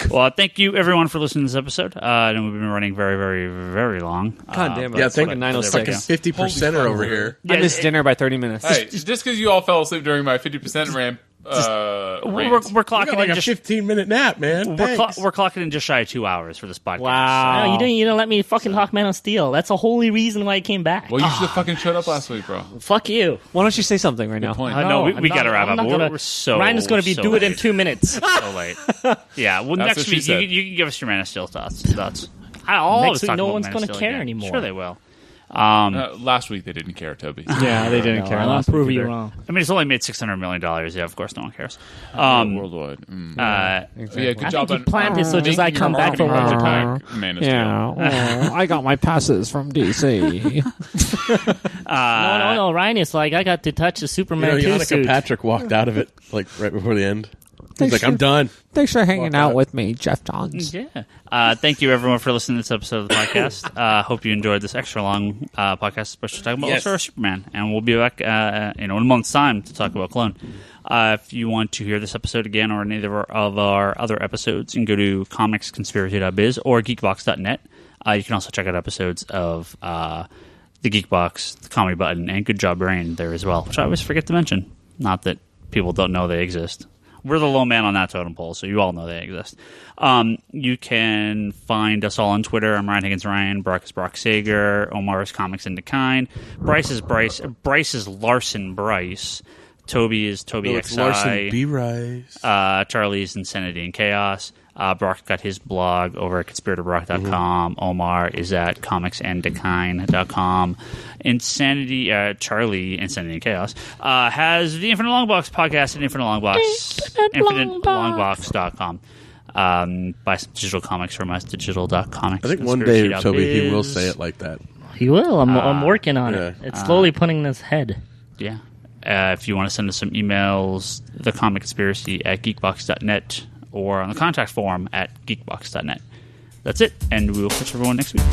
Well, thank you everyone for listening to this episode. And we've been running very, very, very long. God damn it. Yeah, It's thank fucking you. 9:06. 50% are over here. I missed dinner by 30 minutes. Hey, just because you all fell asleep during my 50% rant we're clocking like in a just 15-minute nap, man. we're Thanks. clocking in just shy of 2 hours for this podcast. Wow. No, you didn't let me fucking talk Man of Steel. That's the wholly reason why I came back. Well, you should have fucking showed up last week, bro. Fuck you. Why don't you say something right now? Point. No, we I'm got to not- wrap I'm up. not gonna- We're so Ryan is going to be so do it in late. 2 minutes. So late. Yeah, well, That's next what she week said. you can give us your Man of Steel thoughts. I'll always Next week, talk no about one's Man of gonna Steel care again. anymore. Sure, they will. Last week they didn't care, Toby. Yeah, they didn't No, care. I'll last week prove you either. wrong. I mean, it's only made $600 million. Yeah, of course, no one cares. Worldwide. Uh, Yeah, good I job think on you planned it so just making I come your back for marketing one more budget back, Man of Steel. Yeah, I got my passes from DC. No. Ryan is like, I got to touch the Superman 2 Yannicka suit. Patrick walked out of it like right before the end. He's like, I'm done. Thanks for hanging Walked out out. with me, Jeff Johns. yeah. Thank you, everyone, for listening to this episode of the podcast. Hope you enjoyed this extra long podcast, especially talking about Ultra Superman. And we'll be back in a month's time to talk about Clone. If you want to hear this episode again or any of our other episodes, you can go to comicsconspiracy.biz or geekbox.net. You can also check out episodes of the Geekbox, the Comedy Button, and Good Job Brain there as well, which I always forget to mention. Not that people don't know they exist. We're the low man on that totem pole, so you all know they exist. You can find us all on Twitter. I'm Ryan Higgins Ryan. Brock is Brock Sager. Omar is Comics in Decline. Bryce is Larsen Bryce. Toby is Toby It's XI. Larson B. Rice. Charlie's Insanity and Chaos. Brock got his blog over at conspiratobrock.com. Omar is at comicsanddecline.com. Charlie, Insanity and Chaos, has the Infinite Longbox podcast at infinitelongbox.com. Buy some digital comics from us, digital.comics. I think one day, Toby, he will say it like that. He will. I'm working on yeah. it. It's slowly putting in his head. Yeah. If you want to send us some emails, thecomicconspiracy at geekbox.net or on the contact form at geekbox.net. That's it, and we will catch everyone next week.